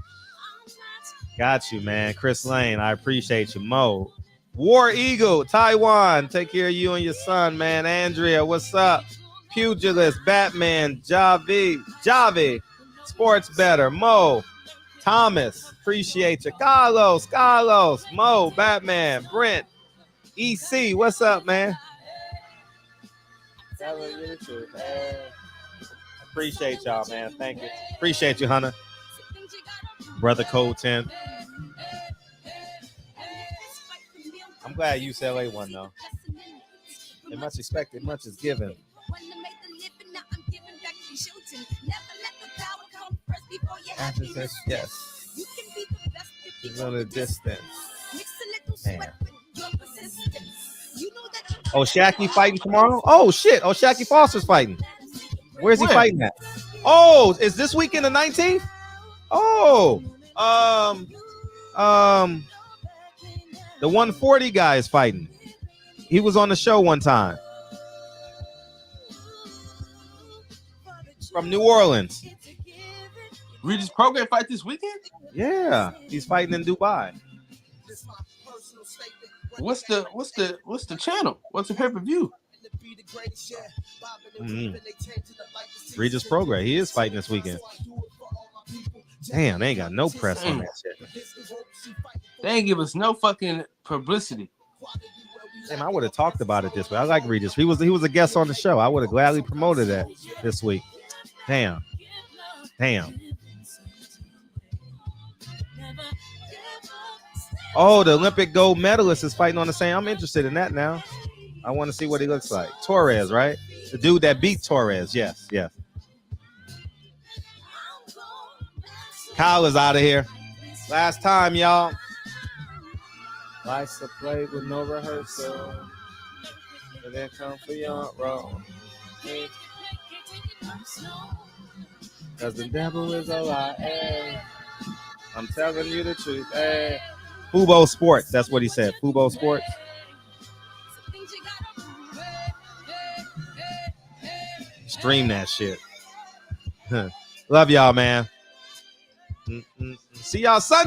Got you, man. Chris Lane, I appreciate you. Mo. War Eagle, Taiwan, take care of you and your son, man. Andrea, what's up? Pugilist, Batman, Javi, Sports Better, Mo, Thomas, appreciate you. Carlos, Mo, Batman, Brent, EC, what's up, man? Appreciate y'all, man. Thank you. Appreciate you, Hunter. Brother Code 10. I'm glad UCLA won, though. And much expected, much is given. Yes. He's on a distance. Man. Oh, Shaqy fighting tomorrow? Oh, shit. Oh, Shaqy Foster's fighting. Where's he fighting at? Oh, is this weekend the 19th? Oh, the 140 guy is fighting. He was on the show one time. From New Orleans. Regis Prograis fight this weekend? Yeah, he's fighting in Dubai. What's the channel? What's the pay-per-view? Regis Prograis, he is fighting this weekend. Damn, they ain't got no press on that shit. They ain't give us no fucking publicity. Damn, I would have talked about it this way. I like Regis. He was a guest on the show. I would have gladly promoted that this week. Damn. Oh, the Olympic gold medalist is fighting on the same. I'm interested in that now. I want to see what he looks like. Torres, right? The dude that beat Torres. Yes. Kyle is out of here. Last time, y'all. Likes to play with no rehearsal. And then come for your role. Cause the devil is a lie. Hey. I'm telling you the truth. Hey. Fubo Sports. That's what he said. Fubo Sports. Stream that shit. Love y'all, man. See y'all Sunday.